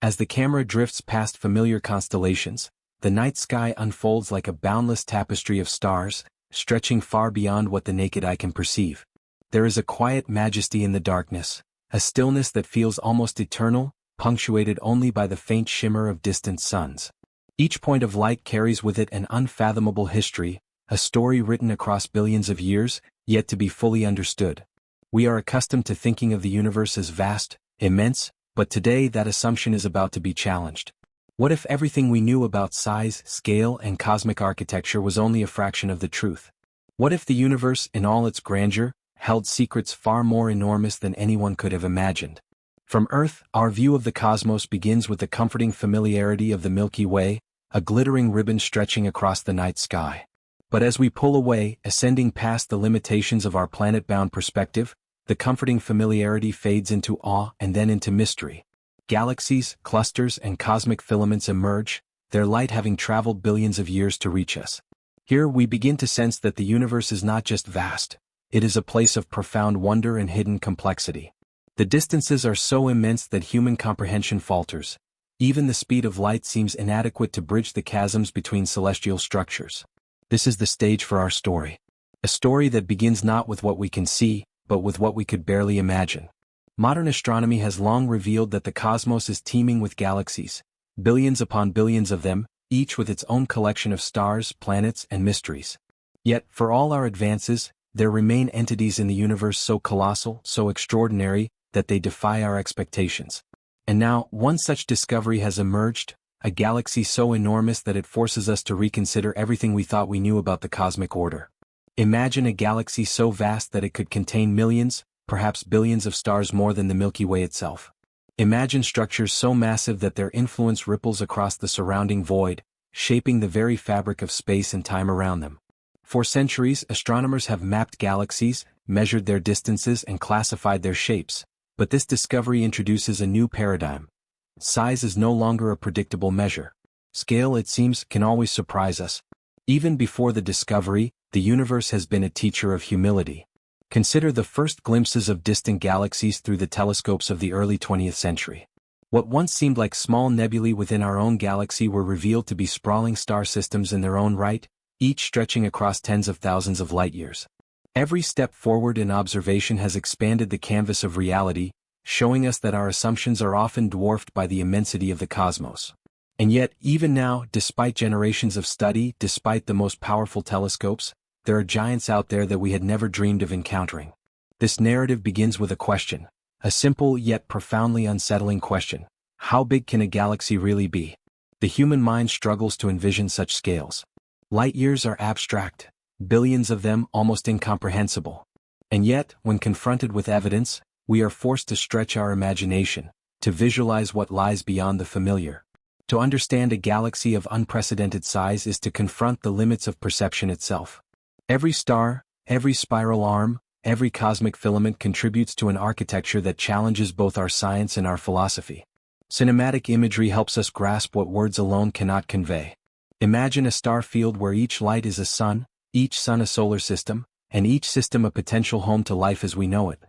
As the camera drifts past familiar constellations, the night sky unfolds like a boundless tapestry of stars, stretching far beyond what the naked eye can perceive. There is a quiet majesty in the darkness, a stillness that feels almost eternal, punctuated only by the faint shimmer of distant suns. Each point of light carries with it an unfathomable history, a story written across billions of years, yet to be fully understood. We are accustomed to thinking of the universe as vast, immense, but today that assumption is about to be challenged. What if everything we knew about size, scale, and cosmic architecture was only a fraction of the truth? What if the universe, in all its grandeur, held secrets far more enormous than anyone could have imagined? From Earth, our view of the cosmos begins with the comforting familiarity of the Milky Way, a glittering ribbon stretching across the night sky. But as we pull away, ascending past the limitations of our planet-bound perspective, the comforting familiarity fades into awe and then into mystery. Galaxies, clusters, and cosmic filaments emerge, their light having traveled billions of years to reach us. Here we begin to sense that the universe is not just vast, it is a place of profound wonder and hidden complexity. The distances are so immense that human comprehension falters. Even the speed of light seems inadequate to bridge the chasms between celestial structures. This is the stage for our story. A story that begins not with what we can see, but with what we could barely imagine. Modern astronomy has long revealed that the cosmos is teeming with galaxies, billions upon billions of them, each with its own collection of stars, planets, and mysteries. Yet, for all our advances, there remain entities in the universe so colossal, so extraordinary, that they defy our expectations. And now, one such discovery has emerged, a galaxy so enormous that it forces us to reconsider everything we thought we knew about the cosmic order. Imagine a galaxy so vast that it could contain millions, perhaps billions of stars more than the Milky Way itself. Imagine structures so massive that their influence ripples across the surrounding void, shaping the very fabric of space and time around them. For centuries, astronomers have mapped galaxies, measured their distances, and classified their shapes. But this discovery introduces a new paradigm. Size is no longer a predictable measure. Scale, it seems, can always surprise us. Even before the discovery, the universe has been a teacher of humility. Consider the first glimpses of distant galaxies through the telescopes of the early 20th century. What once seemed like small nebulae within our own galaxy were revealed to be sprawling star systems in their own right, each stretching across tens of thousands of light-years. Every step forward in observation has expanded the canvas of reality, showing us that our assumptions are often dwarfed by the immensity of the cosmos. And yet, even now, despite generations of study, despite the most powerful telescopes, there are giants out there that we had never dreamed of encountering. This narrative begins with a question, a simple yet profoundly unsettling question. How big can a galaxy really be? The human mind struggles to envision such scales. Light-years are abstract. Billions of them almost incomprehensible. And yet, when confronted with evidence, we are forced to stretch our imagination, to visualize what lies beyond the familiar. To understand a galaxy of unprecedented size is to confront the limits of perception itself. Every star, every spiral arm, every cosmic filament contributes to an architecture that challenges both our science and our philosophy. Cinematic imagery helps us grasp what words alone cannot convey. Imagine a star field where each light is a sun, each sun a solar system, and each system a potential home to life as we know it.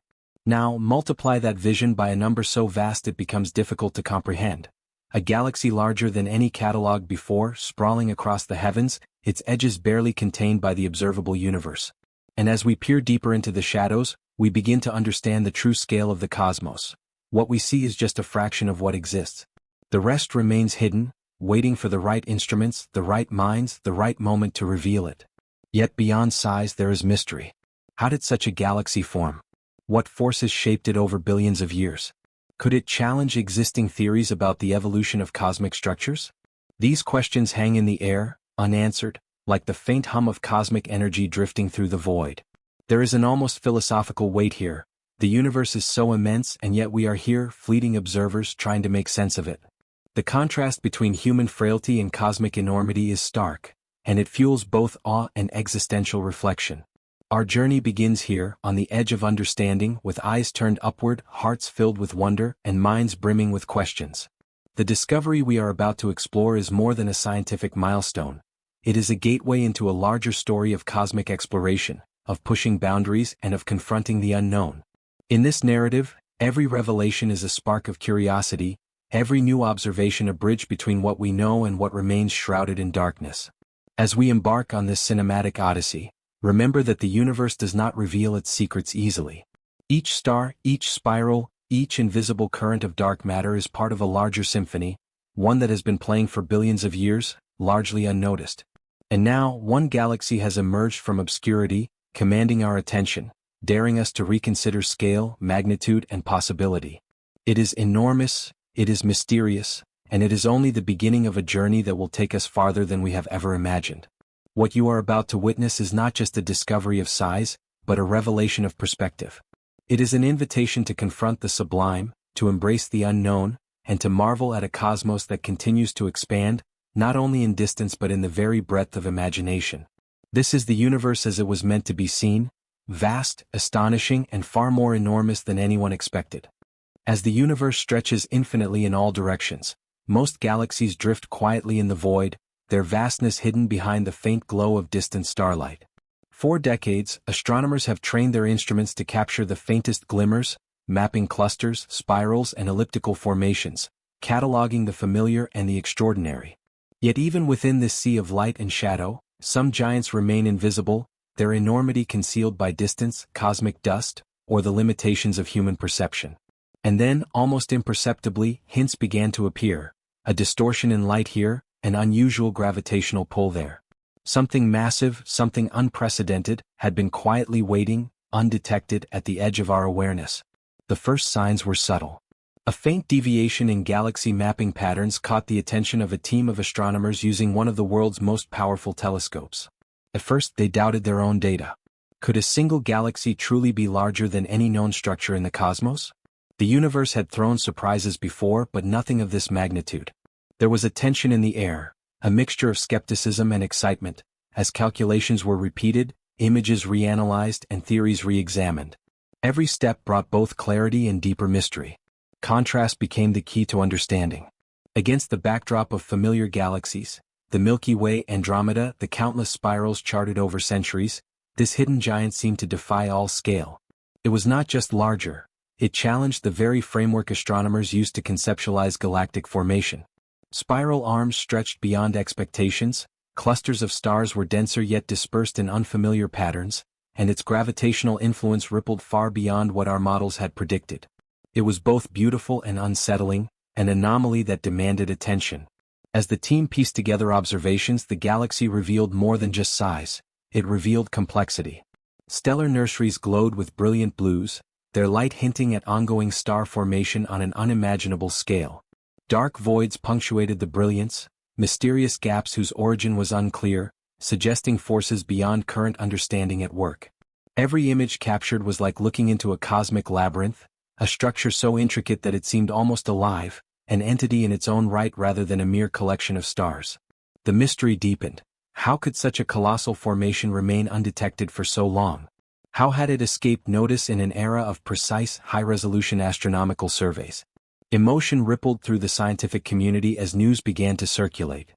Now, multiply that vision by a number so vast it becomes difficult to comprehend. A galaxy larger than any catalogued before, sprawling across the heavens, its edges barely contained by the observable universe. And as we peer deeper into the shadows, we begin to understand the true scale of the cosmos. What we see is just a fraction of what exists. The rest remains hidden, waiting for the right instruments, the right minds, the right moment to reveal it. Yet beyond size there is mystery. How did such a galaxy form? What forces shaped it over billions of years? Could it challenge existing theories about the evolution of cosmic structures? These questions hang in the air, unanswered, like the faint hum of cosmic energy drifting through the void. There is an almost philosophical weight here. The universe is so immense, and yet we are here, fleeting observers, trying to make sense of it. The contrast between human frailty and cosmic enormity is stark, and it fuels both awe and existential reflection. Our journey begins here, on the edge of understanding, with eyes turned upward, hearts filled with wonder, and minds brimming with questions. The discovery we are about to explore is more than a scientific milestone. It is a gateway into a larger story of cosmic exploration, of pushing boundaries, and of confronting the unknown. In this narrative, every revelation is a spark of curiosity, every new observation a bridge between what we know and what remains shrouded in darkness. As we embark on this cinematic odyssey, remember that the universe does not reveal its secrets easily. Each star, each spiral, each invisible current of dark matter is part of a larger symphony, one that has been playing for billions of years, largely unnoticed. And now, one galaxy has emerged from obscurity, commanding our attention, daring us to reconsider scale, magnitude, and possibility. It is enormous, it is mysterious, and it is only the beginning of a journey that will take us farther than we have ever imagined. What you are about to witness is not just a discovery of size, but a revelation of perspective. It is an invitation to confront the sublime, to embrace the unknown, and to marvel at a cosmos that continues to expand, not only in distance but in the very breadth of imagination. This is the universe as it was meant to be seen, vast, astonishing, and far more enormous than anyone expected. As the universe stretches infinitely in all directions, most galaxies drift quietly in the void, their vastness hidden behind the faint glow of distant starlight. For decades, astronomers have trained their instruments to capture the faintest glimmers, mapping clusters, spirals, and elliptical formations, cataloging the familiar and the extraordinary. Yet even within this sea of light and shadow, some giants remain invisible, their enormity concealed by distance, cosmic dust, or the limitations of human perception. And then, almost imperceptibly, hints began to appear, a distortion in light here, an unusual gravitational pull there. Something massive, something unprecedented, had been quietly waiting, undetected, at the edge of our awareness. The first signs were subtle. A faint deviation in galaxy mapping patterns caught the attention of a team of astronomers using one of the world's most powerful telescopes. At first, they doubted their own data. Could a single galaxy truly be larger than any known structure in the cosmos? The universe had thrown surprises before, but nothing of this magnitude. There was a tension in the air, a mixture of skepticism and excitement, as calculations were repeated, images reanalyzed, and theories re-examined. Every step brought both clarity and deeper mystery. Contrast became the key to understanding. Against the backdrop of familiar galaxies, the Milky Way, Andromeda, the countless spirals charted over centuries, this hidden giant seemed to defy all scale. It was not just larger, it challenged the very framework astronomers used to conceptualize galactic formation. Spiral arms stretched beyond expectations, clusters of stars were denser yet dispersed in unfamiliar patterns, and its gravitational influence rippled far beyond what our models had predicted. It was both beautiful and unsettling, an anomaly that demanded attention. As the team pieced together observations, the galaxy revealed more than just size, it revealed complexity. Stellar nurseries glowed with brilliant blues, their light hinting at ongoing star formation on an unimaginable scale. Dark voids punctuated the brilliance, mysterious gaps whose origin was unclear, suggesting forces beyond current understanding at work. Every image captured was like looking into a cosmic labyrinth, a structure so intricate that it seemed almost alive, an entity in its own right rather than a mere collection of stars. The mystery deepened. How could such a colossal formation remain undetected for so long? How had it escaped notice in an era of precise, high-resolution astronomical surveys? Emotion rippled through the scientific community as news began to circulate.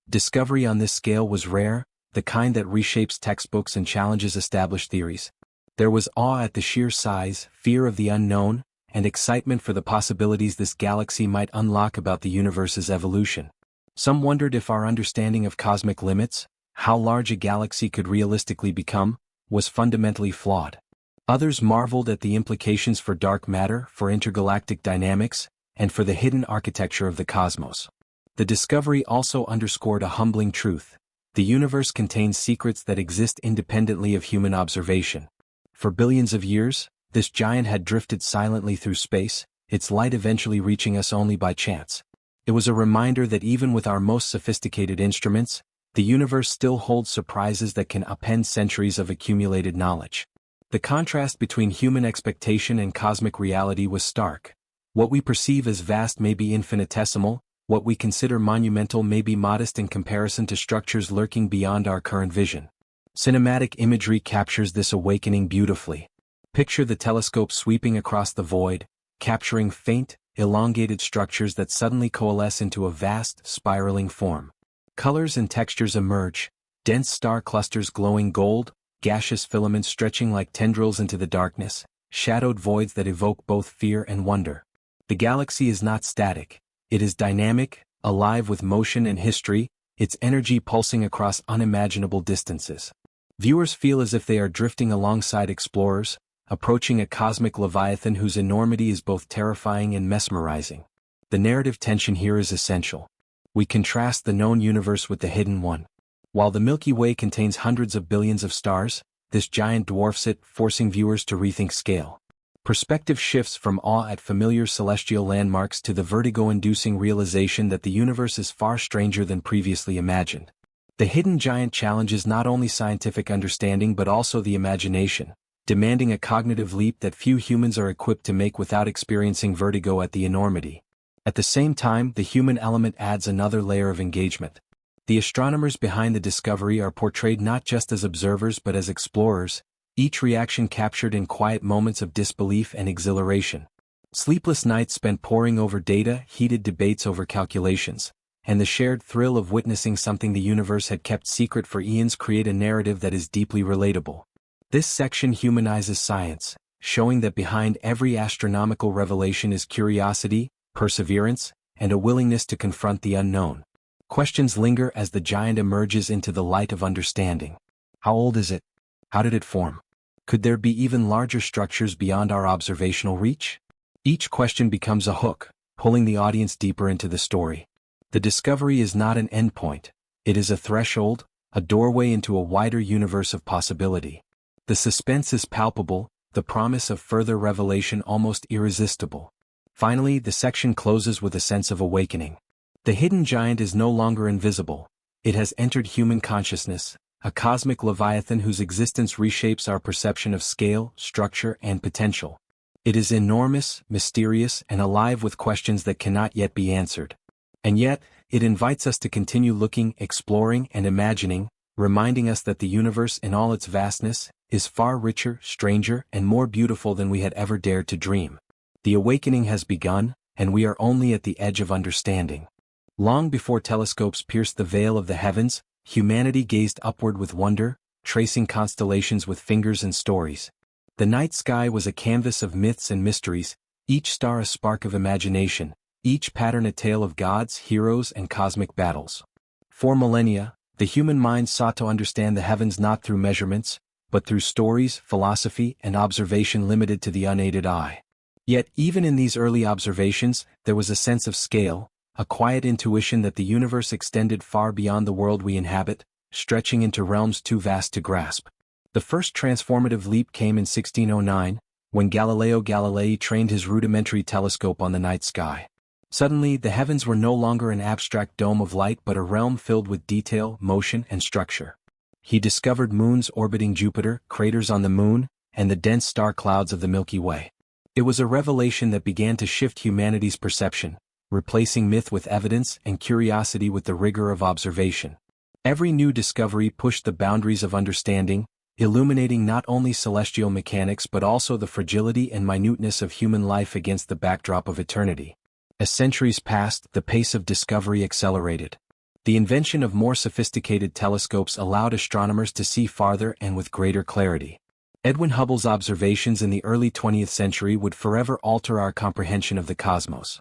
Discovery on this scale was rare, the kind that reshapes textbooks and challenges established theories. There was awe at the sheer size, fear of the unknown, and excitement for the possibilities this galaxy might unlock about the universe's evolution. Some wondered if our understanding of cosmic limits, how large a galaxy could realistically become, was fundamentally flawed. Others marveled at the implications for dark matter, for intergalactic dynamics, and for the hidden architecture of the cosmos. The discovery also underscored a humbling truth. The universe contains secrets that exist independently of human observation. For billions of years, this giant had drifted silently through space, its light eventually reaching us only by chance. It was a reminder that even with our most sophisticated instruments, the universe still holds surprises that can upend centuries of accumulated knowledge. The contrast between human expectation and cosmic reality was stark. What we perceive as vast may be infinitesimal, what we consider monumental may be modest in comparison to structures lurking beyond our current vision. Cinematic imagery captures this awakening beautifully. Picture the telescope sweeping across the void, capturing faint, elongated structures that suddenly coalesce into a vast, spiraling form. Colors and textures emerge, dense star clusters glowing gold, gaseous filaments stretching like tendrils into the darkness, shadowed voids that evoke both fear and wonder. The galaxy is not static, It is dynamic, alive with motion and history, its energy pulsing across unimaginable distances. Viewers feel as if they are drifting alongside explorers, approaching a cosmic leviathan whose enormity is both terrifying and mesmerizing. The narrative tension here is essential. We contrast the known universe with the hidden one. While the Milky Way contains hundreds of billions of stars, this giant dwarfs it, forcing viewers to rethink scale. Perspective shifts from awe at familiar celestial landmarks to the vertigo-inducing realization that the universe is far stranger than previously imagined. The hidden giant challenges not only scientific understanding but also the imagination, demanding a cognitive leap that few humans are equipped to make without experiencing vertigo at the enormity. At the same time, the human element adds another layer of engagement. The astronomers behind the discovery are portrayed not just as observers but as explorers, each reaction captured in quiet moments of disbelief and exhilaration. Sleepless nights spent poring over data, heated debates over calculations, and the shared thrill of witnessing something the universe had kept secret for eons create a narrative that is deeply relatable. This section humanizes science, showing that behind every astronomical revelation is curiosity, perseverance, and a willingness to confront the unknown. Questions linger as the giant emerges into the light of understanding. How old is it? How did it form? Could there be even larger structures beyond our observational reach? Each question becomes a hook, pulling the audience deeper into the story. The discovery is not an endpoint, it is a threshold, a doorway into a wider universe of possibility. The suspense is palpable, the promise of further revelation almost irresistible. Finally, the section closes with a sense of awakening. The hidden giant is no longer invisible. It has entered human consciousness, a cosmic leviathan whose existence reshapes our perception of scale, structure, and potential. It is enormous, mysterious, and alive with questions that cannot yet be answered. And yet, it invites us to continue looking, exploring, and imagining, reminding us that the universe in all its vastness is far richer, stranger, and more beautiful than we had ever dared to dream. The awakening has begun, and we are only at the edge of understanding. Long before telescopes pierced the veil of the heavens, humanity gazed upward with wonder, tracing constellations with fingers and stories. The night sky was a canvas of myths and mysteries, each star a spark of imagination, each pattern a tale of gods, heroes, and cosmic battles. For millennia, the human mind sought to understand the heavens not through measurements, but through stories, philosophy, and observation limited to the unaided eye. Yet even in these early observations, there was a sense of scale, a quiet intuition that the universe extended far beyond the world we inhabit, stretching into realms too vast to grasp. The first transformative leap came in 1609, when Galileo Galilei trained his rudimentary telescope on the night sky. Suddenly, the heavens were no longer an abstract dome of light but a realm filled with detail, motion, and structure. He discovered moons orbiting Jupiter, craters on the moon, and the dense star clouds of the Milky Way. It was a revelation that began to shift humanity's perception, replacing myth with evidence and curiosity with the rigor of observation. Every new discovery pushed the boundaries of understanding, illuminating not only celestial mechanics but also the fragility and minuteness of human life against the backdrop of eternity. As centuries passed, the pace of discovery accelerated. The invention of more sophisticated telescopes allowed astronomers to see farther and with greater clarity. Edwin Hubble's observations in the early 20th century would forever alter our comprehension of the cosmos.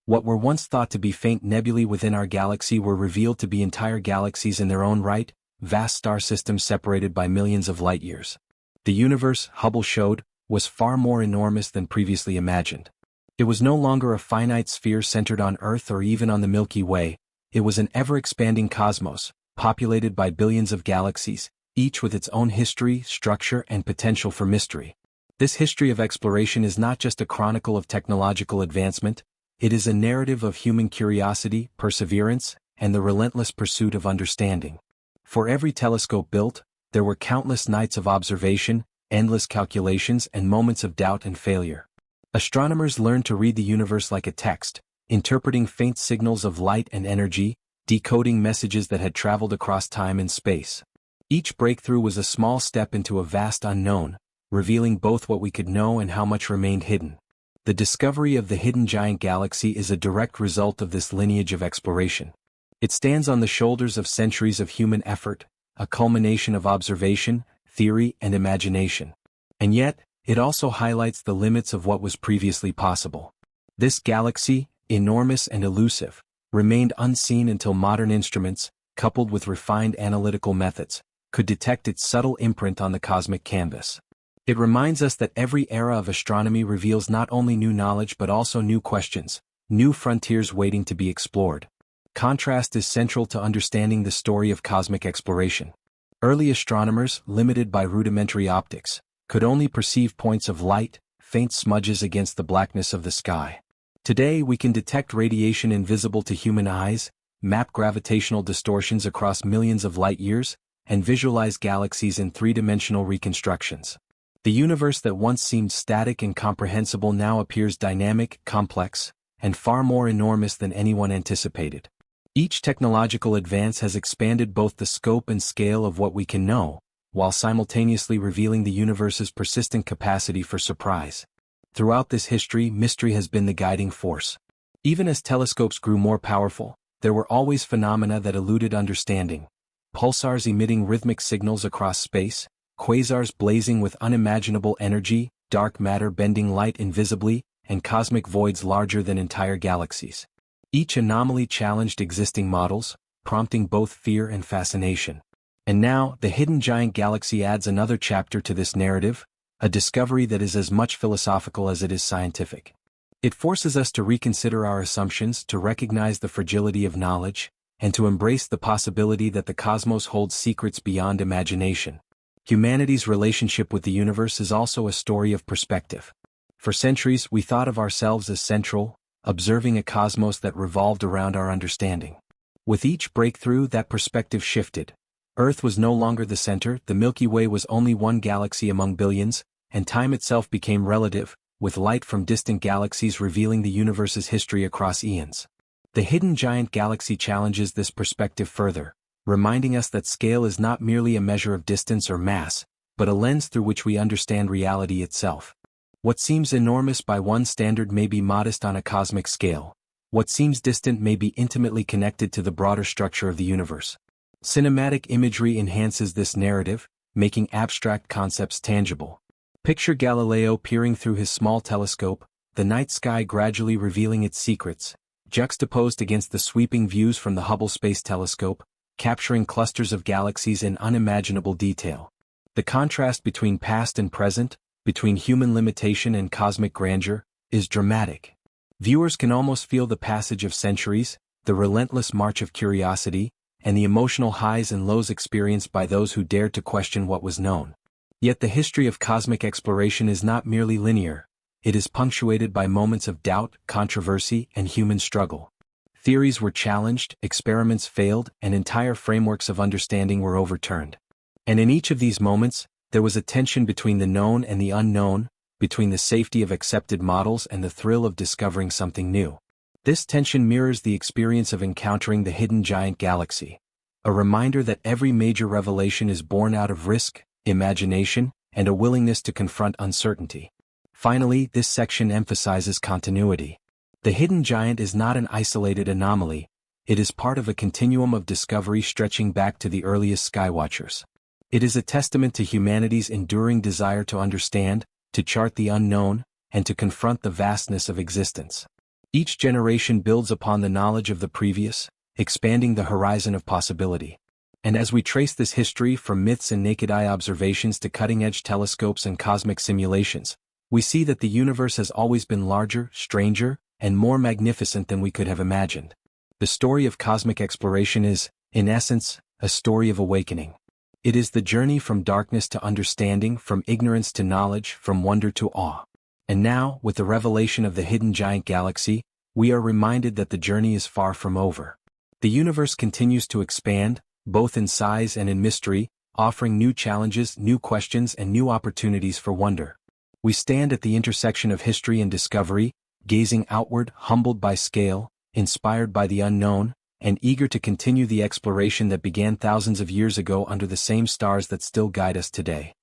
What were once thought to be faint nebulae within our galaxy were revealed to be entire galaxies in their own right, vast star systems separated by millions of light-years. The universe, Hubble showed, was far more enormous than previously imagined. It was no longer a finite sphere centered on Earth or even on the Milky Way, it was an ever-expanding cosmos, populated by billions of galaxies, each with its own history, structure, and potential for mystery. This history of exploration is not just a chronicle of technological advancement, it is a narrative of human curiosity, perseverance, and the relentless pursuit of understanding. For every telescope built, there were countless nights of observation, endless calculations, and moments of doubt and failure. Astronomers learned to read the universe like a text, interpreting faint signals of light and energy, decoding messages that had traveled across time and space. Each breakthrough was a small step into a vast unknown, revealing both what we could know and how much remained hidden. The discovery of the hidden giant galaxy is a direct result of this lineage of exploration. It stands on the shoulders of centuries of human effort, a culmination of observation, theory, and imagination. And yet, it also highlights the limits of what was previously possible. This galaxy, enormous and elusive, remained unseen until modern instruments, coupled with refined analytical methods, could detect its subtle imprint on the cosmic canvas. It reminds us that every era of astronomy reveals not only new knowledge but also new questions, new frontiers waiting to be explored. Contrast is central to understanding the story of cosmic exploration. Early astronomers, limited by rudimentary optics, could only perceive points of light, faint smudges against the blackness of the sky. Today we can detect radiation invisible to human eyes, map gravitational distortions across millions of light-years, and visualize galaxies in three-dimensional reconstructions. The universe that once seemed static and comprehensible now appears dynamic, complex, and far more enormous than anyone anticipated. Each technological advance has expanded both the scope and scale of what we can know, while simultaneously revealing the universe's persistent capacity for surprise. Throughout this history, mystery has been the guiding force. Even as telescopes grew more powerful, there were always phenomena that eluded understanding. Pulsars emitting rhythmic signals across space, quasars blazing with unimaginable energy, dark matter bending light invisibly, and cosmic voids larger than entire galaxies. Each anomaly challenged existing models, prompting both fear and fascination. And now, the hidden giant galaxy adds another chapter to this narrative, a discovery that is as much philosophical as it is scientific. It forces us to reconsider our assumptions, to recognize the fragility of knowledge, and to embrace the possibility that the cosmos holds secrets beyond imagination. Humanity's relationship with the universe is also a story of perspective. For centuries, we thought of ourselves as central, observing a cosmos that revolved around our understanding. With each breakthrough, that perspective shifted. Earth was no longer the center, the Milky Way was only one galaxy among billions, and time itself became relative, with light from distant galaxies revealing the universe's history across eons. The hidden giant galaxy challenges this perspective further, reminding us that scale is not merely a measure of distance or mass, but a lens through which we understand reality itself. What seems enormous by one standard may be modest on a cosmic scale. What seems distant may be intimately connected to the broader structure of the universe. Cinematic imagery enhances this narrative, making abstract concepts tangible. Picture Galileo peering through his small telescope, the night sky gradually revealing its secrets, juxtaposed against the sweeping views from the Hubble Space Telescope, capturing clusters of galaxies in unimaginable detail. The contrast between past and present, between human limitation and cosmic grandeur, is dramatic. Viewers can almost feel the passage of centuries, the relentless march of curiosity, and the emotional highs and lows experienced by those who dared to question what was known. Yet the history of cosmic exploration is not merely linear. It is punctuated by moments of doubt, controversy, and human struggle. Theories were challenged, experiments failed, and entire frameworks of understanding were overturned. And in each of these moments, there was a tension between the known and the unknown, between the safety of accepted models and the thrill of discovering something new. This tension mirrors the experience of encountering the hidden giant galaxy, a reminder that every major revelation is born out of risk, imagination, and a willingness to confront uncertainty. Finally, this section emphasizes continuity. The hidden giant is not an isolated anomaly, it is part of a continuum of discovery stretching back to the earliest skywatchers. It is a testament to humanity's enduring desire to understand, to chart the unknown, and to confront the vastness of existence. Each generation builds upon the knowledge of the previous, expanding the horizon of possibility. And as we trace this history from myths and naked-eye observations to cutting-edge telescopes and cosmic simulations, we see that the universe has always been larger, stranger, and more magnificent than we could have imagined. The story of cosmic exploration is, in essence, a story of awakening. It is the journey from darkness to understanding, from ignorance to knowledge, from wonder to awe. And now, with the revelation of the hidden giant galaxy, we are reminded that the journey is far from over. The universe continues to expand, both in size and in mystery, offering new challenges, new questions, and new opportunities for wonder. We stand at the intersection of history and discovery, gazing outward, humbled by scale, inspired by the unknown, and eager to continue the exploration that began thousands of years ago under the same stars that still guide us today.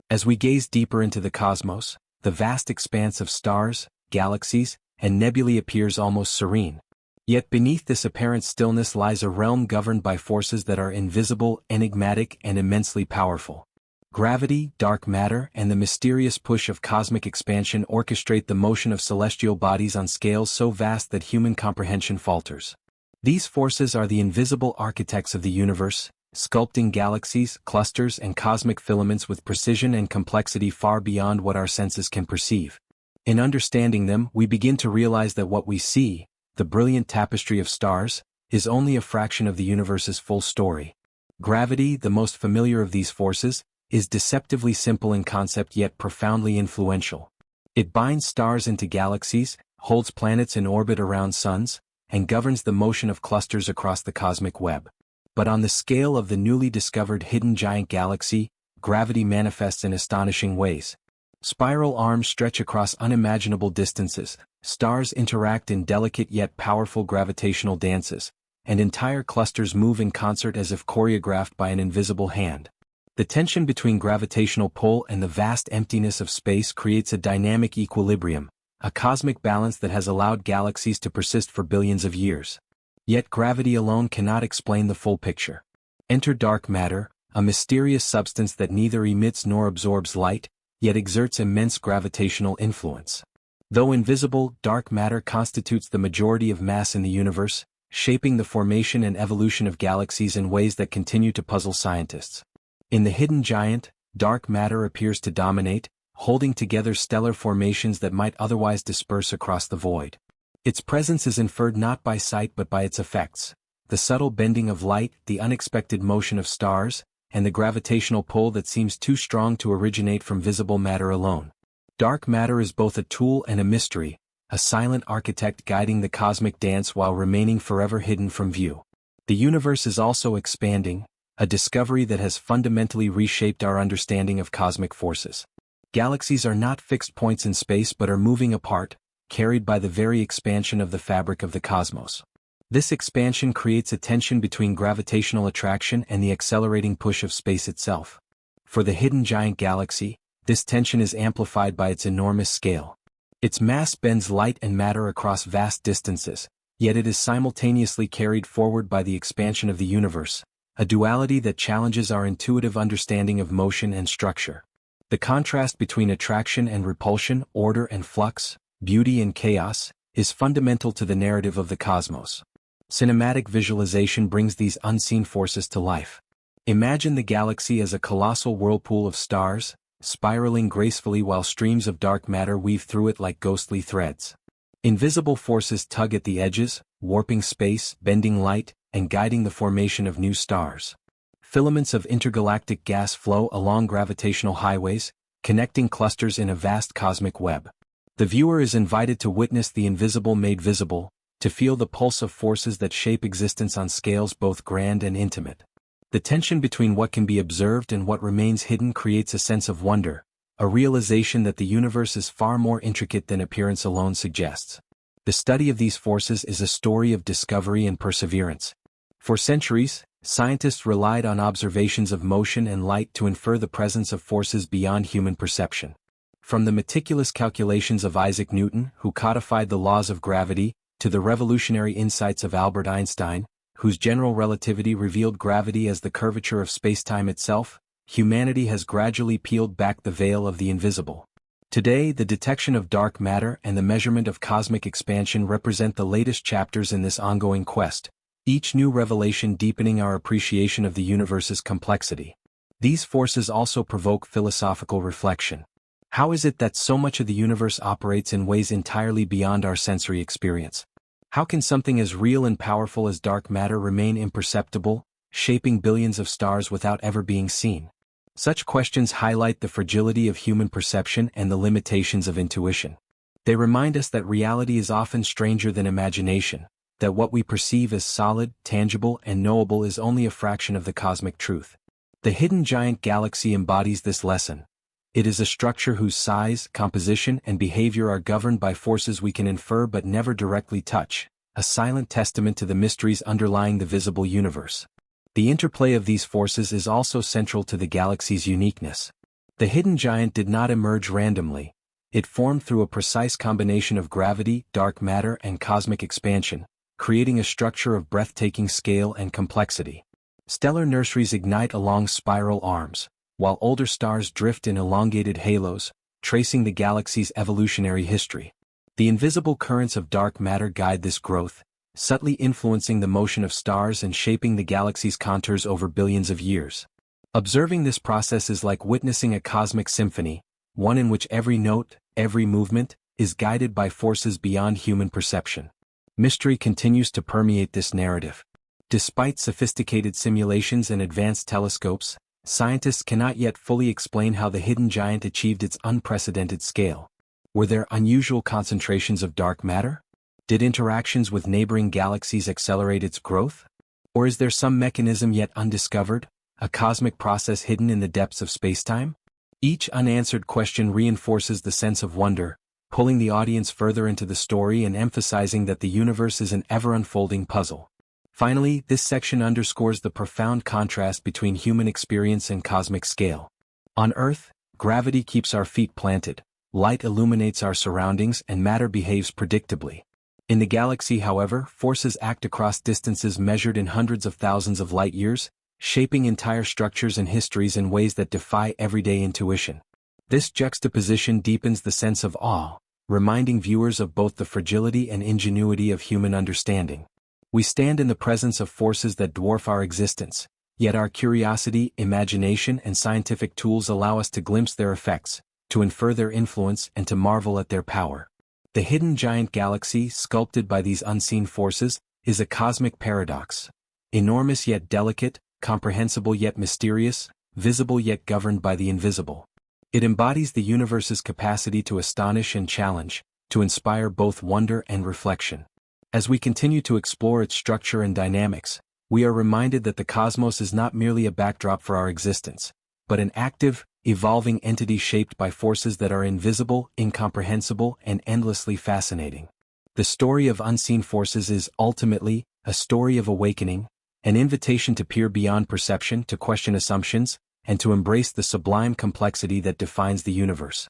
As we gaze deeper into the cosmos, the vast expanse of stars, galaxies, and nebulae appears almost serene. Yet beneath this apparent stillness lies a realm governed by forces that are invisible, enigmatic, and immensely powerful. Gravity, dark matter, and the mysterious push of cosmic expansion orchestrate the motion of celestial bodies on scales so vast that human comprehension falters. These forces are the invisible architects of the universe, sculpting galaxies, clusters, and cosmic filaments with precision and complexity far beyond what our senses can perceive. In understanding them, we begin to realize that what we see, the brilliant tapestry of stars, is only a fraction of the universe's full story. Gravity, the most familiar of these forces, is deceptively simple in concept yet profoundly influential. It binds stars into galaxies, holds planets in orbit around suns, and governs the motion of clusters across the cosmic web. But on the scale of the newly discovered hidden giant galaxy, gravity manifests in astonishing ways. Spiral arms stretch across unimaginable distances, stars interact in delicate yet powerful gravitational dances, and entire clusters move in concert as if choreographed by an invisible hand. The tension between gravitational pull and the vast emptiness of space creates a dynamic equilibrium, a cosmic balance that has allowed galaxies to persist for billions of years. Yet gravity alone cannot explain the full picture. Enter dark matter, a mysterious substance that neither emits nor absorbs light, yet exerts immense gravitational influence. Though invisible, dark matter constitutes the majority of mass in the universe, shaping the formation and evolution of galaxies in ways that continue to puzzle scientists. In the hidden giant, dark matter appears to dominate, holding together stellar formations that might otherwise disperse across the void. Its presence is inferred not by sight but by its effects: the subtle bending of light, the unexpected motion of stars, and the gravitational pull that seems too strong to originate from visible matter alone. Dark matter is both a tool and a mystery, a silent architect guiding the cosmic dance while remaining forever hidden from view. The universe is also expanding, a discovery that has fundamentally reshaped our understanding of cosmic forces. Galaxies are not fixed points in space but are moving apart, carried by the very expansion of the fabric of the cosmos. This expansion creates a tension between gravitational attraction and the accelerating push of space itself. For the hidden giant galaxy, this tension is amplified by its enormous scale. Its mass bends light and matter across vast distances, yet it is simultaneously carried forward by the expansion of the universe, a duality that challenges our intuitive understanding of motion and structure. The contrast between attraction and repulsion, order and flux, beauty and chaos, is fundamental to the narrative of the cosmos. Cinematic visualization brings these unseen forces to life. Imagine the galaxy as a colossal whirlpool of stars, spiraling gracefully while streams of dark matter weave through it like ghostly threads. Invisible forces tug at the edges, warping space, bending light, and guiding the formation of new stars. Filaments of intergalactic gas flow along gravitational highways, connecting clusters in a vast cosmic web. The viewer is invited to witness the invisible made visible, to feel the pulse of forces that shape existence on scales both grand and intimate. The tension between what can be observed and what remains hidden creates a sense of wonder, a realization that the universe is far more intricate than appearance alone suggests. The study of these forces is a story of discovery and perseverance. For centuries, scientists relied on observations of motion and light to infer the presence of forces beyond human perception. From the meticulous calculations of Isaac Newton, who codified the laws of gravity, to the revolutionary insights of Albert Einstein, whose general relativity revealed gravity as the curvature of spacetime itself, humanity has gradually peeled back the veil of the invisible. Today, the detection of dark matter and the measurement of cosmic expansion represent the latest chapters in this ongoing quest, each new revelation deepening our appreciation of the universe's complexity. These forces also provoke philosophical reflection. How is it that so much of the universe operates in ways entirely beyond our sensory experience? How can something as real and powerful as dark matter remain imperceptible, shaping billions of stars without ever being seen? Such questions highlight the fragility of human perception and the limitations of intuition. They remind us that reality is often stranger than imagination, that what we perceive as solid, tangible, and knowable is only a fraction of the cosmic truth. The hidden giant galaxy embodies this lesson. It is a structure whose size, composition, and behavior are governed by forces we can infer but never directly touch, a silent testament to the mysteries underlying the visible universe. The interplay of these forces is also central to the galaxy's uniqueness. The hidden giant did not emerge randomly. It formed through a precise combination of gravity, dark matter, and cosmic expansion, creating a structure of breathtaking scale and complexity. Stellar nurseries ignite along spiral arms, while older stars drift in elongated halos, tracing the galaxy's evolutionary history. The invisible currents of dark matter guide this growth, subtly influencing the motion of stars and shaping the galaxy's contours over billions of years. Observing this process is like witnessing a cosmic symphony, one in which every note, every movement, is guided by forces beyond human perception. Mystery continues to permeate this narrative. Despite sophisticated simulations and advanced telescopes, scientists cannot yet fully explain how the hidden giant achieved its unprecedented scale. Were there unusual concentrations of dark matter? Did interactions with neighboring galaxies accelerate its growth? Or is there some mechanism yet undiscovered, a cosmic process hidden in the depths of spacetime? Each unanswered question reinforces the sense of wonder, pulling the audience further into the story and emphasizing that the universe is an ever-unfolding puzzle. Finally, this section underscores the profound contrast between human experience and cosmic scale. On Earth, gravity keeps our feet planted, light illuminates our surroundings, and matter behaves predictably. In the galaxy, however, forces act across distances measured in hundreds of thousands of light-years, shaping entire structures and histories in ways that defy everyday intuition. This juxtaposition deepens the sense of awe, reminding viewers of both the fragility and ingenuity of human understanding. We stand in the presence of forces that dwarf our existence, yet our curiosity, imagination, and scientific tools allow us to glimpse their effects, to infer their influence, and to marvel at their power. The hidden giant galaxy, sculpted by these unseen forces, is a cosmic paradox. Enormous yet delicate, comprehensible yet mysterious, visible yet governed by the invisible. It embodies the universe's capacity to astonish and challenge, to inspire both wonder and reflection. As we continue to explore its structure and dynamics, we are reminded that the cosmos is not merely a backdrop for our existence, but an active, evolving entity shaped by forces that are invisible, incomprehensible, and endlessly fascinating. The story of unseen forces is, ultimately, a story of awakening, an invitation to peer beyond perception, to question assumptions, and to embrace the sublime complexity that defines the universe.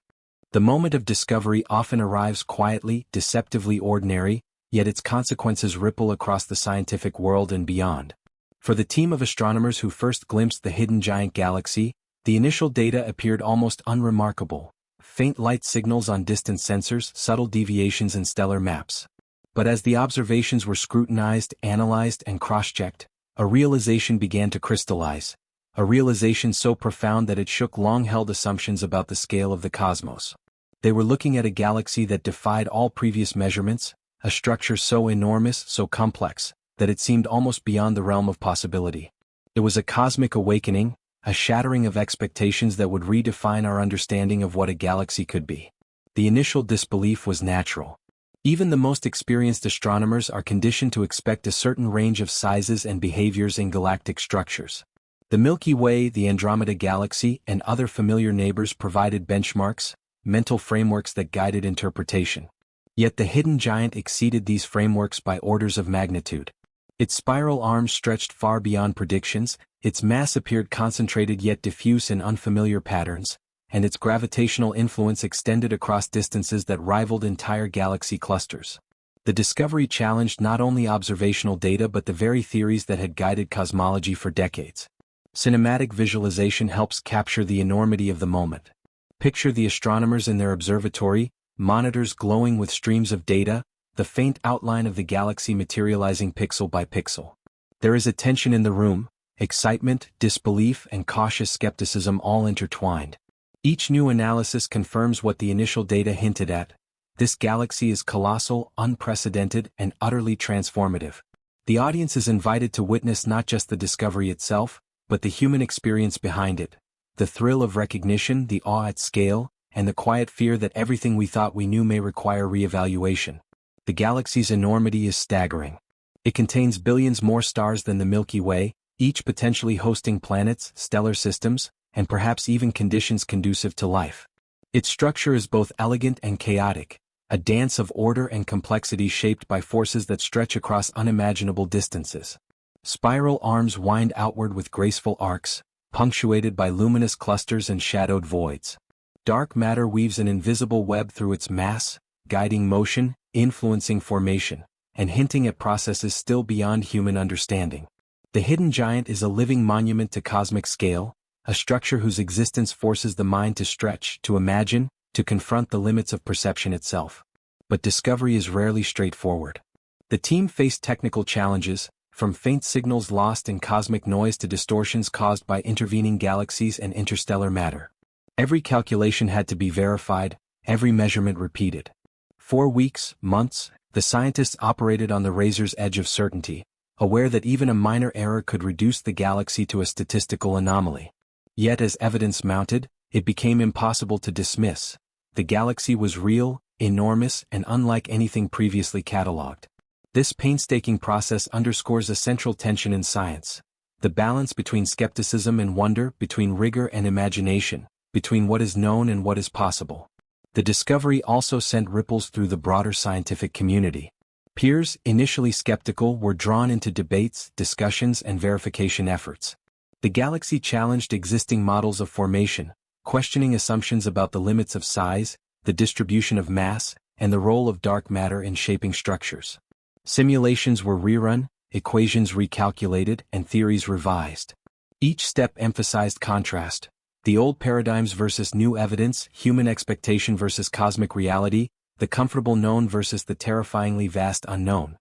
The moment of discovery often arrives quietly, deceptively ordinary, yet its consequences ripple across the scientific world and beyond. For the team of astronomers who first glimpsed the hidden giant galaxy, the initial data appeared almost unremarkable: faint light signals on distant sensors, subtle deviations in stellar maps. But as the observations were scrutinized, analyzed, and cross-checked, a realization began to crystallize, a realization so profound that it shook long-held assumptions about the scale of the cosmos. They were looking at a galaxy that defied all previous measurements, a structure so enormous, so complex, that it seemed almost beyond the realm of possibility. It was a cosmic awakening, a shattering of expectations that would redefine our understanding of what a galaxy could be. The initial disbelief was natural. Even the most experienced astronomers are conditioned to expect a certain range of sizes and behaviors in galactic structures. The Milky Way, the Andromeda Galaxy, and other familiar neighbors provided benchmarks, mental frameworks that guided interpretation. Yet the hidden giant exceeded these frameworks by orders of magnitude. Its spiral arms stretched far beyond predictions, its mass appeared concentrated yet diffuse in unfamiliar patterns, and its gravitational influence extended across distances that rivaled entire galaxy clusters. The discovery challenged not only observational data but the very theories that had guided cosmology for decades. Cinematic visualization helps capture the enormity of the moment. Picture the astronomers in their observatory, monitors glowing with streams of data, the faint outline of the galaxy materializing pixel by pixel. There is a tension in the room, excitement, disbelief, and cautious skepticism all intertwined. Each new analysis confirms what the initial data hinted at: this galaxy is colossal, unprecedented, and utterly transformative. The audience is invited to witness not just the discovery itself, but the human experience behind it, the thrill of recognition, the awe at scale, and the quiet fear that everything we thought we knew may require re-evaluation. The galaxy's enormity is staggering. It contains billions more stars than the Milky Way, each potentially hosting planets, stellar systems, and perhaps even conditions conducive to life. Its structure is both elegant and chaotic, a dance of order and complexity shaped by forces that stretch across unimaginable distances. Spiral arms wind outward with graceful arcs, punctuated by luminous clusters and shadowed voids. Dark matter weaves an invisible web through its mass, guiding motion, influencing formation, and hinting at processes still beyond human understanding. The hidden giant is a living monument to cosmic scale, a structure whose existence forces the mind to stretch, to imagine, to confront the limits of perception itself. But discovery is rarely straightforward. The team faced technical challenges, from faint signals lost in cosmic noise to distortions caused by intervening galaxies and interstellar matter. Every calculation had to be verified, every measurement repeated. For weeks, months, the scientists operated on the razor's edge of certainty, aware that even a minor error could reduce the galaxy to a statistical anomaly. Yet as evidence mounted, it became impossible to dismiss. The galaxy was real, enormous, and unlike anything previously catalogued. This painstaking process underscores a central tension in science: the balance between skepticism and wonder, between rigor and imagination, between what is known and what is possible. The discovery also sent ripples through the broader scientific community. Peers, initially skeptical, were drawn into debates, discussions, and verification efforts. The galaxy challenged existing models of formation, questioning assumptions about the limits of size, the distribution of mass, and the role of dark matter in shaping structures. Simulations were rerun, equations recalculated, and theories revised. Each step emphasized contrast: the old paradigms versus new evidence, human expectation versus cosmic reality, the comfortable known versus the terrifyingly vast unknown.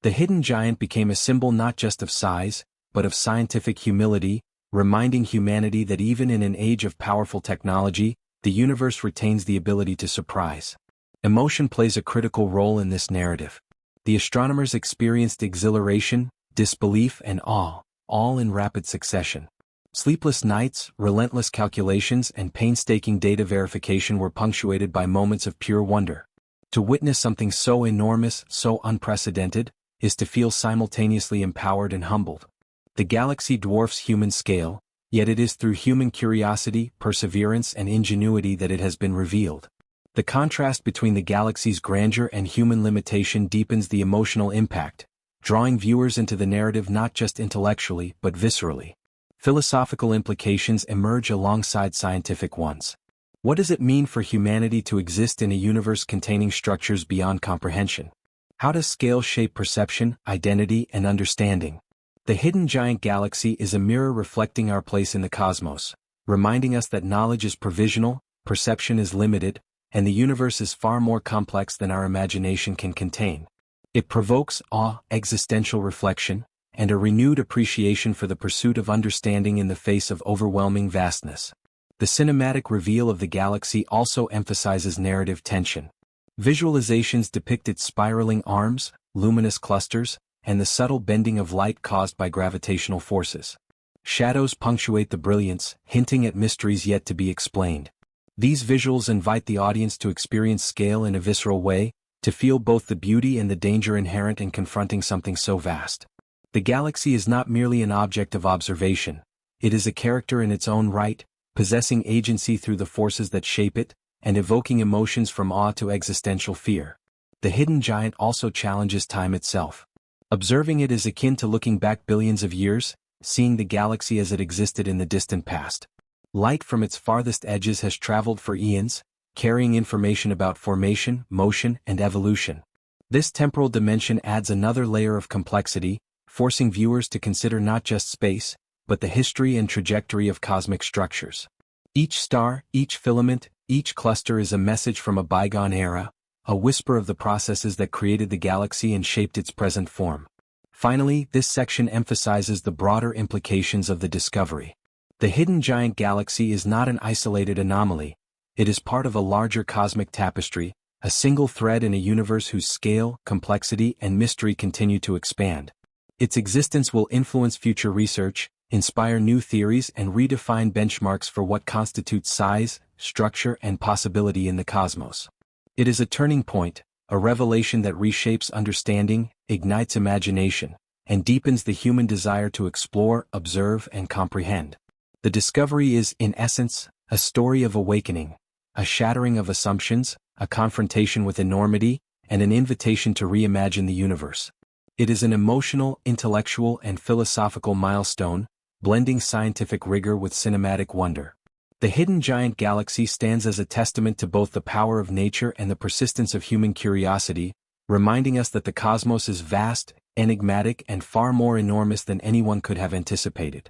The hidden giant became a symbol not just of size, but of scientific humility, reminding humanity that even in an age of powerful technology, the universe retains the ability to surprise. Emotion plays a critical role in this narrative. The astronomers experienced exhilaration, disbelief, and awe, all in rapid succession. Sleepless nights, relentless calculations, and painstaking data verification were punctuated by moments of pure wonder. To witness something so enormous, so unprecedented, is to feel simultaneously empowered and humbled. The galaxy dwarfs human scale, yet it is through human curiosity, perseverance, and ingenuity that it has been revealed. The contrast between the galaxy's grandeur and human limitation deepens the emotional impact, drawing viewers into the narrative not just intellectually but viscerally. Philosophical implications emerge alongside scientific ones. What does it mean for humanity to exist in a universe containing structures beyond comprehension? How does scale shape perception, identity, and understanding? The hidden giant galaxy is a mirror reflecting our place in the cosmos, reminding us that knowledge is provisional, perception is limited, and the universe is far more complex than our imagination can contain. It provokes awe, existential reflection, and a renewed appreciation for the pursuit of understanding in the face of overwhelming vastness. The cinematic reveal of the galaxy also emphasizes narrative tension. Visualizations depict its spiraling arms, luminous clusters, and the subtle bending of light caused by gravitational forces. Shadows punctuate the brilliance, hinting at mysteries yet to be explained. These visuals invite the audience to experience scale in a visceral way, to feel both the beauty and the danger inherent in confronting something so vast. The galaxy is not merely an object of observation, it is a character in its own right, possessing agency through the forces that shape it, and evoking emotions from awe to existential fear. The hidden giant also challenges time itself. Observing it is akin to looking back billions of years, seeing the galaxy as it existed in the distant past. Light from its farthest edges has traveled for eons, carrying information about formation, motion, and evolution. This temporal dimension adds another layer of complexity, forcing viewers to consider not just space, but the history and trajectory of cosmic structures. Each star, each filament, each cluster is a message from a bygone era, a whisper of the processes that created the galaxy and shaped its present form. Finally, this section emphasizes the broader implications of the discovery. The hidden giant galaxy is not an isolated anomaly, it is part of a larger cosmic tapestry, a single thread in a universe whose scale, complexity, and mystery continue to expand. Its existence will influence future research, inspire new theories, and redefine benchmarks for what constitutes size, structure, and possibility in the cosmos. It is a turning point, a revelation that reshapes understanding, ignites imagination, and deepens the human desire to explore, observe, and comprehend. The discovery is, in essence, a story of awakening, a shattering of assumptions, a confrontation with enormity, and an invitation to reimagine the universe. It is an emotional, intellectual, and philosophical milestone, blending scientific rigor with cinematic wonder. The hidden giant galaxy stands as a testament to both the power of nature and the persistence of human curiosity, reminding us that the cosmos is vast, enigmatic, and far more enormous than anyone could have anticipated.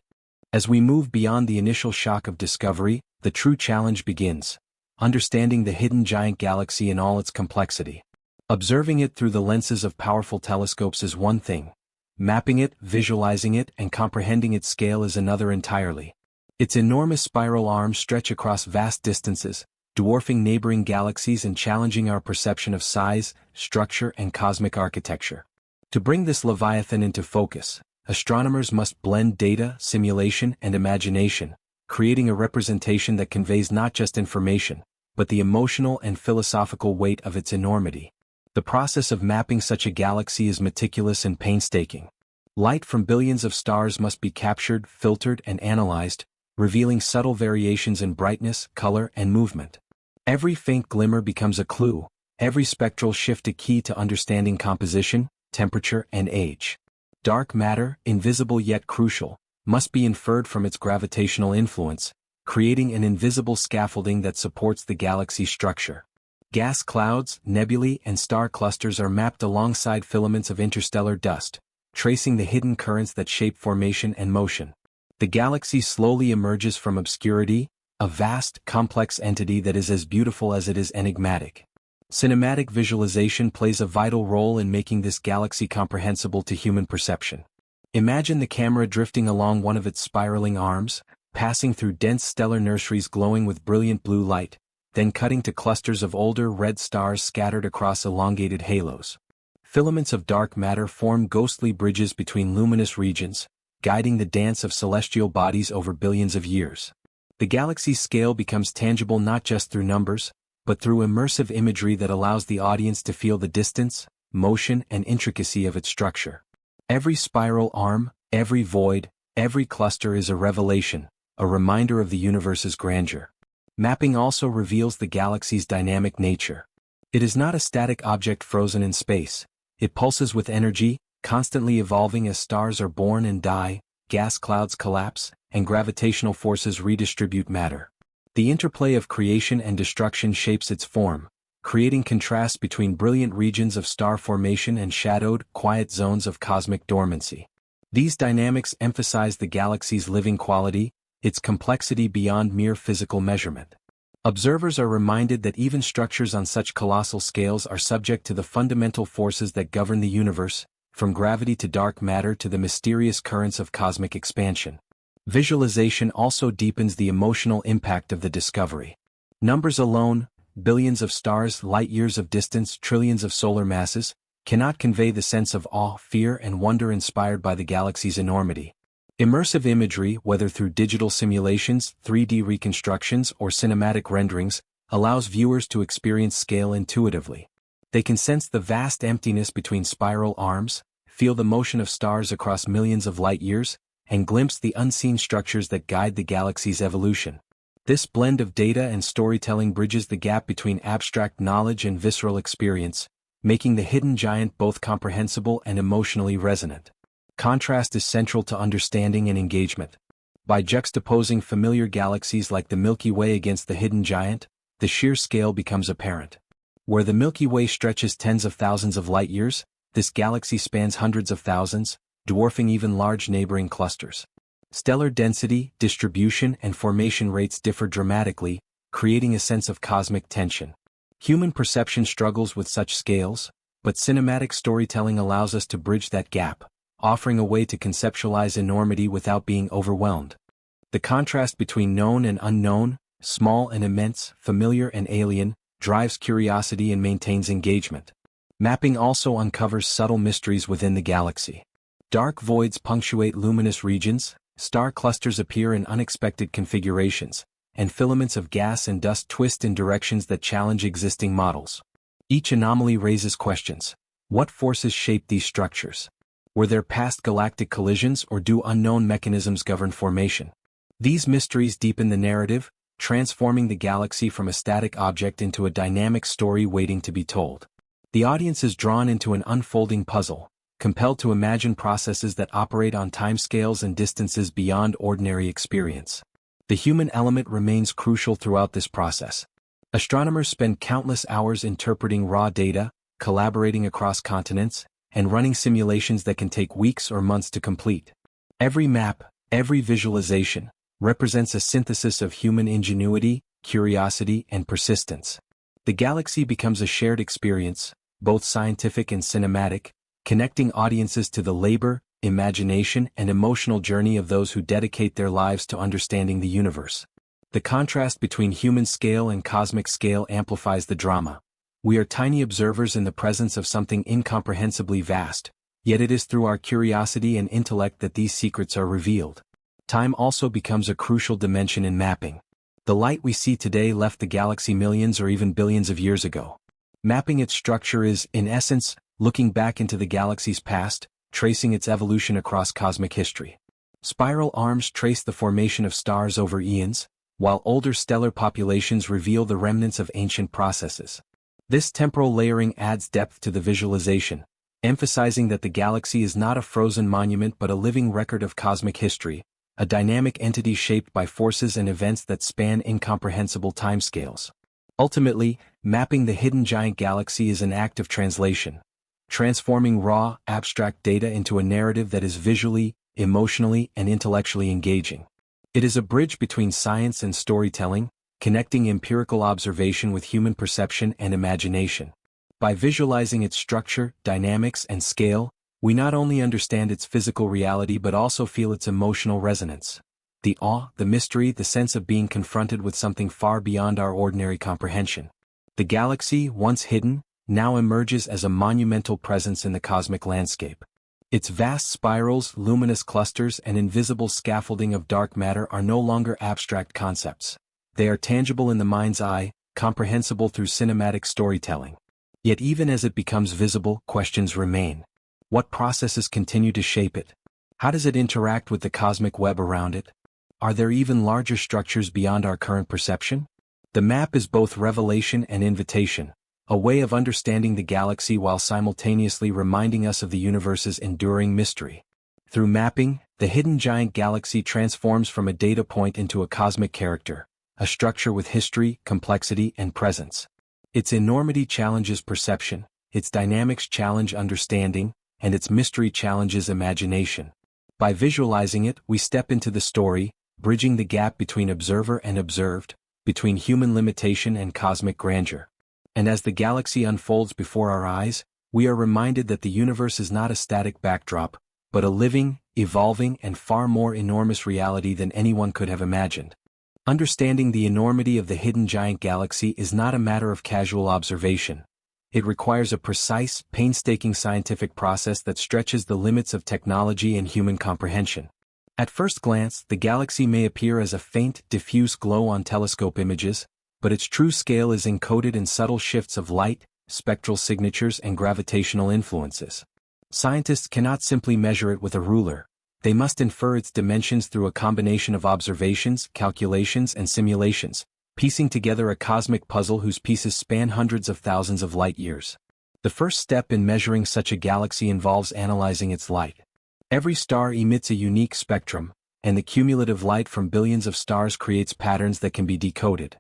As we move beyond the initial shock of discovery, the true challenge begins: understanding the hidden giant galaxy in all its complexity. Observing it through the lenses of powerful telescopes is one thing. Mapping it, visualizing it, and comprehending its scale is another entirely. Its enormous spiral arms stretch across vast distances, dwarfing neighboring galaxies and challenging our perception of size, structure, and cosmic architecture. To bring this leviathan into focus, astronomers must blend data, simulation, and imagination, creating a representation that conveys not just information, but the emotional and philosophical weight of its enormity. The process of mapping such a galaxy is meticulous and painstaking. Light from billions of stars must be captured, filtered, and analyzed, revealing subtle variations in brightness, color, and movement. Every faint glimmer becomes a clue, every spectral shift a key to understanding composition, temperature, and age. Dark matter, invisible yet crucial, must be inferred from its gravitational influence, creating an invisible scaffolding that supports the galaxy's structure. Gas clouds, nebulae, and star clusters are mapped alongside filaments of interstellar dust, tracing the hidden currents that shape formation and motion. The galaxy slowly emerges from obscurity, a vast, complex entity that is as beautiful as it is enigmatic. Cinematic visualization plays a vital role in making this galaxy comprehensible to human perception. Imagine the camera drifting along one of its spiraling arms, passing through dense stellar nurseries glowing with brilliant blue light, then cutting to clusters of older red stars scattered across elongated halos. Filaments of dark matter form ghostly bridges between luminous regions, guiding the dance of celestial bodies over billions of years. The galaxy's scale becomes tangible not just through numbers, but through immersive imagery that allows the audience to feel the distance, motion, and intricacy of its structure. Every spiral arm, every void, every cluster is a revelation, a reminder of the universe's grandeur. Mapping also reveals the galaxy's dynamic nature. It is not a static object frozen in space. It pulses with energy, constantly evolving as stars are born and die, gas clouds collapse, and gravitational forces redistribute matter. The interplay of creation and destruction shapes its form, creating contrast between brilliant regions of star formation and shadowed, quiet zones of cosmic dormancy. These dynamics emphasize the galaxy's living quality, its complexity beyond mere physical measurement. Observers are reminded that even structures on such colossal scales are subject to the fundamental forces that govern the universe, from gravity to dark matter to the mysterious currents of cosmic expansion. Visualization also deepens the emotional impact of the discovery. Numbers alone, billions of stars, light-years of distance, trillions of solar masses, cannot convey the sense of awe, fear, and wonder inspired by the galaxy's enormity. Immersive imagery, whether through digital simulations, 3D reconstructions, or cinematic renderings, allows viewers to experience scale intuitively. They can sense the vast emptiness between spiral arms, feel the motion of stars across millions of light-years, and glimpse the unseen structures that guide the galaxy's evolution. This blend of data and storytelling bridges the gap between abstract knowledge and visceral experience, making the hidden giant both comprehensible and emotionally resonant. Contrast is central to understanding and engagement. By juxtaposing familiar galaxies like the Milky Way against the hidden giant, the sheer scale becomes apparent. Where the Milky Way stretches tens of thousands of light-years, this galaxy spans hundreds of thousands, dwarfing even large neighboring clusters. Stellar density, distribution, and formation rates differ dramatically, creating a sense of cosmic tension. Human perception struggles with such scales, but cinematic storytelling allows us to bridge that gap, offering a way to conceptualize enormity without being overwhelmed. The contrast between known and unknown, small and immense, familiar and alien, drives curiosity and maintains engagement. Mapping also uncovers subtle mysteries within the galaxy. Dark voids punctuate luminous regions, star clusters appear in unexpected configurations, and filaments of gas and dust twist in directions that challenge existing models. Each anomaly raises questions. What forces shape these structures? Were there past galactic collisions, or do unknown mechanisms govern formation? These mysteries deepen the narrative, transforming the galaxy from a static object into a dynamic story waiting to be told. The audience is drawn into an unfolding puzzle, compelled to imagine processes that operate on timescales and distances beyond ordinary experience. The human element remains crucial throughout this process. Astronomers spend countless hours interpreting raw data, collaborating across continents, and running simulations that can take weeks or months to complete. Every map, Every visualization represents a synthesis of human ingenuity, curiosity, and persistence. The galaxy becomes a shared experience, both scientific and cinematic, connecting audiences to the labor, imagination, and emotional journey of those who dedicate their lives to understanding the universe. The contrast between human scale and cosmic scale amplifies the drama. We are tiny observers in the presence of something incomprehensibly vast, yet it is through our curiosity and intellect that these secrets are revealed. Time also becomes a crucial dimension in mapping. The light we see today left the galaxy millions or even billions of years ago. Mapping its structure is, in essence, looking back into the galaxy's past, tracing its evolution across cosmic history. Spiral arms trace the formation of stars over eons, while older stellar populations reveal the remnants of ancient processes. This temporal layering adds depth to the visualization, emphasizing that the galaxy is not a frozen monument but a living record of cosmic history, a dynamic entity shaped by forces and events that span incomprehensible timescales. Ultimately, mapping the hidden giant galaxy is an act of translation, transforming raw, abstract data into a narrative that is visually, emotionally, and intellectually engaging. It is a bridge between science and storytelling, connecting empirical observation with human perception and imagination. By visualizing its structure, dynamics, and scale, we not only understand its physical reality but also feel its emotional resonance. The awe, the mystery, the sense of being confronted with something far beyond our ordinary comprehension. The galaxy, once hidden, now emerges as a monumental presence in the cosmic landscape. Its vast spirals, luminous clusters, and invisible scaffolding of dark matter are no longer abstract concepts. They are tangible in the mind's eye, comprehensible through cinematic storytelling. Yet even as it becomes visible, questions remain. What processes continue to shape it? How does it interact with the cosmic web around it? Are there even larger structures beyond our current perception? The map is both revelation and invitation, a way of understanding the galaxy while simultaneously reminding us of the universe's enduring mystery. Through mapping, the hidden giant galaxy transforms from a data point into a cosmic character, a structure with history, complexity, and presence. Its enormity challenges perception, its dynamics challenge understanding, and its mystery challenges imagination. By visualizing it, we step into the story, bridging the gap between observer and observed, between human limitation and cosmic grandeur. And as the galaxy unfolds before our eyes, we are reminded that the universe is not a static backdrop, but a living, evolving, and far more enormous reality than anyone could have imagined. Understanding the enormity of the hidden giant galaxy is not a matter of casual observation. It requires a precise, painstaking scientific process that stretches the limits of technology and human comprehension. At first glance, the galaxy may appear as a faint, diffuse glow on telescope images, but its true scale is encoded in subtle shifts of light, spectral signatures, and gravitational influences. Scientists cannot simply measure it with a ruler. They must infer its dimensions through a combination of observations, calculations, and simulations, piecing together a cosmic puzzle whose pieces span hundreds of thousands of light-years. The first step in measuring such a galaxy involves analyzing its light. Every star emits a unique spectrum, and the cumulative light from billions of stars creates patterns that can be decoded.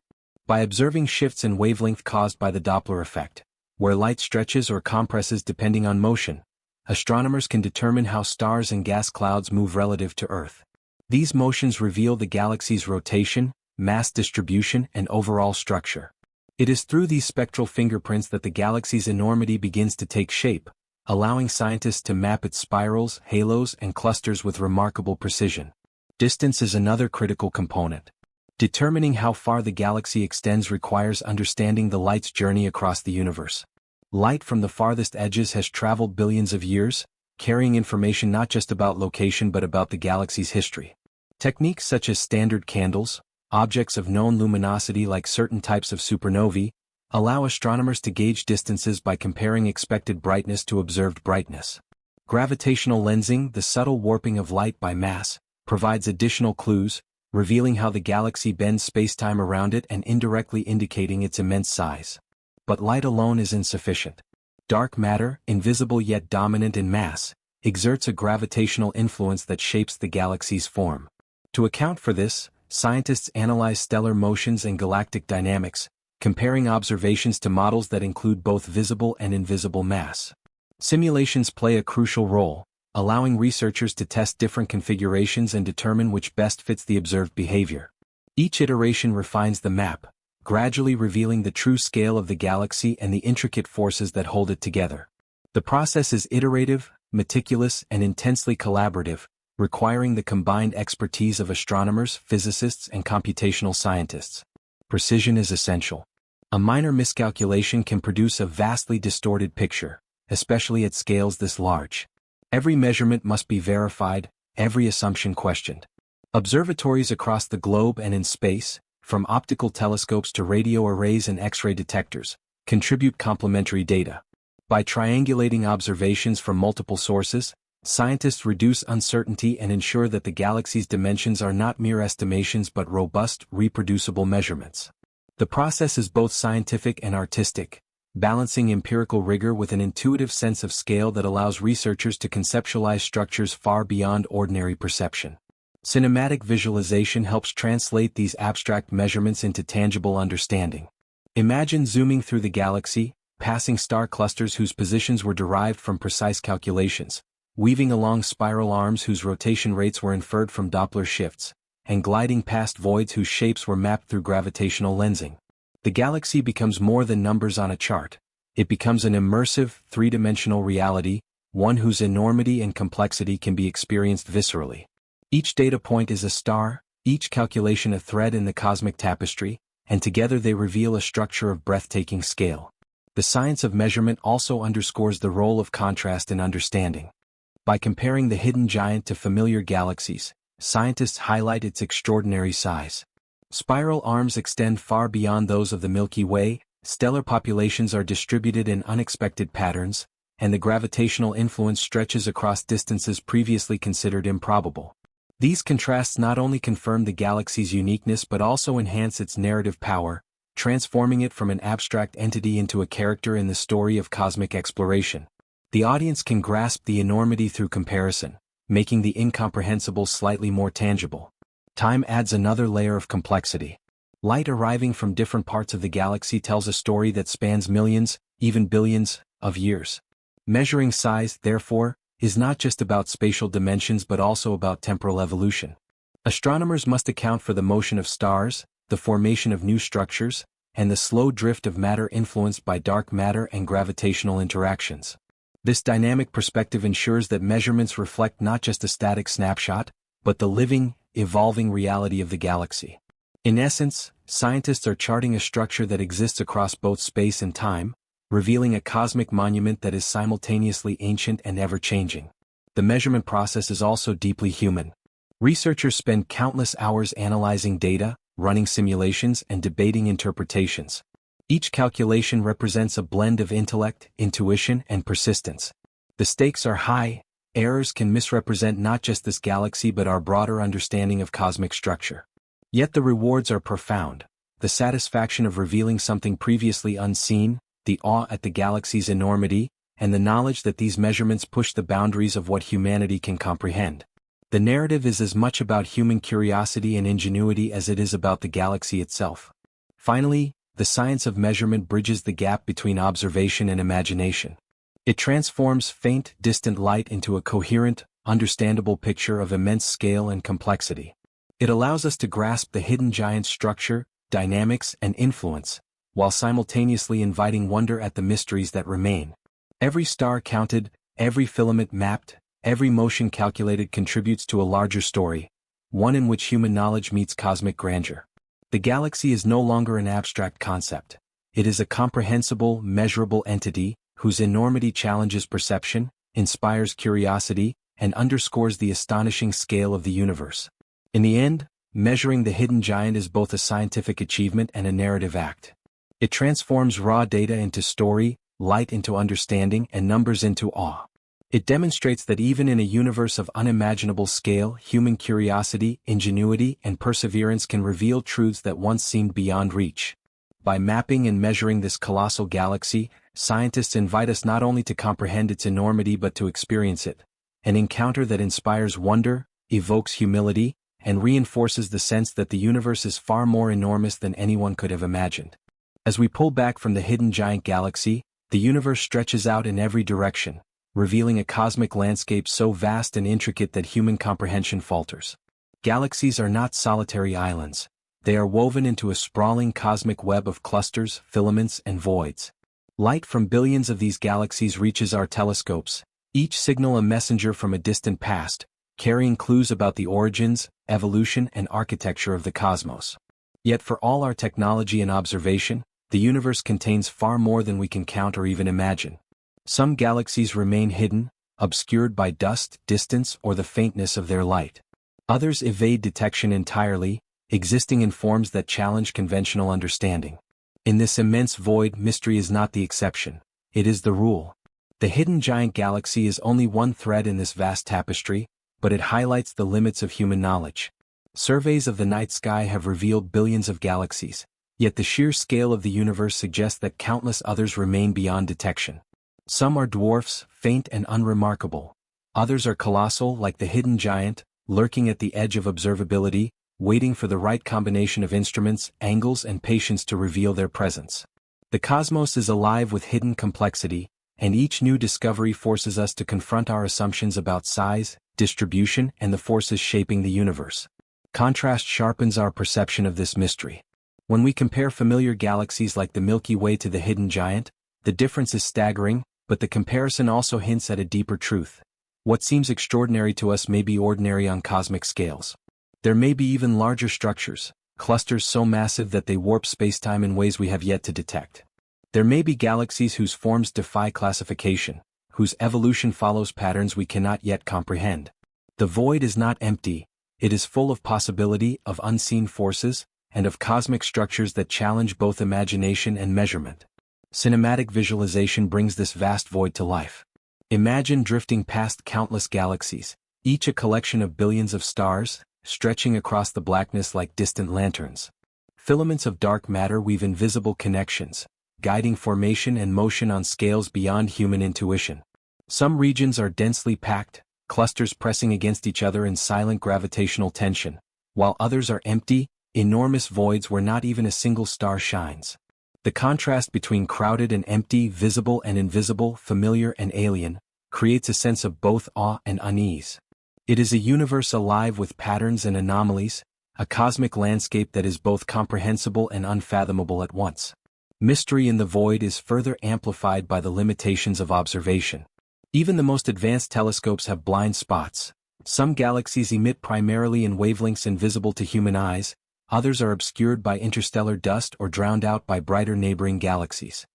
By observing shifts in wavelength caused by the Doppler effect, where light stretches or compresses depending on motion, astronomers can determine how stars and gas clouds move relative to Earth. These motions reveal the galaxy's rotation, mass distribution, and overall structure. It is through these spectral fingerprints that the galaxy's enormity begins to take shape, allowing scientists to map its spirals, halos, and clusters with remarkable precision. Distance is another critical component. Determining how far the galaxy extends requires understanding the light's journey across the universe. Light from the farthest edges has traveled billions of years, carrying information not just about location but about the galaxy's history. Techniques such as standard candles, objects of known luminosity like certain types of supernovae, allow astronomers to gauge distances by comparing expected brightness to observed brightness. Gravitational lensing, the subtle warping of light by mass, provides additional clues, revealing how the galaxy bends spacetime around it and indirectly indicating its immense size. But light alone is insufficient. Dark matter, invisible yet dominant in mass, exerts a gravitational influence that shapes the galaxy's form. To account for this, scientists analyze stellar motions and galactic dynamics, comparing observations to models that include both visible and invisible mass. Simulations play a crucial role, allowing researchers to test different configurations and determine which best fits the observed behavior. Each iteration refines the map, gradually revealing the true scale of the galaxy and the intricate forces that hold it together. The process is iterative, meticulous, and intensely collaborative, requiring the combined expertise of astronomers, physicists, and computational scientists. Precision is essential. A minor miscalculation can produce a vastly distorted picture, especially at scales this large. Every measurement must be verified, every assumption questioned. Observatories across the globe and in space, from optical telescopes to radio arrays and X-ray detectors, contribute complementary data. By triangulating observations from multiple sources, scientists reduce uncertainty and ensure that the galaxy's dimensions are not mere estimations but robust, reproducible measurements. The process is both scientific and artistic, balancing empirical rigor with an intuitive sense of scale that allows researchers to conceptualize structures far beyond ordinary perception. Cinematic visualization helps translate these abstract measurements into tangible understanding. Imagine zooming through the galaxy, passing star clusters whose positions were derived from precise calculations, weaving along spiral arms whose rotation rates were inferred from Doppler shifts, and gliding past voids whose shapes were mapped through gravitational lensing. The galaxy becomes more than numbers on a chart. It becomes an immersive, three-dimensional reality, one whose enormity and complexity can be experienced viscerally. Each data point is a star, each calculation a thread in the cosmic tapestry, and together they reveal a structure of breathtaking scale. The science of measurement also underscores the role of contrast in understanding. By comparing the hidden giant to familiar galaxies, scientists highlight its extraordinary size. Spiral arms extend far beyond those of the Milky Way, stellar populations are distributed in unexpected patterns, and the gravitational influence stretches across distances previously considered improbable. These contrasts not only confirm the galaxy's uniqueness but also enhance its narrative power, transforming it from an abstract entity into a character in the story of cosmic exploration. The audience can grasp the enormity through comparison, making the incomprehensible slightly more tangible. Time adds another layer of complexity. Light arriving from different parts of the galaxy tells a story that spans millions, even billions, of years. Measuring size, therefore, is not just about spatial dimensions but also about temporal evolution. Astronomers must account for the motion of stars, the formation of new structures, and the slow drift of matter influenced by dark matter and gravitational interactions. This dynamic perspective ensures that measurements reflect not just a static snapshot, but the living, evolving reality of the galaxy. In essence, scientists are charting a structure that exists across both space and time, revealing a cosmic monument that is simultaneously ancient and ever-changing. The measurement process is also deeply human. Researchers spend countless hours analyzing data, running simulations, and debating interpretations. Each calculation represents a blend of intellect, intuition, and persistence. The stakes are high. Errors can misrepresent not just this galaxy but our broader understanding of cosmic structure. Yet the rewards are profound. The satisfaction of revealing something previously unseen, the awe at the galaxy's enormity, and the knowledge that these measurements push the boundaries of what humanity can comprehend. The narrative is as much about human curiosity and ingenuity as it is about the galaxy itself. Finally, the science of measurement bridges the gap between observation and imagination. It transforms faint, distant light into a coherent, understandable picture of immense scale and complexity. It allows us to grasp the hidden giant's structure, dynamics, and influence, while simultaneously inviting wonder at the mysteries that remain. Every star counted, every filament mapped, every motion calculated contributes to a larger story, one in which human knowledge meets cosmic grandeur. The galaxy is no longer an abstract concept. It is a comprehensible, measurable entity, whose enormity challenges perception, inspires curiosity, and underscores the astonishing scale of the universe. In the end, measuring the hidden giant is both a scientific achievement and a narrative act. It transforms raw data into story, light into understanding, and numbers into awe. It demonstrates that even in a universe of unimaginable scale, human curiosity, ingenuity, and perseverance can reveal truths that once seemed beyond reach. By mapping and measuring this colossal galaxy, scientists invite us not only to comprehend its enormity but to experience it, an encounter that inspires wonder, evokes humility, and reinforces the sense that the universe is far more enormous than anyone could have imagined. As we pull back from the hidden giant galaxy, the universe stretches out in every direction, revealing a cosmic landscape so vast and intricate that human comprehension falters. Galaxies are not solitary islands. They are woven into a sprawling cosmic web of clusters, filaments, and voids. Light from billions of these galaxies reaches our telescopes, each signal a messenger from a distant past, carrying clues about the origins, evolution, and architecture of the cosmos. Yet for all our technology and observation, the universe contains far more than we can count or even imagine. Some galaxies remain hidden, obscured by dust, distance, or the faintness of their light. Others evade detection entirely, existing in forms that challenge conventional understanding. In this immense void, mystery is not the exception, it is the rule. The hidden giant galaxy is only one thread in this vast tapestry, but it highlights the limits of human knowledge. Surveys of the night sky have revealed billions of galaxies, yet the sheer scale of the universe suggests that countless others remain beyond detection. Some are dwarfs, faint and unremarkable. Others are colossal, like the hidden giant, lurking at the edge of observability, waiting for the right combination of instruments, angles, and patience to reveal their presence. The cosmos is alive with hidden complexity, and each new discovery forces us to confront our assumptions about size, distribution, and the forces shaping the universe. Contrast sharpens our perception of this mystery. When we compare familiar galaxies like the Milky Way to the hidden giant, the difference is staggering, but the comparison also hints at a deeper truth. What seems extraordinary to us may be ordinary on cosmic scales. There may be even larger structures, clusters so massive that they warp spacetime in ways we have yet to detect. There may be galaxies whose forms defy classification, whose evolution follows patterns we cannot yet comprehend. The void is not empty, it is full of possibility, of unseen forces, and of cosmic structures that challenge both imagination and measurement. Cinematic visualization brings this vast void to life. Imagine drifting past countless galaxies, each a collection of billions of stars, stretching across the blackness like distant lanterns. Filaments of dark matter weave invisible connections, guiding formation and motion on scales beyond human intuition. Some regions are densely packed, clusters pressing against each other in silent gravitational tension, while others are empty, enormous voids where not even a single star shines. The contrast between crowded and empty, visible and invisible, familiar and alien, creates a sense of both awe and unease. It is a universe alive with patterns and anomalies, a cosmic landscape that is both comprehensible and unfathomable at once. Mystery in the void is further amplified by the limitations of observation. Even the most advanced telescopes have blind spots. Some galaxies emit primarily in wavelengths invisible to human eyes, others are obscured by interstellar dust or drowned out by brighter neighboring galaxies.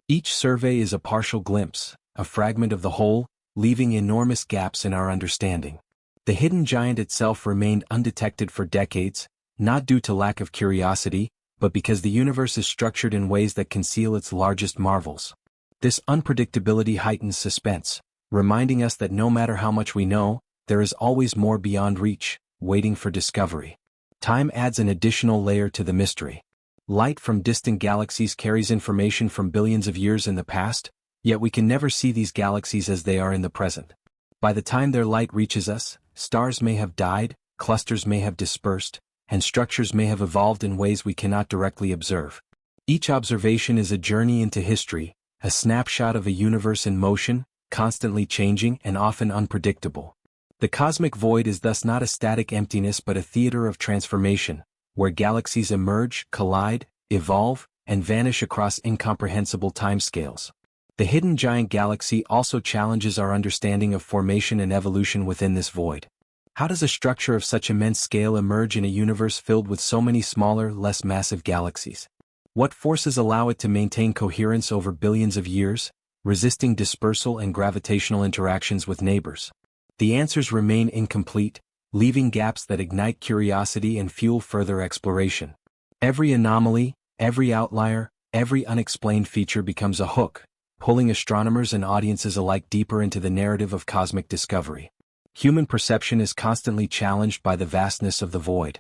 Each survey is a partial glimpse, a fragment of the whole, leaving enormous gaps in our understanding. The hidden giant itself remained undetected for decades, not due to lack of curiosity, but because the universe is structured in ways that conceal its largest marvels. This unpredictability heightens suspense, reminding us that no matter how much we know, there is always more beyond reach, waiting for discovery. Time adds an additional layer to the mystery. Light from distant galaxies carries information from billions of years in the past, yet we can never see these galaxies as they are in the present. By the time their light reaches us, stars may have died, clusters may have dispersed, and structures may have evolved in ways we cannot directly observe. Each observation is a journey into history, a snapshot of a universe in motion, constantly changing and often unpredictable. The cosmic void is thus not a static emptiness but a theater of transformation, where galaxies emerge, collide, evolve, and vanish across incomprehensible timescales. The hidden giant galaxy also challenges our understanding of formation and evolution within this void. How does a structure of such immense scale emerge in a universe filled with so many smaller, less massive galaxies? What forces allow it to maintain coherence over billions of years, resisting dispersal and gravitational interactions with neighbors? The answers remain incomplete, leaving gaps that ignite curiosity and fuel further exploration. Every anomaly, every outlier, every unexplained feature becomes a hook, pulling astronomers and audiences alike deeper into the narrative of cosmic discovery. Human perception is constantly challenged by the vastness of the void.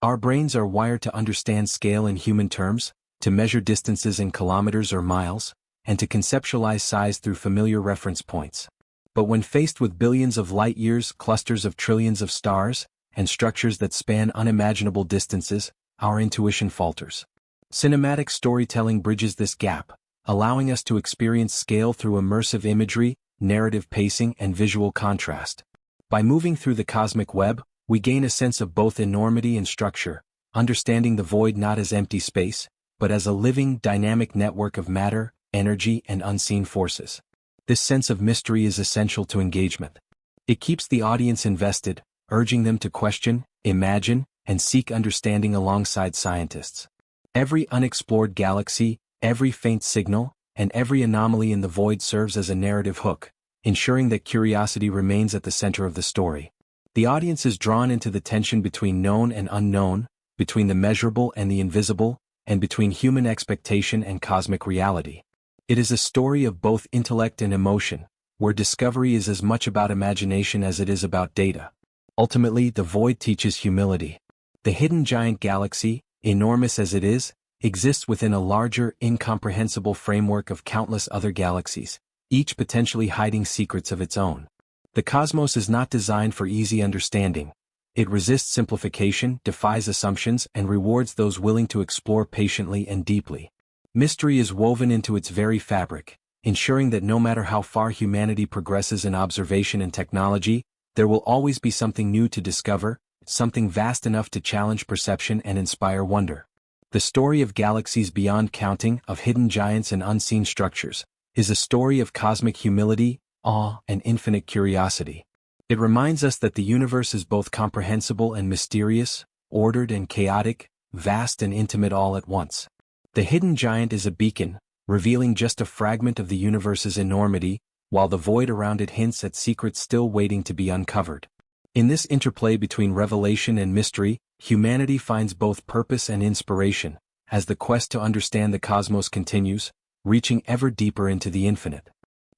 Our brains are wired to understand scale in human terms, to measure distances in kilometers or miles, and to conceptualize size through familiar reference points. But when faced with billions of light-years, clusters of trillions of stars, and structures that span unimaginable distances, our intuition falters. Cinematic storytelling bridges this gap, allowing us to experience scale through immersive imagery, narrative pacing, and visual contrast. By moving through the cosmic web, we gain a sense of both enormity and structure, understanding the void not as empty space, but as a living, dynamic network of matter, energy, and unseen forces. This sense of mystery is essential to engagement. It keeps the audience invested, urging them to question, imagine, and seek understanding alongside scientists. Every unexplored galaxy, every faint signal, and every anomaly in the void serves as a narrative hook, ensuring that curiosity remains at the center of the story. The audience is drawn into the tension between known and unknown, between the measurable and the invisible, and between human expectation and cosmic reality. It is a story of both intellect and emotion, where discovery is as much about imagination as it is about data. Ultimately, the void teaches humility. The hidden giant galaxy, enormous as it is, exists within a larger, incomprehensible framework of countless other galaxies, each potentially hiding secrets of its own. The cosmos is not designed for easy understanding. It resists simplification, defies assumptions, and rewards those willing to explore patiently and deeply. Mystery is woven into its very fabric, ensuring that no matter how far humanity progresses in observation and technology, there will always be something new to discover, something vast enough to challenge perception and inspire wonder. The story of galaxies beyond counting, of hidden giants and unseen structures, is a story of cosmic humility, awe, and infinite curiosity. It reminds us that the universe is both comprehensible and mysterious, ordered and chaotic, vast and intimate all at once. The hidden giant is a beacon, revealing just a fragment of the universe's enormity, while the void around it hints at secrets still waiting to be uncovered. In this interplay between revelation and mystery, humanity finds both purpose and inspiration, as the quest to understand the cosmos continues, reaching ever deeper into the infinite.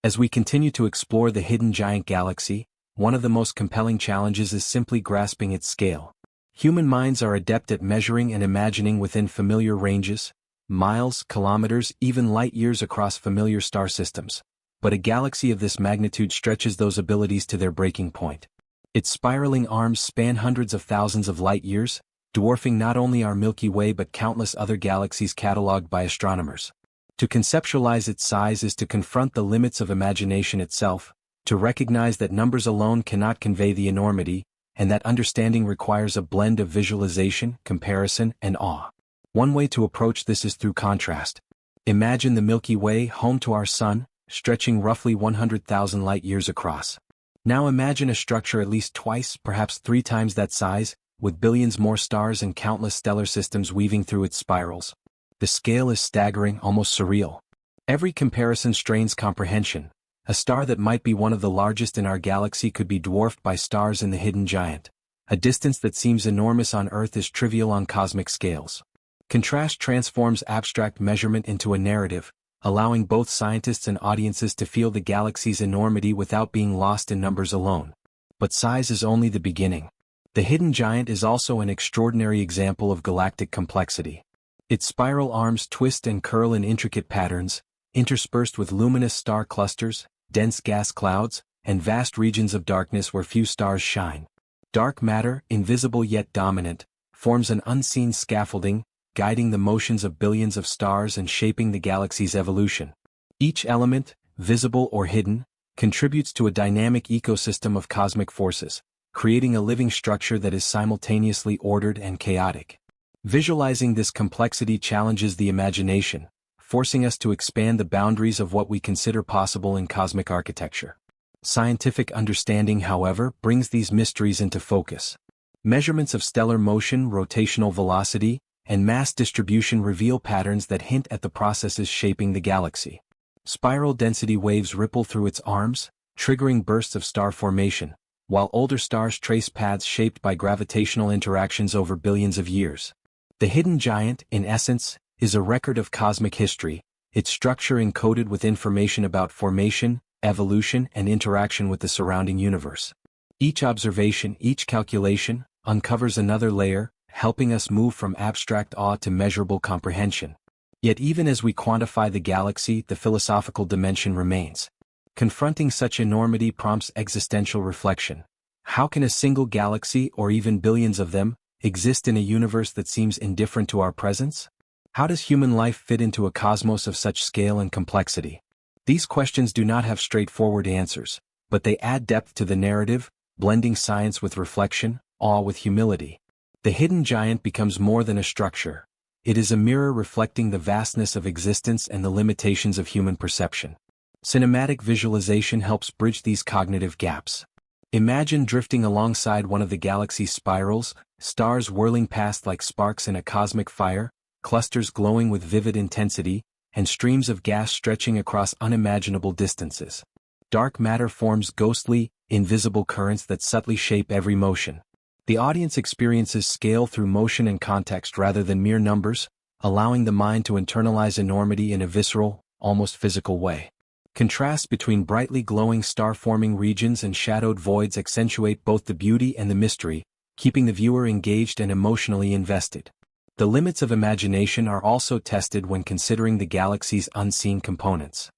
As we continue to explore the hidden giant galaxy, one of the most compelling challenges is simply grasping its scale. Human minds are adept at measuring and imagining within familiar ranges, miles, kilometers, even light years across familiar star systems. But a galaxy of this magnitude stretches those abilities to their breaking point. Its spiraling arms span hundreds of thousands of light years, dwarfing not only our Milky Way but countless other galaxies catalogued by astronomers. To conceptualize its size is to confront the limits of imagination itself, to recognize that numbers alone cannot convey the enormity, and that understanding requires a blend of visualization, comparison, and awe. One way to approach this is through contrast. Imagine the Milky Way, home to our Sun, stretching roughly 100,000 light-years across. Now imagine a structure at least twice, perhaps 3 times that size, with billions more stars and countless stellar systems weaving through its spirals. The scale is staggering, almost surreal. Every comparison strains comprehension. A star that might be one of the largest in our galaxy could be dwarfed by stars in the hidden giant. A distance that seems enormous on Earth is trivial on cosmic scales. Contrast transforms abstract measurement into a narrative, allowing both scientists and audiences to feel the galaxy's enormity without being lost in numbers alone. But size is only the beginning. The hidden giant is also an extraordinary example of galactic complexity. Its spiral arms twist and curl in intricate patterns, interspersed with luminous star clusters, dense gas clouds, and vast regions of darkness where few stars shine. Dark matter, invisible yet dominant, forms an unseen scaffolding, guiding the motions of billions of stars and shaping the galaxy's evolution. Each element, visible or hidden, contributes to a dynamic ecosystem of cosmic forces, creating a living structure that is simultaneously ordered and chaotic. Visualizing this complexity challenges the imagination, forcing us to expand the boundaries of what we consider possible in cosmic architecture. Scientific understanding, however, brings these mysteries into focus. Measurements of stellar motion, rotational velocity, and mass distribution reveal patterns that hint at the processes shaping the galaxy. Spiral density waves ripple through its arms, triggering bursts of star formation, while older stars trace paths shaped by gravitational interactions over billions of years. The hidden giant, in essence, is a record of cosmic history, its structure encoded with information about formation, evolution, and interaction with the surrounding universe. Each observation, each calculation, uncovers another layer, helping us move from abstract awe to measurable comprehension. Yet even as we quantify the galaxy, the philosophical dimension remains. Confronting such enormity prompts existential reflection. How can a single galaxy, or even billions of them, exist in a universe that seems indifferent to our presence? How does human life fit into a cosmos of such scale and complexity? These questions do not have straightforward answers, but they add depth to the narrative, blending science with reflection, awe with humility. The hidden giant becomes more than a structure. It is a mirror reflecting the vastness of existence and the limitations of human perception. Cinematic visualization helps bridge these cognitive gaps. Imagine drifting alongside one of the galaxy's spirals, stars whirling past like sparks in a cosmic fire, clusters glowing with vivid intensity, and streams of gas stretching across unimaginable distances. Dark matter forms ghostly, invisible currents that subtly shape every motion. The audience experiences scale through motion and context rather than mere numbers, allowing the mind to internalize enormity in a visceral, almost physical way. Contrasts between brightly glowing star-forming regions and shadowed voids accentuate both the beauty and the mystery, keeping the viewer engaged and emotionally invested. The limits of imagination are also tested when considering the galaxy's unseen components.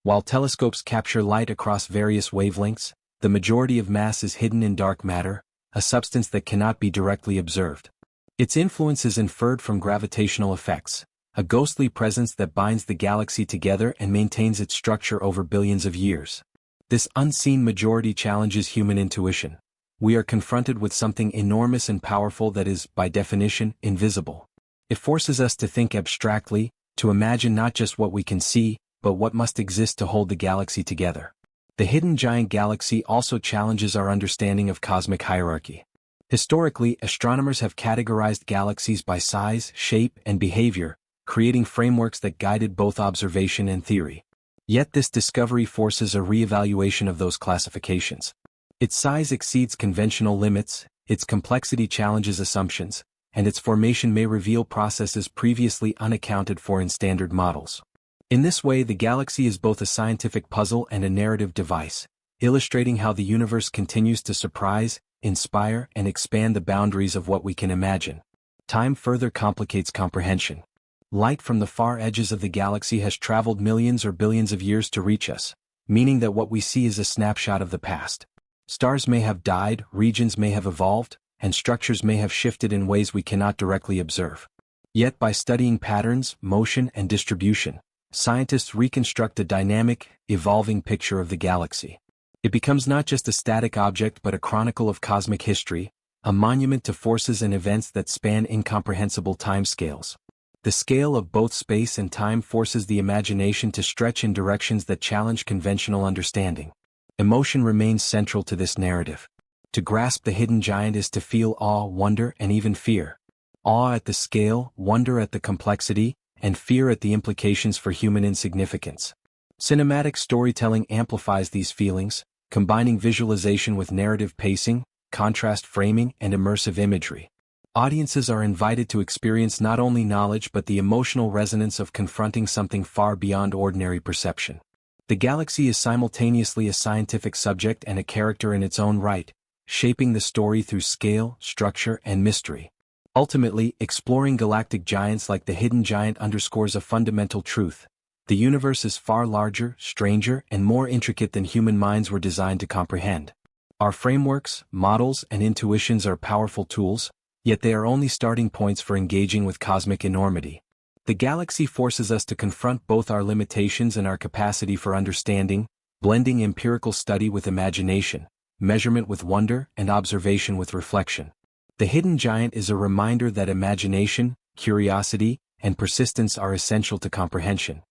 While telescopes capture light across various wavelengths, the majority of mass is hidden in dark matter, a substance that cannot be directly observed. Its influence is inferred from gravitational effects, a ghostly presence that binds the galaxy together and maintains its structure over billions of years. This unseen majority challenges human intuition. We are confronted with something enormous and powerful that is, by definition, invisible. It forces us to think abstractly, to imagine not just what we can see, but what must exist to hold the galaxy together. The hidden giant galaxy also challenges our understanding of cosmic hierarchy. Historically, astronomers have categorized galaxies by size, shape, and behavior, creating frameworks that guided both observation and theory. Yet this discovery forces a re-evaluation of those classifications. Its size exceeds conventional limits, its complexity challenges assumptions, and its formation may reveal processes previously unaccounted for in standard models. In this way, the galaxy is both a scientific puzzle and a narrative device, illustrating how the universe continues to surprise, inspire, and expand the boundaries of what we can imagine. Time further complicates comprehension. Light from the far edges of the galaxy has traveled millions or billions of years to reach us, meaning that what we see is a snapshot of the past. Stars may have died, regions may have evolved, and structures may have shifted in ways we cannot directly observe. Yet by studying patterns, motion, and distribution, scientists reconstruct a dynamic, evolving picture of the galaxy. It becomes not just a static object but a chronicle of cosmic history, a monument to forces and events that span incomprehensible timescales. The scale of both space and time forces the imagination to stretch in directions that challenge conventional understanding. Emotion remains central to this narrative. To grasp the hidden giant is to feel awe, wonder, and even fear. Awe at the scale, wonder at the complexity, and fear at the implications for human insignificance. Cinematic storytelling amplifies these feelings, combining visualization with narrative pacing, contrast framing, and immersive imagery. Audiences are invited to experience not only knowledge but the emotional resonance of confronting something far beyond ordinary perception. The galaxy is simultaneously a scientific subject and a character in its own right, shaping the story through scale, structure, and mystery. Ultimately, exploring galactic giants like the hidden giant underscores a fundamental truth. The universe is far larger, stranger, and more intricate than human minds were designed to comprehend. Our frameworks, models, and intuitions are powerful tools, yet they are only starting points for engaging with cosmic enormity. The galaxy forces us to confront both our limitations and our capacity for understanding, blending empirical study with imagination, measurement with wonder, and observation with reflection. The hidden giant is a reminder that imagination, curiosity, and persistence are essential to comprehension.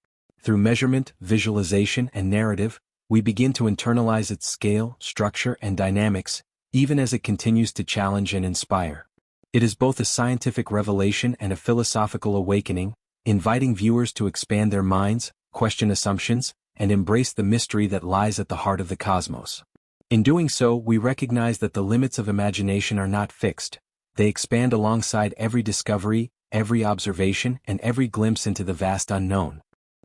Through measurement, visualization, and narrative, we begin to internalize its scale, structure, and dynamics, even as it continues to challenge and inspire. It is both a scientific revelation and a philosophical awakening, inviting viewers to expand their minds, question assumptions, and embrace the mystery that lies at the heart of the cosmos. In doing so, we recognize that the limits of imagination are not fixed. They expand alongside every discovery, every observation, and every glimpse into the vast unknown.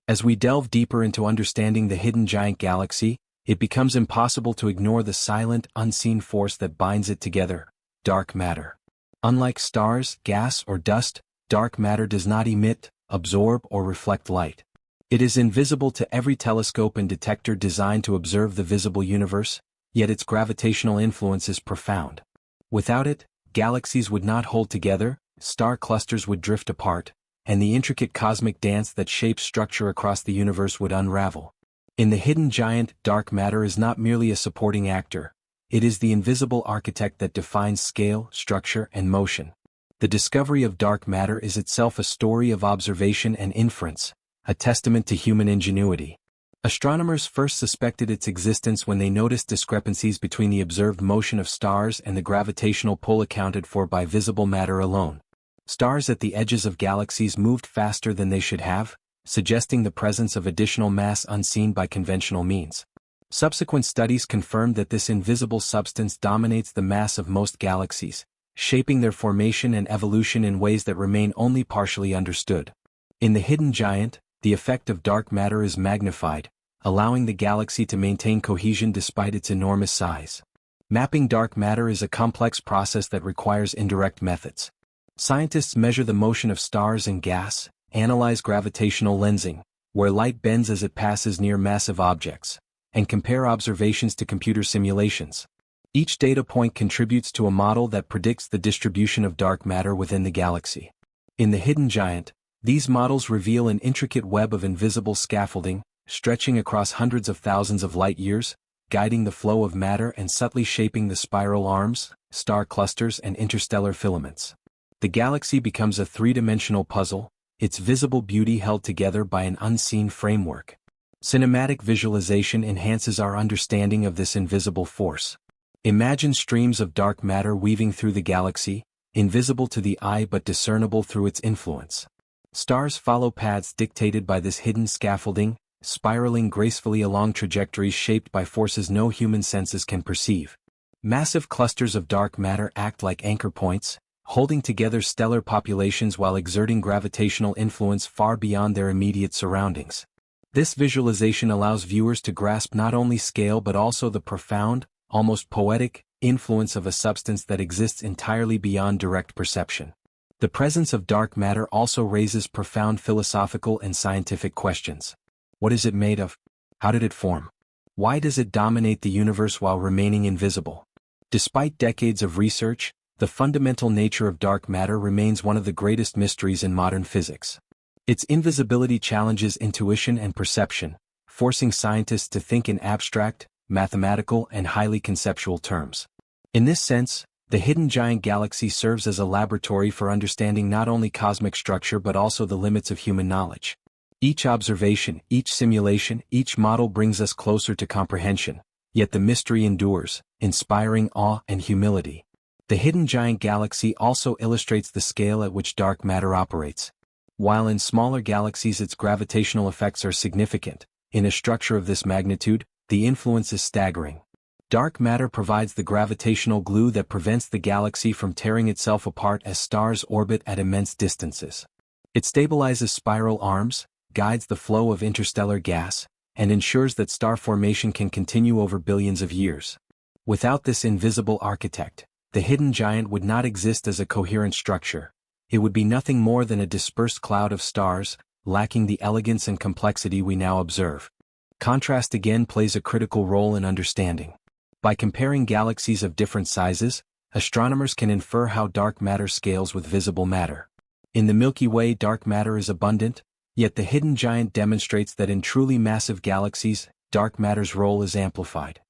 As we delve deeper into understanding the hidden giant galaxy, it becomes impossible to ignore the silent, unseen force that binds it together: dark matter. Unlike stars, gas, or dust, dark matter does not emit, absorb, or reflect light. It is invisible to every telescope and detector designed to observe the visible universe, yet its gravitational influence is profound. Without it, galaxies would not hold together, star clusters would drift apart, and the intricate cosmic dance that shapes structure across the universe would unravel. In the hidden giant, dark matter is not merely a supporting actor. It is the invisible architect that defines scale, structure, and motion. The discovery of dark matter is itself a story of observation and inference, a testament to human ingenuity. Astronomers first suspected its existence when they noticed discrepancies between the observed motion of stars and the gravitational pull accounted for by visible matter alone. Stars at the edges of galaxies moved faster than they should have, suggesting the presence of additional mass unseen by conventional means. Subsequent studies confirmed that this invisible substance dominates the mass of most galaxies, shaping their formation and evolution in ways that remain only partially understood. In the hidden giant, the effect of dark matter is magnified, allowing the galaxy to maintain cohesion despite its enormous size. Mapping dark matter is a complex process that requires indirect methods. Scientists measure the motion of stars and gas, analyze gravitational lensing, where light bends as it passes near massive objects, and compare observations to computer simulations. Each data point contributes to a model that predicts the distribution of dark matter within the galaxy. In the hidden giant, these models reveal an intricate web of invisible scaffolding, stretching across hundreds of thousands of light-years, guiding the flow of matter and subtly shaping the spiral arms, star clusters, and interstellar filaments. The galaxy becomes a three-dimensional puzzle, its visible beauty held together by an unseen framework. Cinematic visualization enhances our understanding of this invisible force. Imagine streams of dark matter weaving through the galaxy, invisible to the eye but discernible through its influence. Stars follow paths dictated by this hidden scaffolding, spiraling gracefully along trajectories shaped by forces no human senses can perceive. Massive clusters of dark matter act like anchor points, holding together stellar populations while exerting gravitational influence far beyond their immediate surroundings. This visualization allows viewers to grasp not only scale but also the profound, almost poetic, influence of a substance that exists entirely beyond direct perception. The presence of dark matter also raises profound philosophical and scientific questions. What is it made of? How did it form? Why does it dominate the universe while remaining invisible? Despite decades of research, the fundamental nature of dark matter remains one of the greatest mysteries in modern physics. Its invisibility challenges intuition and perception, forcing scientists to think in abstract, mathematical, and highly conceptual terms. In this sense, the hidden giant galaxy serves as a laboratory for understanding not only cosmic structure but also the limits of human knowledge. Each observation, each simulation, each model brings us closer to comprehension, yet the mystery endures, inspiring awe and humility. The hidden giant galaxy also illustrates the scale at which dark matter operates. While in smaller galaxies its gravitational effects are significant, in a structure of this magnitude, the influence is staggering. Dark matter provides the gravitational glue that prevents the galaxy from tearing itself apart as stars orbit at immense distances. It stabilizes spiral arms, guides the flow of interstellar gas, and ensures that star formation can continue over billions of years. Without this invisible architect, the hidden giant would not exist as a coherent structure. It would be nothing more than a dispersed cloud of stars, lacking the elegance and complexity we now observe. Contrast again plays a critical role in understanding. By comparing galaxies of different sizes, astronomers can infer how dark matter scales with visible matter. In the Milky Way, dark matter is abundant, yet the hidden giant demonstrates that in truly massive galaxies, dark matter's role is amplified.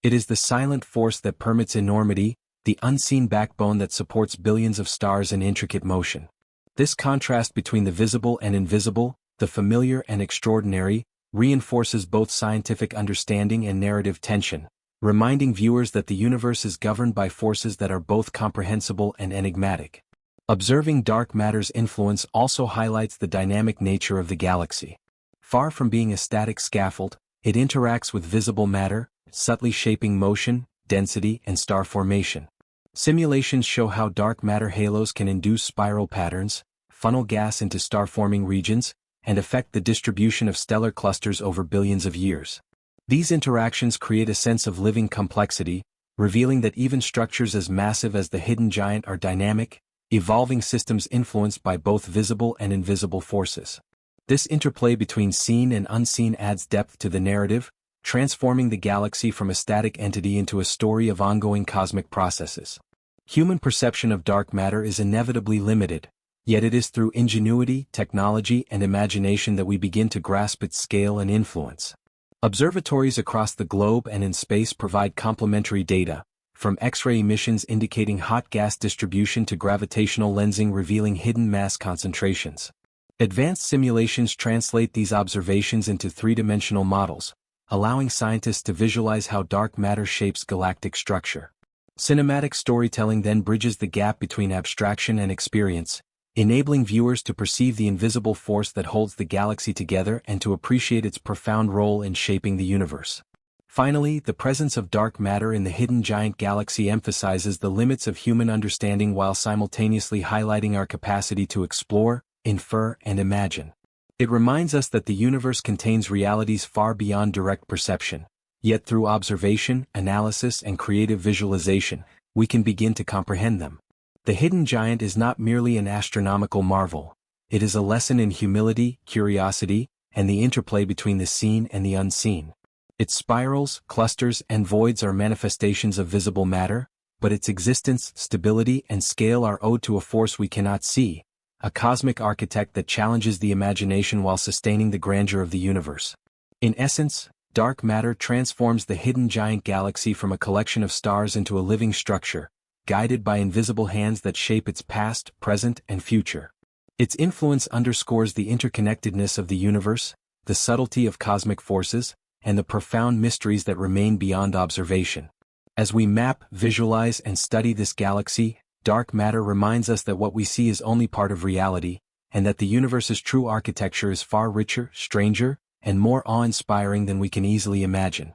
It is the silent force that permits enormity, the unseen backbone that supports billions of stars in intricate motion. This contrast between the visible and invisible, the familiar and extraordinary, reinforces both scientific understanding and narrative tension, reminding viewers that the universe is governed by forces that are both comprehensible and enigmatic. Observing dark matter's influence also highlights the dynamic nature of the galaxy. Far from being a static scaffold, it interacts with visible matter, subtly shaping motion, density, and star formation. Simulations show how dark matter halos can induce spiral patterns, funnel gas into star-forming regions, and affect the distribution of stellar clusters over billions of years. These interactions create a sense of living complexity, revealing that even structures as massive as the hidden giant are dynamic, evolving systems influenced by both visible and invisible forces. This interplay between seen and unseen adds depth to the narrative, transforming the galaxy from a static entity into a story of ongoing cosmic processes. Human perception of dark matter is inevitably limited, yet it is through ingenuity, technology, and imagination that we begin to grasp its scale and influence. Observatories across the globe and in space provide complementary data, from X-ray emissions indicating hot gas distribution to gravitational lensing revealing hidden mass concentrations. Advanced simulations translate these observations into three-dimensional models, allowing scientists to visualize how dark matter shapes galactic structure. Cinematic storytelling then bridges the gap between abstraction and experience, enabling viewers to perceive the invisible force that holds the galaxy together and to appreciate its profound role in shaping the universe. Finally, the presence of dark matter in the hidden giant galaxy emphasizes the limits of human understanding while simultaneously highlighting our capacity to explore, infer, and imagine. It reminds us that the universe contains realities far beyond direct perception, yet through observation, analysis, and creative visualization, we can begin to comprehend them. The hidden giant is not merely an astronomical marvel, it is a lesson in humility, curiosity, and the interplay between the seen and the unseen. Its spirals, clusters, and voids are manifestations of visible matter, but its existence, stability, and scale are owed to a force we cannot see, a cosmic architect that challenges the imagination while sustaining the grandeur of the universe. In essence, dark matter transforms the hidden giant galaxy from a collection of stars into a living structure, guided by invisible hands that shape its past, present, and future. Its influence underscores the interconnectedness of the universe, the subtlety of cosmic forces, and the profound mysteries that remain beyond observation. As we map, visualize, and study this galaxy, dark matter reminds us that what we see is only part of reality, and that the universe's true architecture is far richer, stranger, and more awe-inspiring than we can easily imagine.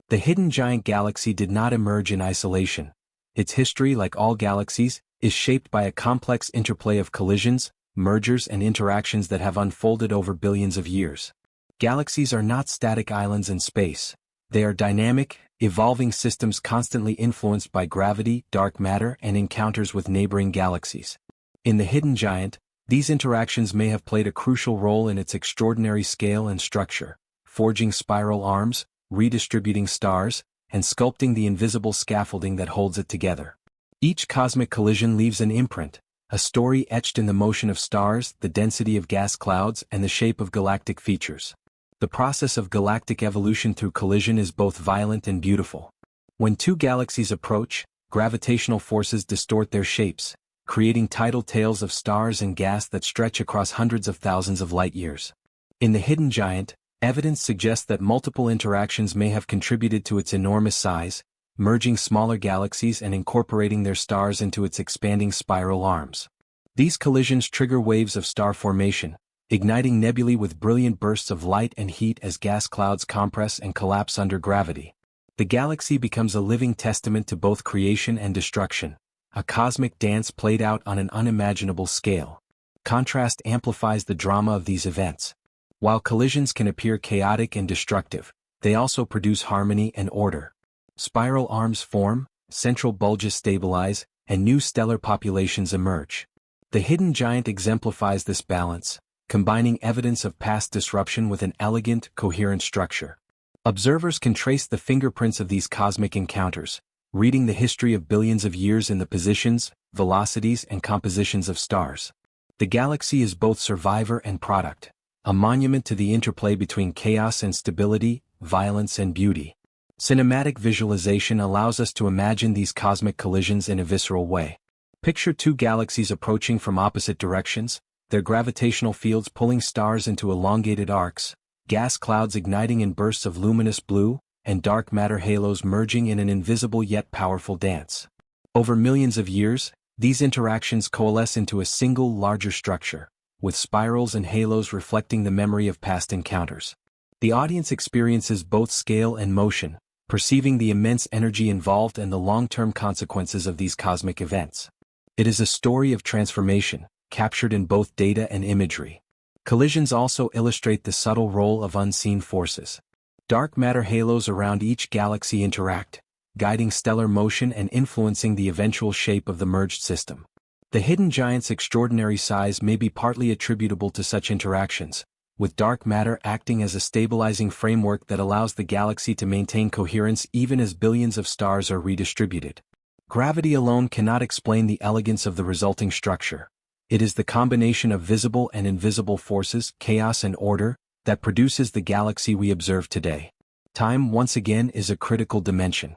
The hidden giant galaxy did not emerge in isolation. Its history, like all galaxies, is shaped by a complex interplay of collisions, mergers, and interactions that have unfolded over billions of years. Galaxies are not static islands in space. They are dynamic, evolving systems constantly influenced by gravity, dark matter, and encounters with neighboring galaxies. In the hidden giant, these interactions may have played a crucial role in its extraordinary scale and structure, forging spiral arms, redistributing stars, and sculpting the invisible scaffolding that holds it together. Each cosmic collision leaves an imprint, a story etched in the motion of stars, the density of gas clouds, and the shape of galactic features. The process of galactic evolution through collision is both violent and beautiful. When two galaxies approach, gravitational forces distort their shapes, creating tidal tails of stars and gas that stretch across hundreds of thousands of light-years. In the hidden giant, evidence suggests that multiple interactions may have contributed to its enormous size, merging smaller galaxies and incorporating their stars into its expanding spiral arms. These collisions trigger waves of star formation, igniting nebulae with brilliant bursts of light and heat as gas clouds compress and collapse under gravity. The galaxy becomes a living testament to both creation and destruction, a cosmic dance played out on an unimaginable scale. Contrast amplifies the drama of these events. While collisions can appear chaotic and destructive, they also produce harmony and order. Spiral arms form, central bulges stabilize, and new stellar populations emerge. The hidden giant exemplifies this balance, combining evidence of past disruption with an elegant, coherent structure. Observers can trace the fingerprints of these cosmic encounters, reading the history of billions of years in the positions, velocities, and compositions of stars. The galaxy is both survivor and product, a monument to the interplay between chaos and stability, violence and beauty. Cinematic visualization allows us to imagine these cosmic collisions in a visceral way. Picture two galaxies approaching from opposite directions, their gravitational fields pulling stars into elongated arcs, gas clouds igniting in bursts of luminous blue, and dark matter halos merging in an invisible yet powerful dance. Over millions of years, these interactions coalesce into a single larger structure, with spirals and halos reflecting the memory of past encounters. The audience experiences both scale and motion, perceiving the immense energy involved and the long-term consequences of these cosmic events. It is a story of transformation, captured in both data and imagery. Collisions also illustrate the subtle role of unseen forces. Dark matter halos around each galaxy interact, guiding stellar motion and influencing the eventual shape of the merged system. The hidden giant's extraordinary size may be partly attributable to such interactions, with dark matter acting as a stabilizing framework that allows the galaxy to maintain coherence even as billions of stars are redistributed. Gravity alone cannot explain the elegance of the resulting structure. It is the combination of visible and invisible forces, chaos and order, that produces the galaxy we observe today. Time once again is a critical dimension.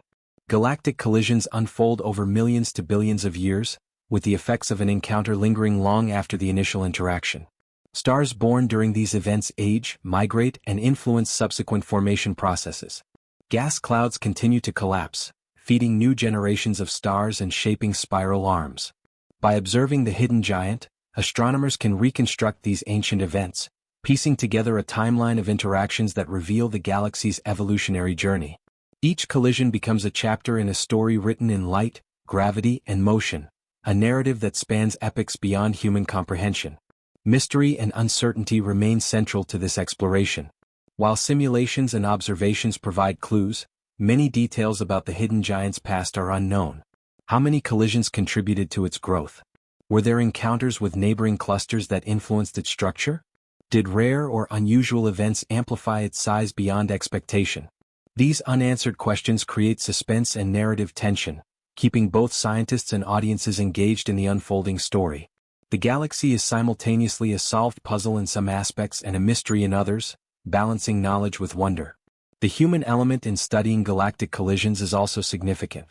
Galactic collisions unfold over millions to billions of years, with the effects of an encounter lingering long after the initial interaction. Stars born during these events age, migrate, and influence subsequent formation processes. Gas clouds continue to collapse, feeding new generations of stars and shaping spiral arms. By observing the hidden giant, astronomers can reconstruct these ancient events, piecing together a timeline of interactions that reveal the galaxy's evolutionary journey. Each collision becomes a chapter in a story written in light, gravity, and motion, a narrative that spans epochs beyond human comprehension. Mystery and uncertainty remain central to this exploration. While simulations and observations provide clues, many details about the hidden giant's past are unknown. How many collisions contributed to its growth? Were there encounters with neighboring clusters that influenced its structure? Did rare or unusual events amplify its size beyond expectation? These unanswered questions create suspense and narrative tension, keeping both scientists and audiences engaged in the unfolding story. The galaxy is simultaneously a solved puzzle in some aspects and a mystery in others, balancing knowledge with wonder. The human element in studying galactic collisions is also significant.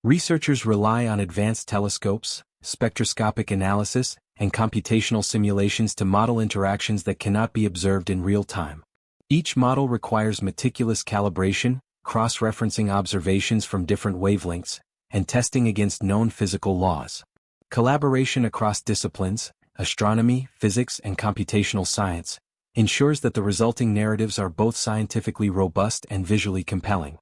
Researchers rely on advanced telescopes, spectroscopic analysis, and computational simulations to model interactions that cannot be observed in real time. Each model requires meticulous calibration, cross-referencing observations from different wavelengths, and testing against known physical laws. Collaboration across disciplines, astronomy, physics, and computational science, ensures that the resulting narratives are both scientifically robust and visually compelling.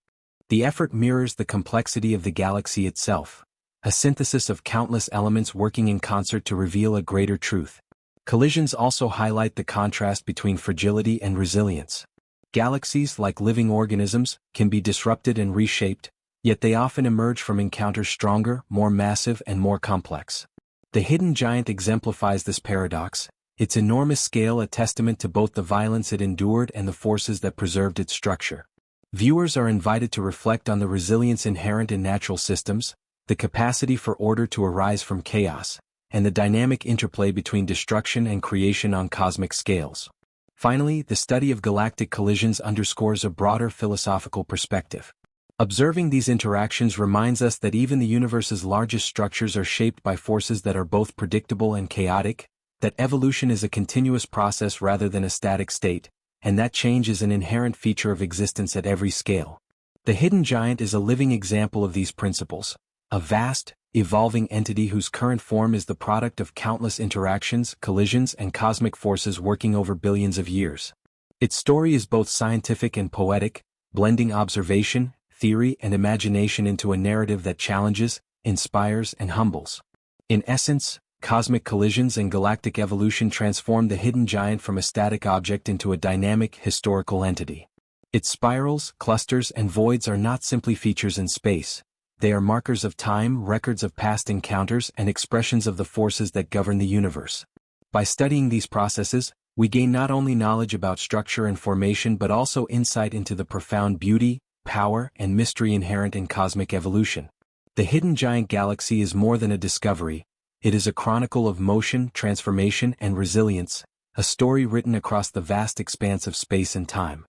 The effort mirrors the complexity of the galaxy itself, a synthesis of countless elements working in concert to reveal a greater truth. Collisions also highlight the contrast between fragility and resilience. Galaxies, like living organisms, can be disrupted and reshaped, yet they often emerge from encounters stronger, more massive, and more complex. The hidden giant exemplifies this paradox, its enormous scale a testament to both the violence it endured and the forces that preserved its structure. Viewers are invited to reflect on the resilience inherent in natural systems, the capacity for order to arise from chaos, and the dynamic interplay between destruction and creation on cosmic scales. Finally, the study of galactic collisions underscores a broader philosophical perspective. Observing these interactions reminds us that even the universe's largest structures are shaped by forces that are both predictable and chaotic, that evolution is a continuous process rather than a static state, and that change is an inherent feature of existence at every scale. The hidden giant is a living example of these principles, a vast, evolving entity whose current form is the product of countless interactions, collisions, and cosmic forces working over billions of years. Its story is both scientific and poetic, blending observation, theory, and imagination into a narrative that challenges, inspires, and humbles. In essence, cosmic collisions and galactic evolution transform the hidden giant from a static object into a dynamic, historical entity. Its spirals, clusters, and voids are not simply features in space. They are markers of time, records of past encounters, and expressions of the forces that govern the universe. By studying these processes, we gain not only knowledge about structure and formation but also insight into the profound beauty, power, and mystery inherent in cosmic evolution. The hidden giant galaxy is more than a discovery. It is a chronicle of motion, transformation, and resilience, a story written across the vast expanse of space and time.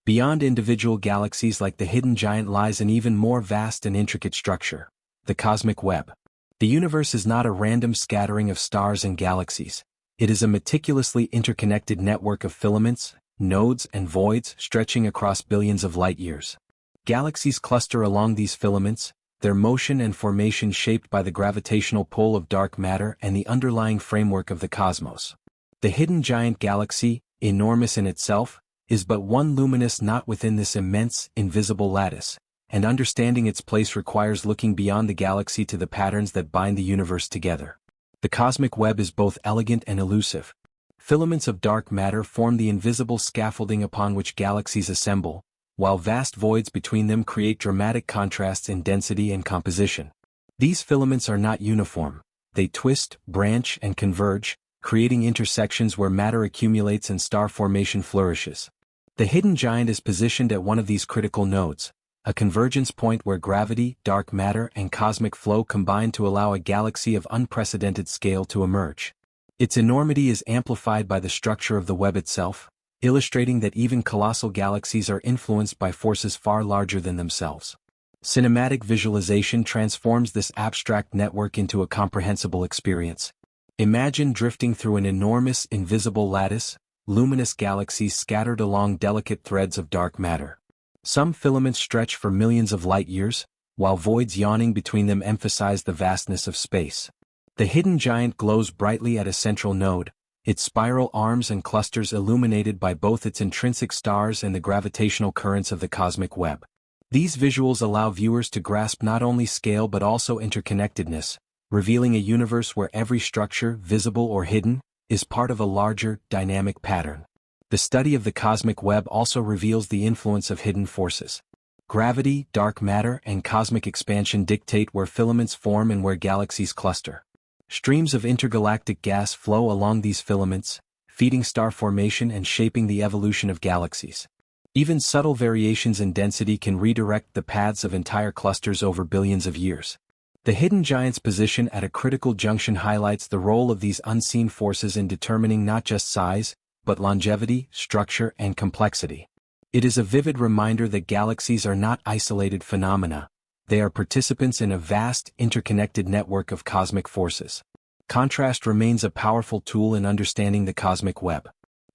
Beyond individual galaxies like the hidden giant lies an even more vast and intricate structure, the cosmic web. The universe is not a random scattering of stars and galaxies. It is a meticulously interconnected network of filaments, nodes, and voids stretching across billions of light-years. Galaxies cluster along these filaments, their motion and formation shaped by the gravitational pull of dark matter and the underlying framework of the cosmos. The hidden giant galaxy, enormous in itself, is but one luminous knot within this immense, invisible lattice, and understanding its place requires looking beyond the galaxy to the patterns that bind the universe together. The cosmic web is both elegant and elusive. Filaments of dark matter form the invisible scaffolding upon which galaxies assemble, while vast voids between them create dramatic contrasts in density and composition. These filaments are not uniform. They twist, branch, and converge, creating intersections where matter accumulates and star formation flourishes. The hidden giant is positioned at one of these critical nodes, a convergence point where gravity, dark matter, and cosmic flow combine to allow a galaxy of unprecedented scale to emerge. Its enormity is amplified by the structure of the web itself, illustrating that even colossal galaxies are influenced by forces far larger than themselves. Cinematic visualization transforms this abstract network into a comprehensible experience. Imagine drifting through an enormous, invisible lattice, luminous galaxies scattered along delicate threads of dark matter. Some filaments stretch for millions of light-years, while voids yawning between them emphasize the vastness of space. The hidden giant glows brightly at a central node, its spiral arms and clusters illuminated by both its intrinsic stars and the gravitational currents of the cosmic web. These visuals allow viewers to grasp not only scale but also interconnectedness, revealing a universe where every structure, visible or hidden, is part of a larger, dynamic pattern. The study of the cosmic web also reveals the influence of hidden forces. Gravity, dark matter, and cosmic expansion dictate where filaments form and where galaxies cluster. Streams of intergalactic gas flow along these filaments, feeding star formation and shaping the evolution of galaxies. Even subtle variations in density can redirect the paths of entire clusters over billions of years. The hidden giant's position at a critical junction highlights the role of these unseen forces in determining not just size, but longevity, structure, and complexity. It is a vivid reminder that galaxies are not isolated phenomena. They are participants in a vast, interconnected network of cosmic forces. Contrast remains a powerful tool in understanding the cosmic web.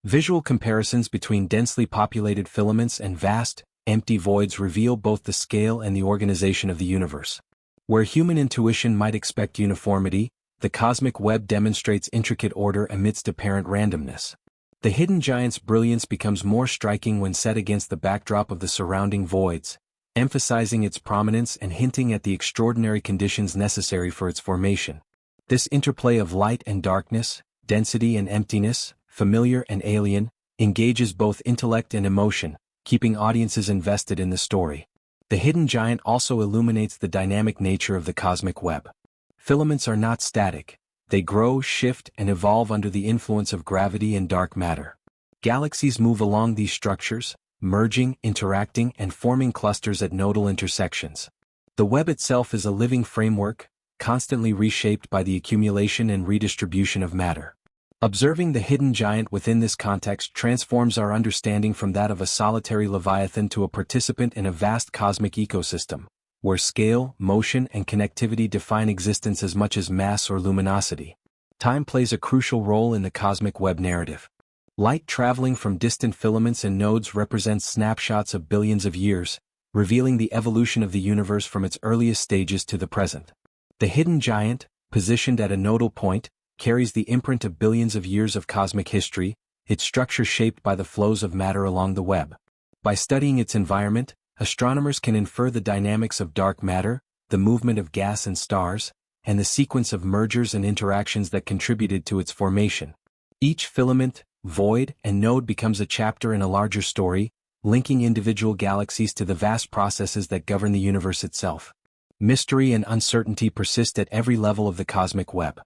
Visual comparisons between densely populated filaments and vast, empty voids reveal both the scale and the organization of the universe. Where human intuition might expect uniformity, the cosmic web demonstrates intricate order amidst apparent randomness. The hidden giant's brilliance becomes more striking when set against the backdrop of the surrounding voids, emphasizing its prominence and hinting at the extraordinary conditions necessary for its formation. This interplay of light and darkness, density and emptiness, familiar and alien, engages both intellect and emotion, keeping audiences invested in the story. The hidden giant also illuminates the dynamic nature of the cosmic web. Filaments are not static. They grow, shift, and evolve under the influence of gravity and dark matter. Galaxies move along these structures, merging, interacting, and forming clusters at nodal intersections. The web itself is a living framework, constantly reshaped by the accumulation and redistribution of matter. Observing the hidden giant within this context transforms our understanding from that of a solitary leviathan to a participant in a vast cosmic ecosystem, where scale, motion, and connectivity define existence as much as mass or luminosity. Time plays a crucial role in the cosmic web narrative. Light traveling from distant filaments and nodes represents snapshots of billions of years, revealing the evolution of the universe from its earliest stages to the present. The hidden giant, positioned at a nodal point, carries the imprint of billions of years of cosmic history, its structure shaped by the flows of matter along the web. By studying its environment, astronomers can infer the dynamics of dark matter, the movement of gas and stars, and the sequence of mergers and interactions that contributed to its formation. Each filament, void, and node becomes a chapter in a larger story, linking individual galaxies to the vast processes that govern the universe itself. Mystery and uncertainty persist at every level of the cosmic web.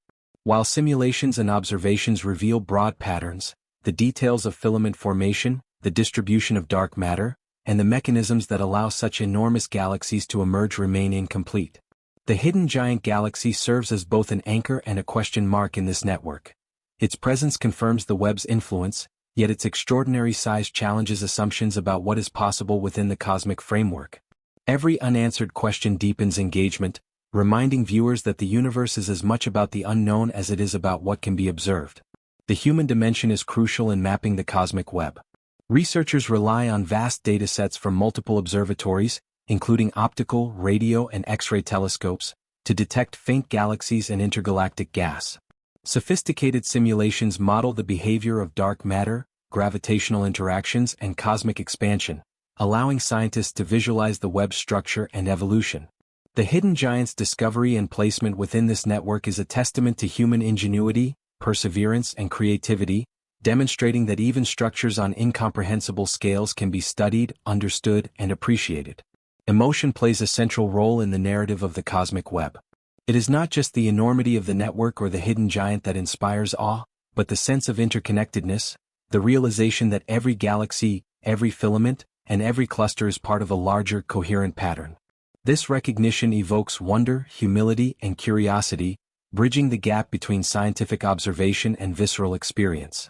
While simulations and observations reveal broad patterns, the details of filament formation, the distribution of dark matter, and the mechanisms that allow such enormous galaxies to emerge remain incomplete. The hidden giant galaxy serves as both an anchor and a question mark in this network. Its presence confirms the web's influence, yet its extraordinary size challenges assumptions about what is possible within the cosmic framework. Every unanswered question deepens engagement, reminding viewers that the universe is as much about the unknown as it is about what can be observed. The human dimension is crucial in mapping the cosmic web. Researchers rely on vast datasets from multiple observatories, including optical, radio, and X-ray telescopes, to detect faint galaxies and intergalactic gas. Sophisticated simulations model the behavior of dark matter, gravitational interactions, and cosmic expansion, allowing scientists to visualize the web's structure and evolution. The hidden giant's discovery and placement within this network is a testament to human ingenuity, perseverance, and creativity, demonstrating that even structures on incomprehensible scales can be studied, understood, and appreciated. Emotion plays a central role in the narrative of the cosmic web. It is not just the enormity of the network or the hidden giant that inspires awe, but the sense of interconnectedness, the realization that every galaxy, every filament, and every cluster is part of a larger, coherent pattern. This recognition evokes wonder, humility, and curiosity, bridging the gap between scientific observation and visceral experience.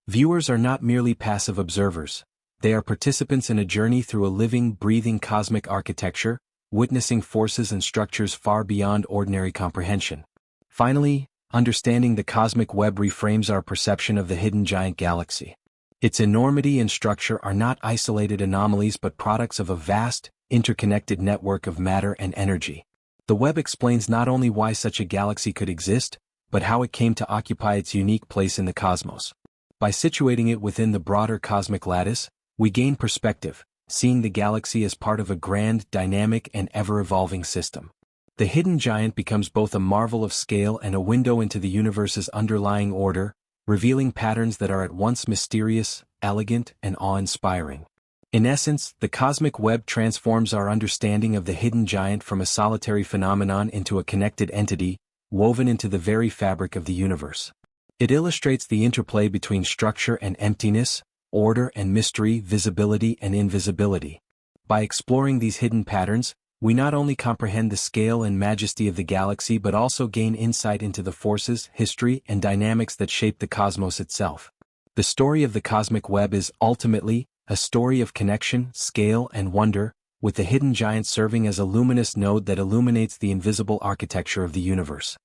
Viewers are not merely passive observers. They are participants in a journey through a living, breathing cosmic architecture, witnessing forces and structures far beyond ordinary comprehension. Finally, understanding the cosmic web reframes our perception of the hidden giant galaxy. Its enormity and structure are not isolated anomalies but products of a vast, interconnected network of matter and energy. The web explains not only why such a galaxy could exist, but how it came to occupy its unique place in the cosmos. By situating it within the broader cosmic lattice, we gain perspective, seeing the galaxy as part of a grand, dynamic, and ever-evolving system. The hidden giant becomes both a marvel of scale and a window into the universe's underlying order, revealing patterns that are at once mysterious, elegant, and awe-inspiring. In essence, the cosmic web transforms our understanding of the hidden giant from a solitary phenomenon into a connected entity, woven into the very fabric of the universe. It illustrates the interplay between structure and emptiness, order and mystery, visibility and invisibility. By exploring these hidden patterns, we not only comprehend the scale and majesty of the galaxy but also gain insight into the forces, history, and dynamics that shape the cosmos itself. The story of the cosmic web is, ultimately, a story of connection, scale, and wonder, with the hidden giant serving as a luminous node that illuminates the invisible architecture of the universe.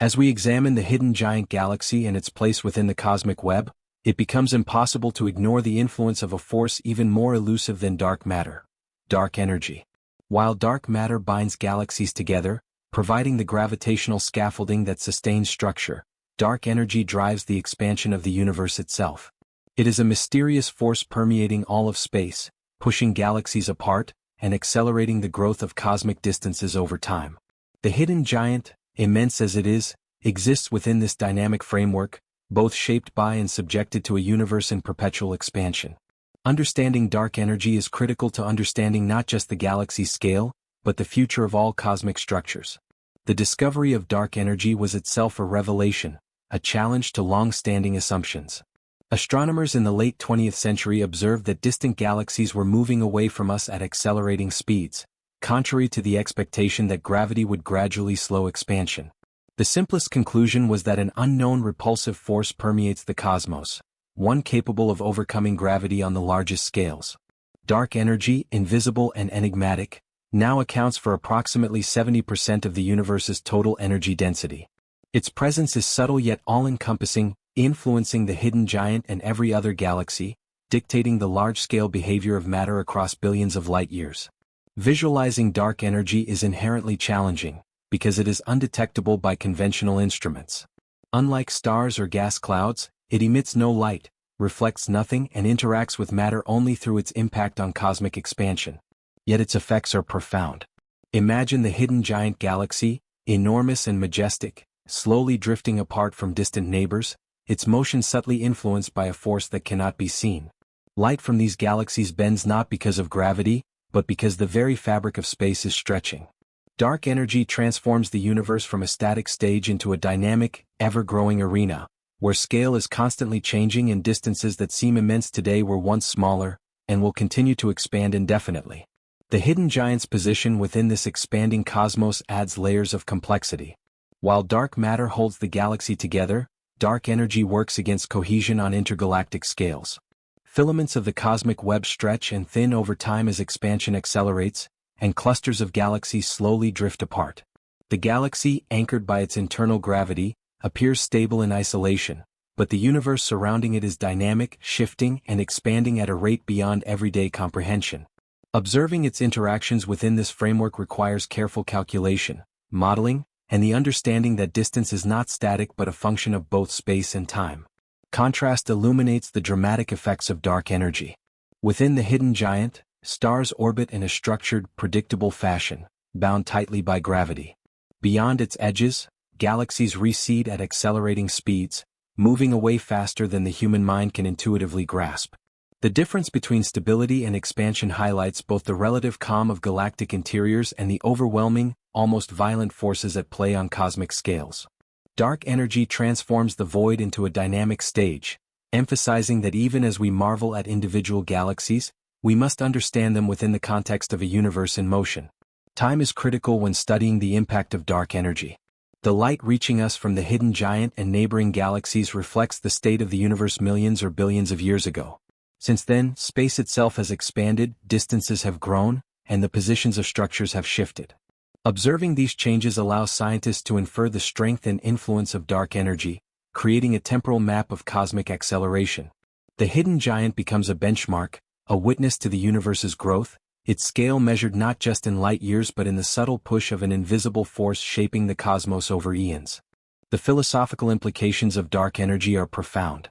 As we examine the hidden giant galaxy and its place within the cosmic web, it becomes impossible to ignore the influence of a force even more elusive than dark matter: dark energy. While dark matter binds galaxies together, providing the gravitational scaffolding that sustains structure, dark energy drives the expansion of the universe itself. It is a mysterious force permeating all of space, pushing galaxies apart, and accelerating the growth of cosmic distances over time. The hidden giant, immense as it is, exists within this dynamic framework, both shaped by and subjected to a universe in perpetual expansion. Understanding dark energy is critical to understanding not just the galaxy's scale, but the future of all cosmic structures. The discovery of dark energy was itself a revelation, a challenge to long-standing assumptions. Astronomers in the late 20th century observed that distant galaxies were moving away from us at accelerating speeds, contrary to the expectation that gravity would gradually slow expansion. The simplest conclusion was that an unknown repulsive force permeates the cosmos, one capable of overcoming gravity on the largest scales. Dark energy, invisible and enigmatic, now accounts for approximately 70% of the universe's total energy density. Its presence is subtle yet all-encompassing, influencing the hidden giant and every other galaxy, dictating the large-scale behavior of matter across billions of light-years. Visualizing dark energy is inherently challenging, because it is undetectable by conventional instruments. Unlike stars or gas clouds, it emits no light, reflects nothing, and interacts with matter only through its impact on cosmic expansion. Yet its effects are profound. Imagine the hidden giant galaxy, enormous and majestic, slowly drifting apart from distant neighbors, its motion subtly influenced by a force that cannot be seen. Light from these galaxies bends not because of gravity, but because the very fabric of space is stretching. Dark energy transforms the universe from a static stage into a dynamic, ever-growing arena, where scale is constantly changing and distances that seem immense today were once smaller, and will continue to expand indefinitely. The hidden giant's position within this expanding cosmos adds layers of complexity. While dark matter holds the galaxy together, dark energy works against cohesion on intergalactic scales. Filaments of the cosmic web stretch and thin over time as expansion accelerates, and clusters of galaxies slowly drift apart. The galaxy, anchored by its internal gravity, appears stable in isolation, but the universe surrounding it is dynamic, shifting, and expanding at a rate beyond everyday comprehension. Observing its interactions within this framework requires careful calculation, modeling, and the understanding that distance is not static but a function of both space and time. Contrast illuminates the dramatic effects of dark energy. Within the hidden giant, stars orbit in a structured, predictable fashion, bound tightly by gravity. Beyond its edges, galaxies recede at accelerating speeds, moving away faster than the human mind can intuitively grasp. The difference between stability and expansion highlights both the relative calm of galactic interiors and the overwhelming, almost violent forces at play on cosmic scales. Dark energy transforms the void into a dynamic stage, emphasizing that even as we marvel at individual galaxies, we must understand them within the context of a universe in motion. Time is critical when studying the impact of dark energy. The light reaching us from the hidden giant and neighboring galaxies reflects the state of the universe millions or billions of years ago. Since then, space itself has expanded, distances have grown, and the positions of structures have shifted. Observing these changes allows scientists to infer the strength and influence of dark energy, creating a temporal map of cosmic acceleration. The hidden giant becomes a benchmark, a witness to the universe's growth, its scale measured not just in light years but in the subtle push of an invisible force shaping the cosmos over eons. The philosophical implications of dark energy are profound.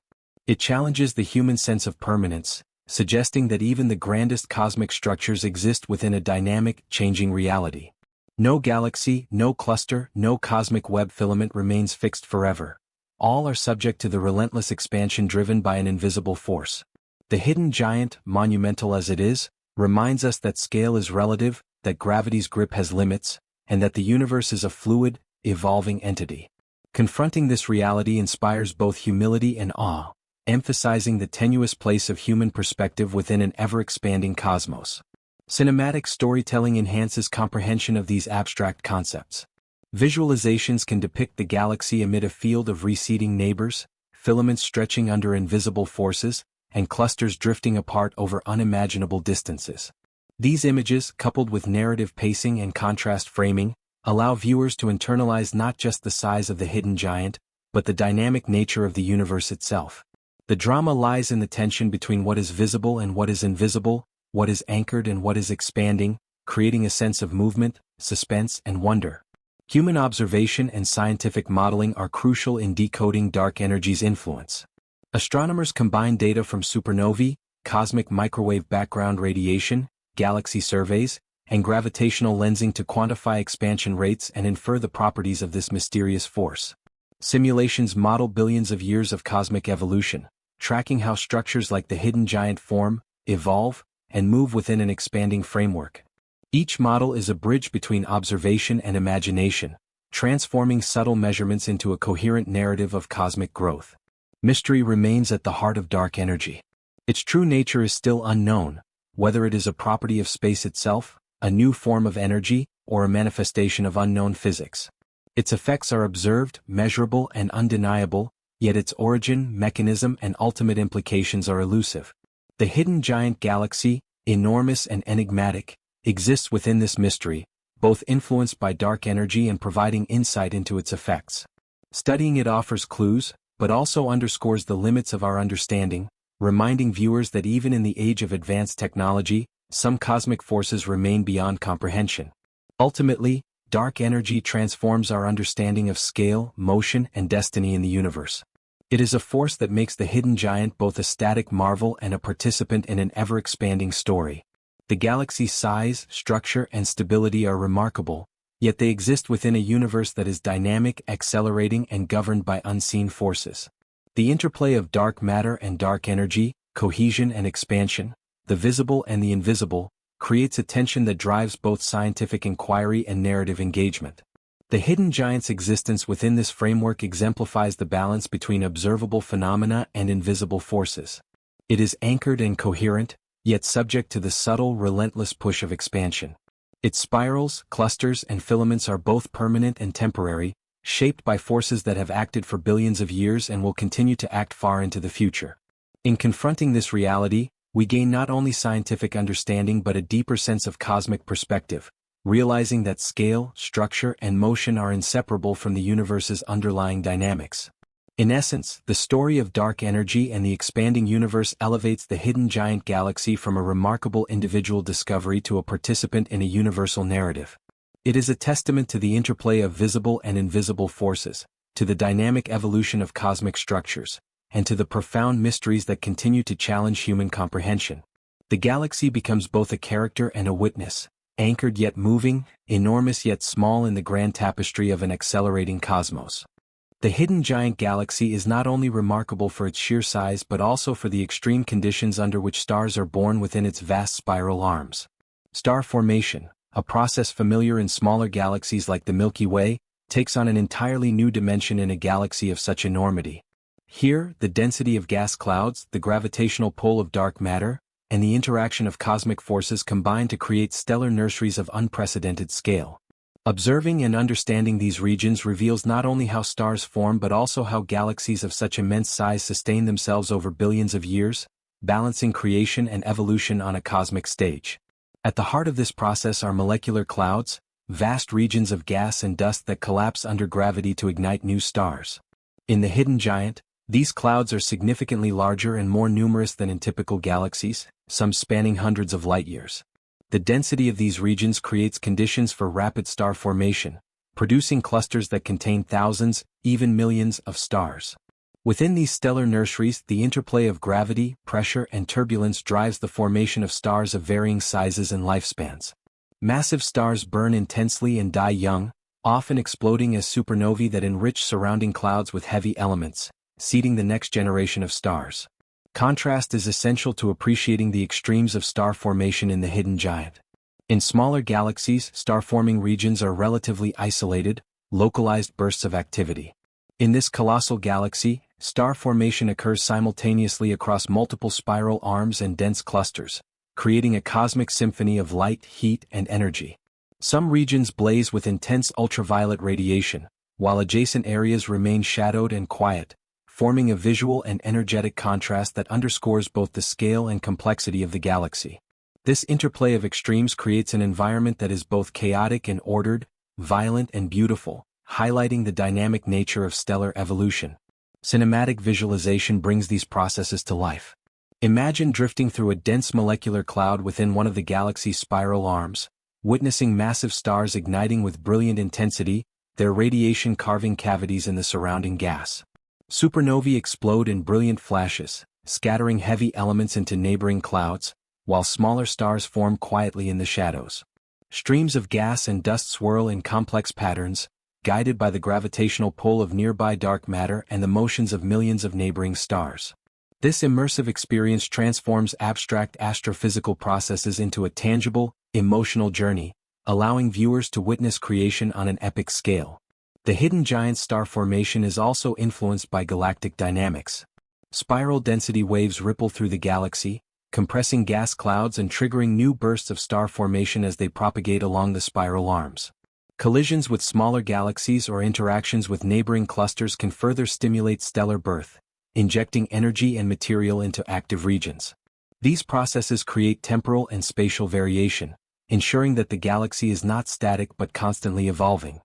It challenges the human sense of permanence, suggesting that even the grandest cosmic structures exist within a dynamic, changing reality. No galaxy, no cluster, no cosmic web filament remains fixed forever. All are subject to the relentless expansion driven by an invisible force. The hidden giant, monumental as it is, reminds us that scale is relative, that gravity's grip has limits, and that the universe is a fluid, evolving entity. Confronting this reality inspires both humility and awe, emphasizing the tenuous place of human perspective within an ever-expanding cosmos. Cinematic storytelling enhances comprehension of these abstract concepts. Visualizations can depict the galaxy amid a field of receding neighbors, filaments stretching under invisible forces, and clusters drifting apart over unimaginable distances. These images, coupled with narrative pacing and contrast framing, allow viewers to internalize not just the size of the hidden giant, but the dynamic nature of the universe itself. The drama lies in the tension between what is visible and what is invisible, what is anchored and what is expanding, creating a sense of movement, suspense, and wonder. Human observation and scientific modeling are crucial in decoding dark energy's influence. Astronomers combine data from supernovae, cosmic microwave background radiation, galaxy surveys, and gravitational lensing to quantify expansion rates and infer the properties of this mysterious force. Simulations model billions of years of cosmic evolution, tracking how structures like the hidden giant form, evolve, and move within an expanding framework. Each model is a bridge between observation and imagination, transforming subtle measurements into a coherent narrative of cosmic growth. Mystery remains at the heart of dark energy. Its true nature is still unknown, whether it is a property of space itself, a new form of energy, or a manifestation of unknown physics. Its effects are observed, measurable, and undeniable, yet its origin, mechanism, and ultimate implications are elusive. The hidden giant galaxy, enormous and enigmatic, exists within this mystery, both influenced by dark energy and providing insight into its effects. Studying it offers clues, but also underscores the limits of our understanding, reminding viewers that even in the age of advanced technology, some cosmic forces remain beyond comprehension. Ultimately, dark energy transforms our understanding of scale, motion, and destiny in the universe. It is a force that makes the hidden giant both a static marvel and a participant in an ever-expanding story. The galaxy's size, structure, and stability are remarkable, yet they exist within a universe that is dynamic, accelerating, and governed by unseen forces. The interplay of dark matter and dark energy, cohesion and expansion, the visible and the invisible, creates a tension that drives both scientific inquiry and narrative engagement. The hidden giant's existence within this framework exemplifies the balance between observable phenomena and invisible forces. It is anchored and coherent, yet subject to the subtle, relentless push of expansion. Its spirals, clusters, and filaments are both permanent and temporary, shaped by forces that have acted for billions of years and will continue to act far into the future. In confronting this reality, we gain not only scientific understanding but a deeper sense of cosmic perspective, realizing that scale, structure, and motion are inseparable from the universe's underlying dynamics. In essence, the story of dark energy and the expanding universe elevates the hidden giant galaxy from a remarkable individual discovery to a participant in a universal narrative. It is a testament to the interplay of visible and invisible forces, to the dynamic evolution of cosmic structures, and to the profound mysteries that continue to challenge human comprehension. The galaxy becomes both a character and a witness, anchored yet moving, enormous yet small in the grand tapestry of an accelerating cosmos. The hidden giant galaxy is not only remarkable for its sheer size but also for the extreme conditions under which stars are born within its vast spiral arms. Star formation, a process familiar in smaller galaxies like the Milky Way, takes on an entirely new dimension in a galaxy of such enormity. Here, the density of gas clouds, the gravitational pull of dark matter, and the interaction of cosmic forces combine to create stellar nurseries of unprecedented scale. Observing and understanding these regions reveals not only how stars form but also how galaxies of such immense size sustain themselves over billions of years, balancing creation and evolution on a cosmic stage. At the heart of this process are molecular clouds, vast regions of gas and dust that collapse under gravity to ignite new stars. In the hidden giant, these clouds are significantly larger and more numerous than in typical galaxies, some spanning hundreds of light-years. The density of these regions creates conditions for rapid star formation, producing clusters that contain thousands, even millions, of stars. Within these stellar nurseries, the interplay of gravity, pressure, and turbulence drives the formation of stars of varying sizes and lifespans. Massive stars burn intensely and die young, often exploding as supernovae that enrich surrounding clouds with heavy elements, seeding the next generation of stars. Contrast is essential to appreciating the extremes of star formation in the hidden giant. In smaller galaxies, star-forming regions are relatively isolated, localized bursts of activity. In this colossal galaxy, star formation occurs simultaneously across multiple spiral arms and dense clusters, creating a cosmic symphony of light, heat, and energy. Some regions blaze with intense ultraviolet radiation, while adjacent areas remain shadowed and quiet, forming a visual and energetic contrast that underscores both the scale and complexity of the galaxy. This interplay of extremes creates an environment that is both chaotic and ordered, violent and beautiful, highlighting the dynamic nature of stellar evolution. Cinematic visualization brings these processes to life. Imagine drifting through a dense molecular cloud within one of the galaxy's spiral arms, witnessing massive stars igniting with brilliant intensity, their radiation carving cavities in the surrounding gas. Supernovae explode in brilliant flashes, scattering heavy elements into neighboring clouds, while smaller stars form quietly in the shadows. Streams of gas and dust swirl in complex patterns, guided by the gravitational pull of nearby dark matter and the motions of millions of neighboring stars. This immersive experience transforms abstract astrophysical processes into a tangible, emotional journey, allowing viewers to witness creation on an epic scale. The hidden giant star formation is also influenced by galactic dynamics. Spiral density waves ripple through the galaxy, compressing gas clouds and triggering new bursts of star formation as they propagate along the spiral arms. Collisions with smaller galaxies or interactions with neighboring clusters can further stimulate stellar birth, injecting energy and material into active regions. These processes create temporal and spatial variation, ensuring that the galaxy is not static but constantly evolving.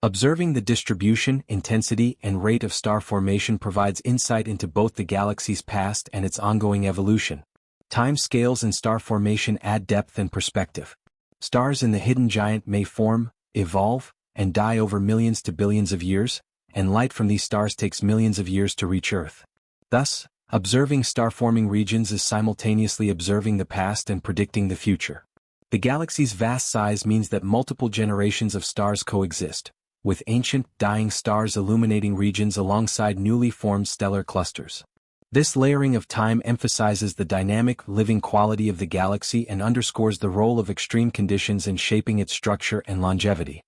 Observing the distribution, intensity, and rate of star formation provides insight into both the galaxy's past and its ongoing evolution. Time scales in star formation add depth and perspective. Stars in the hidden giant may form, evolve, and die over millions to billions of years, and light from these stars takes millions of years to reach Earth. Thus, observing star-forming regions is simultaneously observing the past and predicting the future. The galaxy's vast size means that multiple generations of stars coexist, with ancient, dying stars illuminating regions alongside newly formed stellar clusters. This layering of time emphasizes the dynamic, living quality of the galaxy and underscores the role of extreme conditions in shaping its structure and longevity.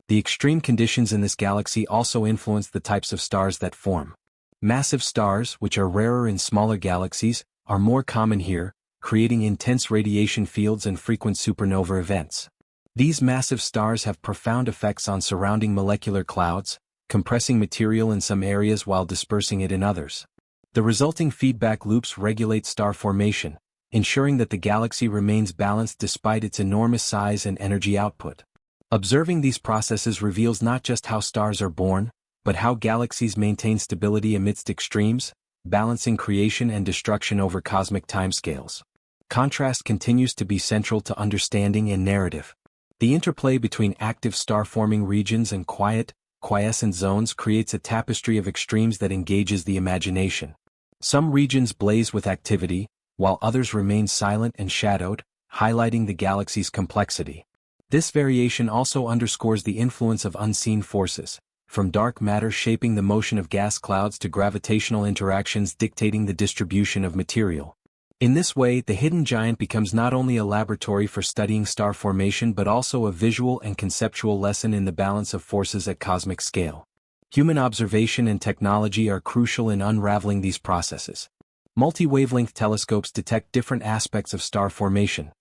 The extreme conditions in this galaxy also influence the types of stars that form. Massive stars, which are rarer in smaller galaxies, are more common here, creating intense radiation fields and frequent supernova events. These massive stars have profound effects on surrounding molecular clouds, compressing material in some areas while dispersing it in others. The resulting feedback loops regulate star formation, ensuring that the galaxy remains balanced despite its enormous size and energy output. Observing these processes reveals not just how stars are born, but how galaxies maintain stability amidst extremes, balancing creation and destruction over cosmic timescales. Contrast continues to be central to understanding and narrative. The interplay between active star-forming regions and quiescent zones creates a tapestry of extremes that engages the imagination. Some regions blaze with activity, while others remain silent and shadowed, highlighting the galaxy's complexity. This variation also underscores the influence of unseen forces, from dark matter shaping the motion of gas clouds to gravitational interactions dictating the distribution of material. In this way, the hidden giant becomes not only a laboratory for studying star formation but also a visual and conceptual lesson in the balance of forces at cosmic scale. Human observation and technology are crucial in unraveling these processes. Multi-wavelength telescopes detect different aspects of star formation.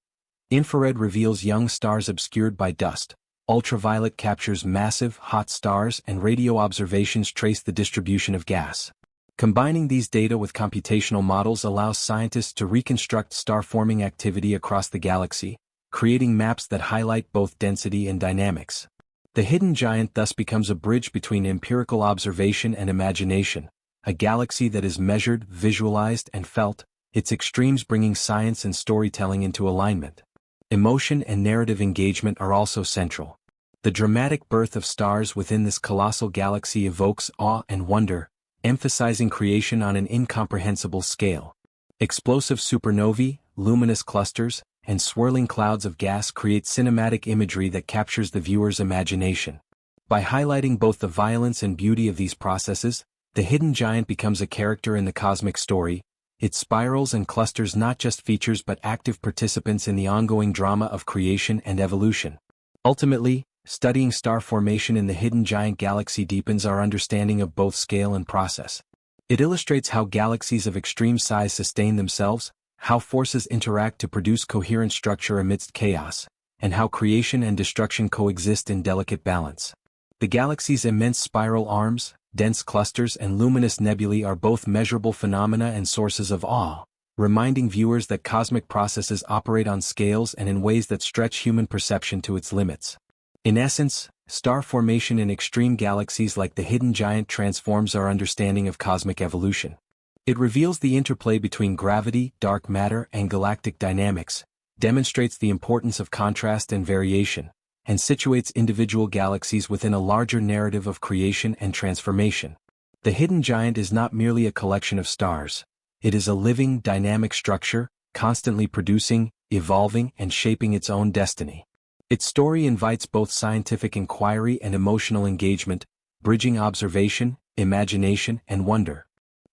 Infrared reveals young stars obscured by dust, ultraviolet captures massive, hot stars, and radio observations trace the distribution of gas. Combining these data with computational models allows scientists to reconstruct star-forming activity across the galaxy, creating maps that highlight both density and dynamics. The hidden giant thus becomes a bridge between empirical observation and imagination, a galaxy that is measured, visualized, and felt, its extremes bringing science and storytelling into alignment. Emotion and narrative engagement are also central. The dramatic birth of stars within this colossal galaxy evokes awe and wonder, emphasizing creation on an incomprehensible scale. Explosive supernovae, luminous clusters, and swirling clouds of gas create cinematic imagery that captures the viewer's imagination. By highlighting both the violence and beauty of these processes, the hidden giant becomes a character in the cosmic story. Its spirals and clusters not just features but active participants in the ongoing drama of creation and evolution. Ultimately, studying star formation in the hidden giant galaxy deepens our understanding of both scale and process. It illustrates how galaxies of extreme size sustain themselves, how forces interact to produce coherent structure amidst chaos, and how creation and destruction coexist in delicate balance. The galaxy's immense spiral arms, dense clusters, and luminous nebulae are both measurable phenomena and sources of awe, reminding viewers that cosmic processes operate on scales and in ways that stretch human perception to its limits. In essence, star formation in extreme galaxies like the hidden giant transforms our understanding of cosmic evolution. It reveals the interplay between gravity, dark matter, and galactic dynamics, demonstrates the importance of contrast and variation, and situates individual galaxies within a larger narrative of creation and transformation. The hidden giant is not merely a collection of stars. It is a living, dynamic structure, constantly producing, evolving, and shaping its own destiny. Its story invites both scientific inquiry and emotional engagement, bridging observation, imagination, and wonder.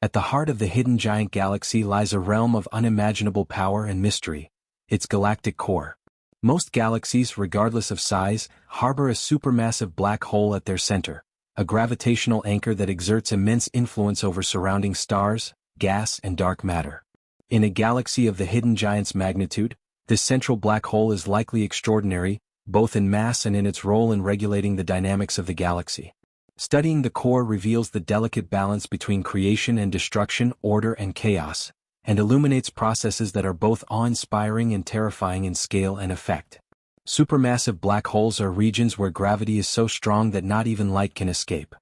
At the heart of the hidden giant galaxy lies a realm of unimaginable power and mystery, its galactic core. Most galaxies, regardless of size, harbor a supermassive black hole at their center, a gravitational anchor that exerts immense influence over surrounding stars, gas, and dark matter. In a galaxy of the hidden giant's magnitude, this central black hole is likely extraordinary, both in mass and in its role in regulating the dynamics of the galaxy. Studying the core reveals the delicate balance between creation and destruction, order and chaos, and illuminates processes that are both awe-inspiring and terrifying in scale and effect. Supermassive black holes are regions where gravity is so strong that not even light can escape.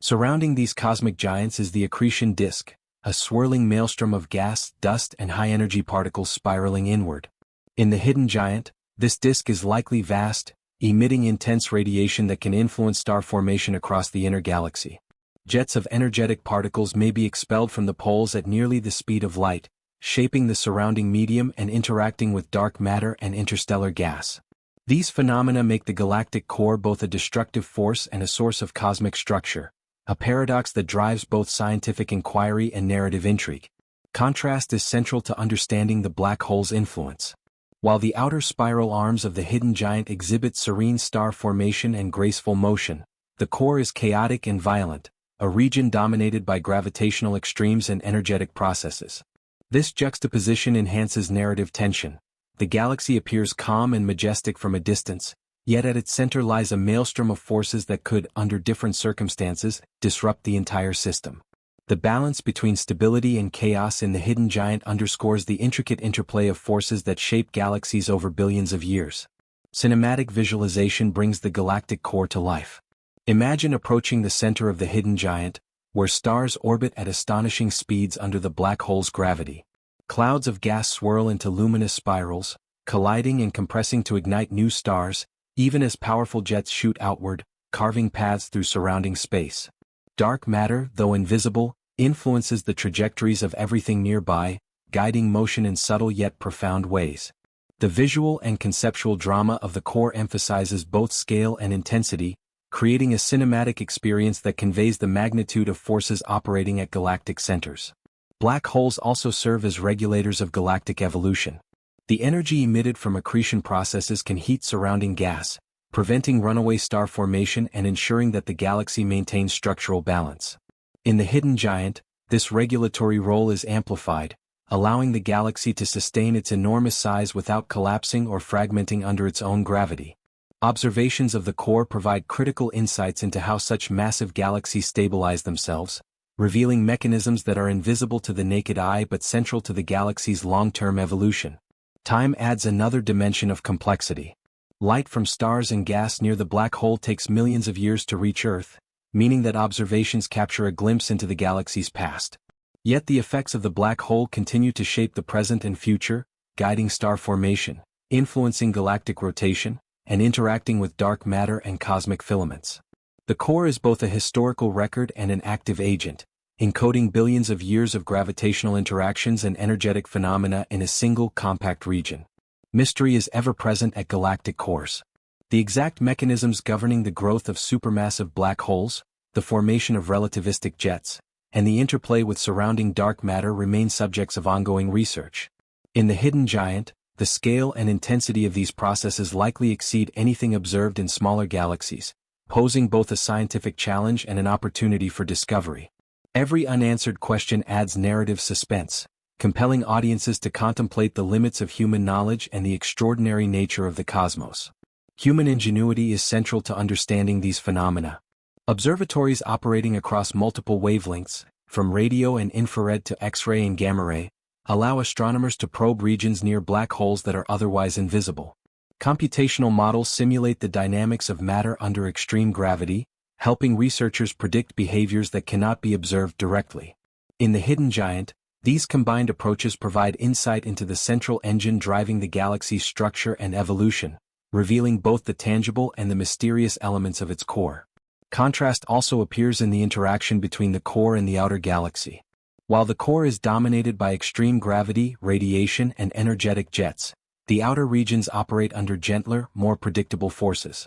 Surrounding these cosmic giants is the accretion disk, a swirling maelstrom of gas, dust, and high-energy particles spiraling inward. In the hidden giant, this disk is likely vast, emitting intense radiation that can influence star formation across the inner galaxy. Jets of energetic particles may be expelled from the poles at nearly the speed of light, shaping the surrounding medium and interacting with dark matter and interstellar gas. These phenomena make the galactic core both a destructive force and a source of cosmic structure, a paradox that drives both scientific inquiry and narrative intrigue. Contrast is central to understanding the black hole's influence. While the outer spiral arms of the hidden giant exhibit serene star formation and graceful motion, the core is chaotic and violent, a region dominated by gravitational extremes and energetic processes. This juxtaposition enhances narrative tension. The galaxy appears calm and majestic from a distance, yet at its center lies a maelstrom of forces that could, under different circumstances, disrupt the entire system. The balance between stability and chaos in the hidden giant underscores the intricate interplay of forces that shape galaxies over billions of years. Cinematic visualization brings the galactic core to life. Imagine approaching the center of the hidden giant, where stars orbit at astonishing speeds under the black hole's gravity. Clouds of gas swirl into luminous spirals, colliding and compressing to ignite new stars, even as powerful jets shoot outward, carving paths through surrounding space. Dark matter, though invisible, influences the trajectories of everything nearby, guiding motion in subtle yet profound ways. The visual and conceptual drama of the core emphasizes both scale and intensity, creating a cinematic experience that conveys the magnitude of forces operating at galactic centers. Black holes also serve as regulators of galactic evolution. The energy emitted from accretion processes can heat surrounding gas, preventing runaway star formation and ensuring that the galaxy maintains structural balance. In the hidden giant, this regulatory role is amplified, allowing the galaxy to sustain its enormous size without collapsing or fragmenting under its own gravity. Observations of the core provide critical insights into how such massive galaxies stabilize themselves, revealing mechanisms that are invisible to the naked eye but central to the galaxy's long-term evolution. Time adds another dimension of complexity. Light from stars and gas near the black hole takes millions of years to reach Earth, meaning that observations capture a glimpse into the galaxy's past. Yet the effects of the black hole continue to shape the present and future, guiding star formation, influencing galactic rotation, and interacting with dark matter and cosmic filaments. The core is both a historical record and an active agent, encoding billions of years of gravitational interactions and energetic phenomena in a single compact region. Mystery is ever present at galactic cores. The exact mechanisms governing the growth of supermassive black holes, the formation of relativistic jets, and the interplay with surrounding dark matter remain subjects of ongoing research. In the hidden giant, the scale and intensity of these processes likely exceed anything observed in smaller galaxies, posing both a scientific challenge and an opportunity for discovery. Every unanswered question adds narrative suspense, compelling audiences to contemplate the limits of human knowledge and the extraordinary nature of the cosmos. Human ingenuity is central to understanding these phenomena. Observatories operating across multiple wavelengths, from radio and infrared to X-ray and gamma-ray, allow astronomers to probe regions near black holes that are otherwise invisible. Computational models simulate the dynamics of matter under extreme gravity, helping researchers predict behaviors that cannot be observed directly. In the hidden giant, these combined approaches provide insight into the central engine driving the galaxy's structure and evolution, revealing both the tangible and the mysterious elements of its core. Contrast also appears in the interaction between the core and the outer galaxy. While the core is dominated by extreme gravity, radiation, and energetic jets, the outer regions operate under gentler, more predictable forces.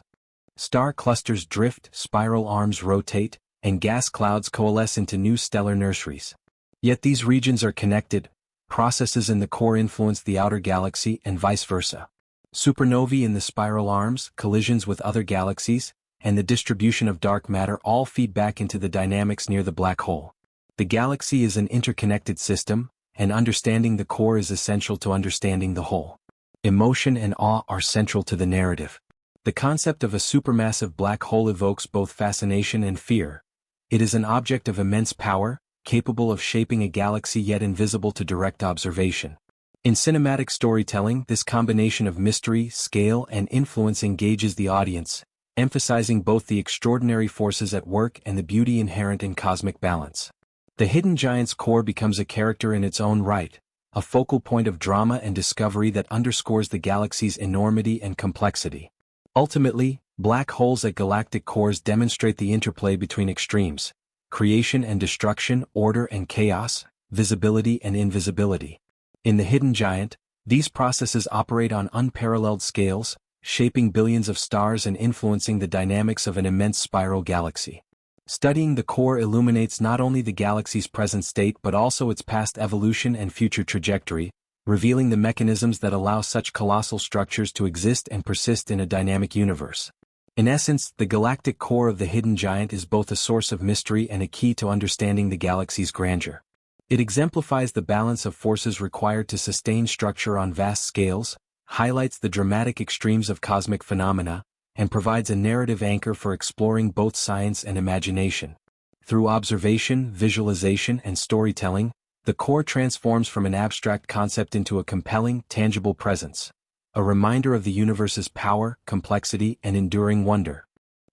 Star clusters drift, spiral arms rotate, and gas clouds coalesce into new stellar nurseries. Yet these regions are connected. Processes in the core influence the outer galaxy and vice versa. Supernovae in the spiral arms, collisions with other galaxies, and the distribution of dark matter all feed back into the dynamics near the black hole. The galaxy is an interconnected system, and understanding the core is essential to understanding the whole. Emotion and awe are central to the narrative. The concept of a supermassive black hole evokes both fascination and fear. It is an object of immense power, capable of shaping a galaxy yet invisible to direct observation. In cinematic storytelling, this combination of mystery, scale, and influence engages the audience, emphasizing both the extraordinary forces at work and the beauty inherent in cosmic balance. The hidden giant's core becomes a character in its own right, a focal point of drama and discovery that underscores the galaxy's enormity and complexity. Ultimately, black holes at galactic cores demonstrate the interplay between extremes: creation and destruction, order and chaos, visibility and invisibility. In the hidden giant, these processes operate on unparalleled scales, shaping billions of stars and influencing the dynamics of an immense spiral galaxy. Studying the core illuminates not only the galaxy's present state but also its past evolution and future trajectory, revealing the mechanisms that allow such colossal structures to exist and persist in a dynamic universe. In essence, the galactic core of the hidden giant is both a source of mystery and a key to understanding the galaxy's grandeur. It exemplifies the balance of forces required to sustain structure on vast scales, highlights the dramatic extremes of cosmic phenomena, and provides a narrative anchor for exploring both science and imagination. Through observation, visualization, and storytelling, the core transforms from an abstract concept into a compelling, tangible presence, a reminder of the universe's power, complexity, and enduring wonder.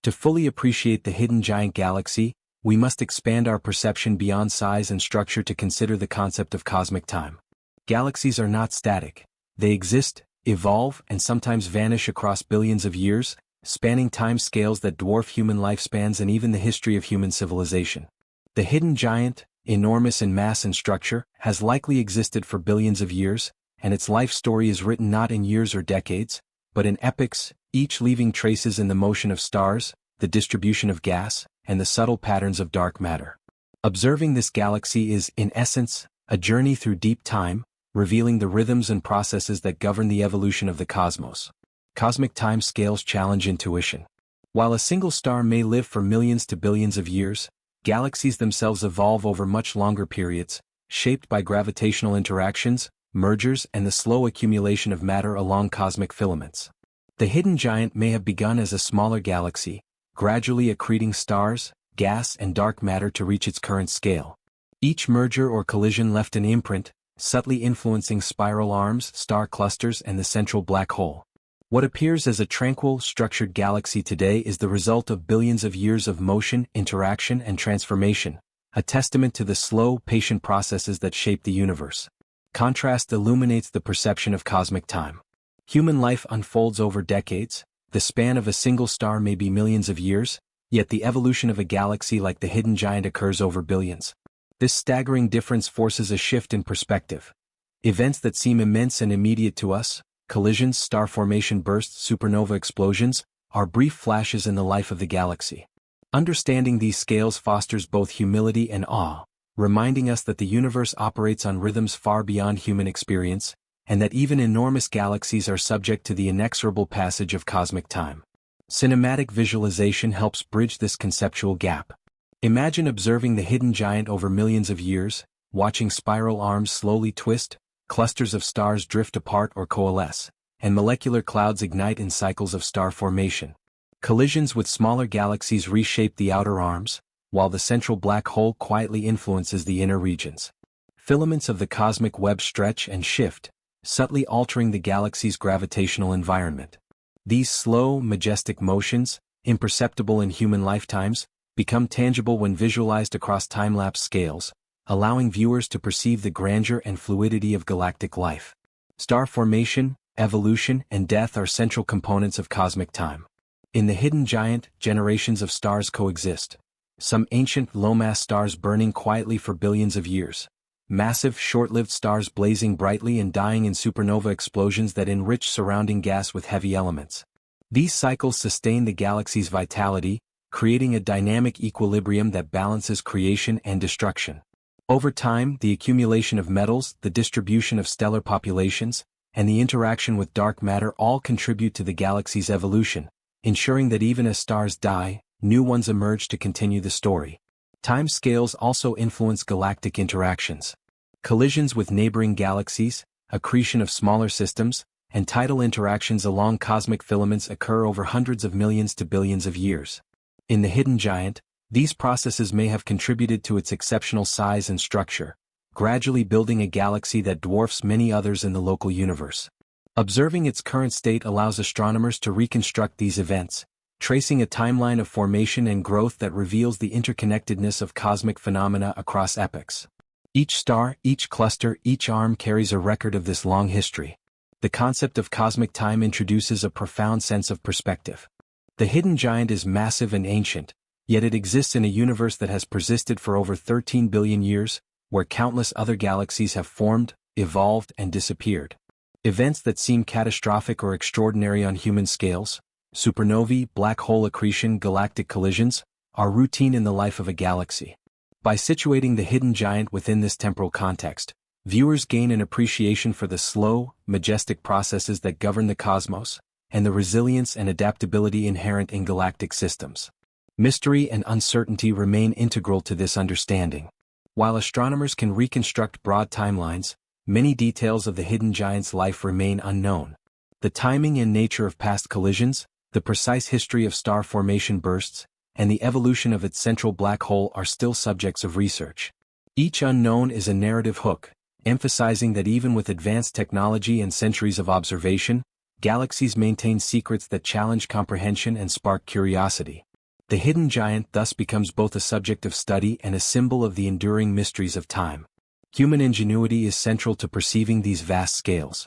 To fully appreciate the hidden giant galaxy, we must expand our perception beyond size and structure to consider the concept of cosmic time. Galaxies are not static. They exist, evolve, and sometimes vanish across billions of years, spanning time scales that dwarf human lifespans and even the history of human civilization. The hidden giant, enormous in mass and structure, has likely existed for billions of years, and its life story is written not in years or decades, but in epochs, each leaving traces in the motion of stars, the distribution of gas, and the subtle patterns of dark matter. Observing this galaxy is, in essence, a journey through deep time, revealing the rhythms and processes that govern the evolution of the cosmos. Cosmic time scales challenge intuition. While a single star may live for millions to billions of years, galaxies themselves evolve over much longer periods, shaped by gravitational interactions, mergers, and the slow accumulation of matter along cosmic filaments. The hidden giant may have begun as a smaller galaxy, gradually accreting stars, gas and dark matter to reach its current scale. Each merger or collision left an imprint, subtly influencing spiral arms, star clusters and the central black hole. What appears as a tranquil, structured galaxy today is the result of billions of years of motion, interaction and transformation, a testament to the slow, patient processes that shape the universe. Contrast illuminates the perception of cosmic time. Human life unfolds over decades, the span of a single star may be millions of years, yet the evolution of a galaxy like the hidden giant occurs over billions. This staggering difference forces a shift in perspective. Events that seem immense and immediate to us, collisions, star formation bursts, supernova explosions, are brief flashes in the life of the galaxy. Understanding these scales fosters both humility and awe, reminding us that the universe operates on rhythms far beyond human experience, and that even enormous galaxies are subject to the inexorable passage of cosmic time. Cinematic visualization helps bridge this conceptual gap. Imagine observing the hidden giant over millions of years, watching spiral arms slowly twist, clusters of stars drift apart or coalesce, and molecular clouds ignite in cycles of star formation. Collisions with smaller galaxies reshape the outer arms, while the central black hole quietly influences the inner regions. Filaments of the cosmic web stretch and shift, subtly altering the galaxy's gravitational environment. These slow, majestic motions, imperceptible in human lifetimes, become tangible when visualized across time-lapse scales, allowing viewers to perceive the grandeur and fluidity of galactic life. Star formation, evolution, and death are central components of cosmic time. In the hidden giant, generations of stars coexist. Some ancient, low-mass stars burning quietly for billions of years. Massive, short-lived stars blazing brightly and dying in supernova explosions that enrich surrounding gas with heavy elements. These cycles sustain the galaxy's vitality, creating a dynamic equilibrium that balances creation and destruction. Over time, the accumulation of metals, the distribution of stellar populations, and the interaction with dark matter all contribute to the galaxy's evolution, ensuring that even as stars die, new ones emerge to continue the story. Time scales also influence galactic interactions. Collisions with neighboring galaxies, accretion of smaller systems, and tidal interactions along cosmic filaments occur over hundreds of millions to billions of years. In the hidden giant, these processes may have contributed to its exceptional size and structure, gradually building a galaxy that dwarfs many others in the local universe. Observing its current state allows astronomers to reconstruct these events, tracing a timeline of formation and growth that reveals the interconnectedness of cosmic phenomena across epochs. Each star, each cluster, each arm carries a record of this long history. The concept of cosmic time introduces a profound sense of perspective. The hidden giant is massive and ancient, yet it exists in a universe that has persisted for over 13 billion years, where countless other galaxies have formed, evolved, and disappeared. Events that seem catastrophic or extraordinary on human scales, supernovae, black hole accretion, galactic collisions, are routine in the life of a galaxy. By situating the hidden giant within this temporal context, viewers gain an appreciation for the slow, majestic processes that govern the cosmos, and the resilience and adaptability inherent in galactic systems. Mystery and uncertainty remain integral to this understanding. While astronomers can reconstruct broad timelines, many details of the hidden giant's life remain unknown. The timing and nature of past collisions, the precise history of star formation bursts, and the evolution of its central black hole are still subjects of research. Each unknown is a narrative hook, emphasizing that even with advanced technology and centuries of observation, galaxies maintain secrets that challenge comprehension and spark curiosity. The hidden giant thus becomes both a subject of study and a symbol of the enduring mysteries of time. Human ingenuity is central to perceiving these vast scales.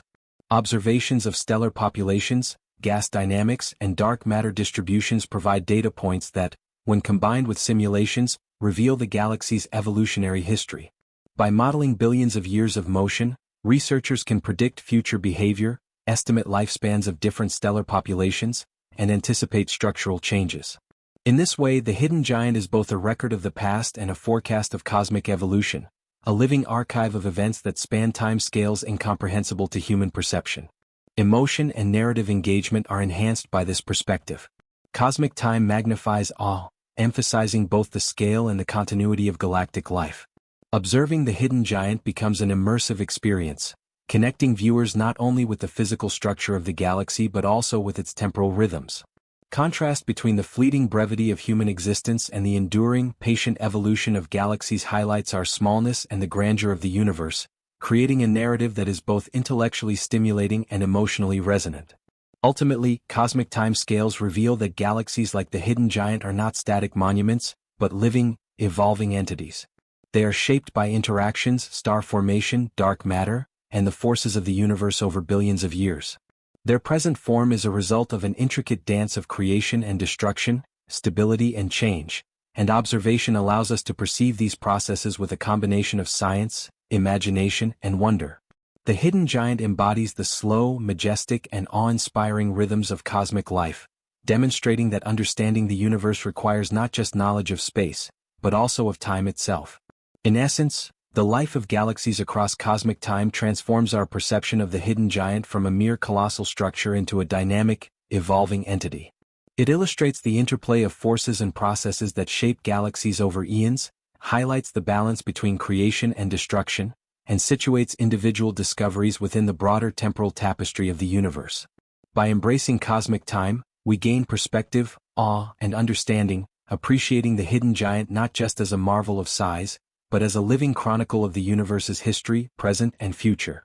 Observations of stellar populations, gas dynamics, and dark matter distributions provide data points that, when combined with simulations, reveal the galaxy's evolutionary history. By modeling billions of years of motion, researchers can predict future behavior, estimate lifespans of different stellar populations, and anticipate structural changes. In this way, the hidden giant is both a record of the past and a forecast of cosmic evolution, a living archive of events that span time scales incomprehensible to human perception. Emotion and narrative engagement are enhanced by this perspective. Cosmic time magnifies awe, emphasizing both the scale and the continuity of galactic life. Observing the hidden giant becomes an immersive experience, connecting viewers not only with the physical structure of the galaxy but also with its temporal rhythms. Contrast between the fleeting brevity of human existence and the enduring, patient evolution of galaxies highlights our smallness and the grandeur of the universe, creating a narrative that is both intellectually stimulating and emotionally resonant. Ultimately, cosmic time scales reveal that galaxies like the hidden giant are not static monuments, but living, evolving entities. They are shaped by interactions, star formation, dark matter, and the forces of the universe over billions of years. Their present form is a result of an intricate dance of creation and destruction, stability and change, and observation allows us to perceive these processes with a combination of science, imagination, and wonder. The hidden giant embodies the slow, majestic, and awe-inspiring rhythms of cosmic life, demonstrating that understanding the universe requires not just knowledge of space, but also of time itself. In essence, the life of galaxies across cosmic time transforms our perception of the hidden giant from a mere colossal structure into a dynamic, evolving entity. It illustrates the interplay of forces and processes that shape galaxies over eons, highlights the balance between creation and destruction, and situates individual discoveries within the broader temporal tapestry of the universe. By embracing cosmic time, we gain perspective, awe, and understanding, appreciating the hidden giant not just as a marvel of size, but as a living chronicle of the universe's history, present, and future.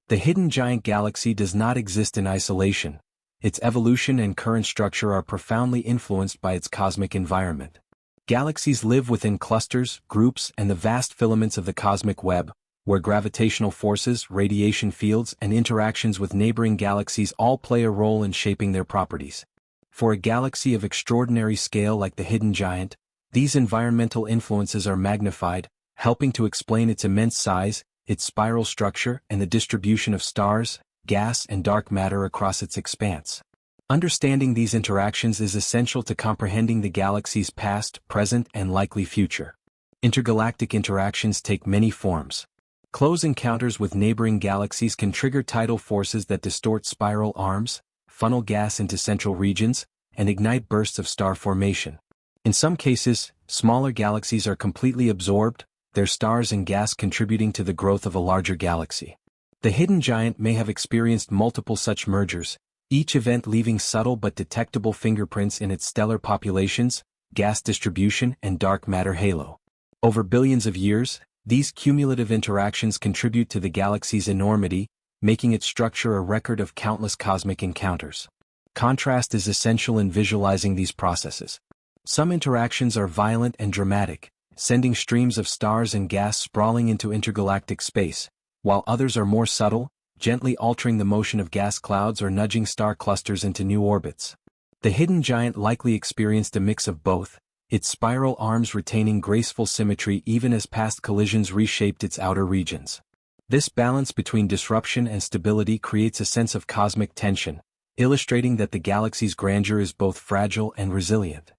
The hidden giant galaxy does not exist in isolation. Its evolution and current structure are profoundly influenced by its cosmic environment. Galaxies live within clusters, groups, and the vast filaments of the cosmic web, where gravitational forces, radiation fields, and interactions with neighboring galaxies all play a role in shaping their properties. For a galaxy of extraordinary scale like the hidden giant, these environmental influences are magnified, helping to explain its immense size, its spiral structure, and the distribution of stars, gas, and dark matter across its expanse. Understanding these interactions is essential to comprehending the galaxy's past, present, and likely future. Intergalactic interactions take many forms. Close encounters with neighboring galaxies can trigger tidal forces that distort spiral arms, funnel gas into central regions, and ignite bursts of star formation. In some cases, smaller galaxies are completely absorbed, their stars and gas contributing to the growth of a larger galaxy. The hidden giant may have experienced multiple such mergers, each event leaving subtle but detectable fingerprints in its stellar populations, gas distribution, and dark matter halo. Over billions of years, these cumulative interactions contribute to the galaxy's enormity, making its structure a record of countless cosmic encounters. Contrast is essential in visualizing these processes. Some interactions are violent and dramatic, sending streams of stars and gas sprawling into intergalactic space, while others are more subtle, gently altering the motion of gas clouds or nudging star clusters into new orbits. The hidden giant likely experienced a mix of both, its spiral arms retaining graceful symmetry even as past collisions reshaped its outer regions. This balance between disruption and stability creates a sense of cosmic tension, illustrating that the galaxy's grandeur is both fragile and resilient.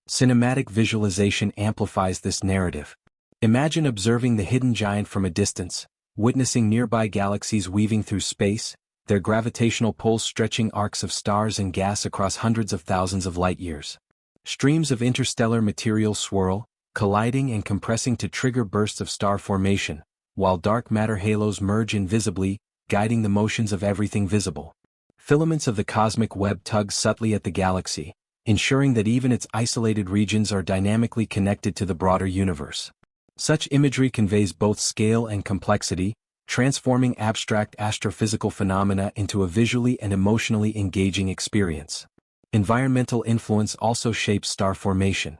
Cinematic visualization amplifies this narrative. Imagine observing the hidden giant from a distance, witnessing nearby galaxies weaving through space, their gravitational pulls stretching arcs of stars and gas across hundreds of thousands of light-years. Streams of interstellar material swirl, colliding and compressing to trigger bursts of star formation, while dark matter halos merge invisibly, guiding the motions of everything visible. Filaments of the cosmic web tug subtly at the galaxy, ensuring that even its isolated regions are dynamically connected to the broader universe. Such imagery conveys both scale and complexity, transforming abstract astrophysical phenomena into a visually and emotionally engaging experience. Environmental influence also shapes star formation.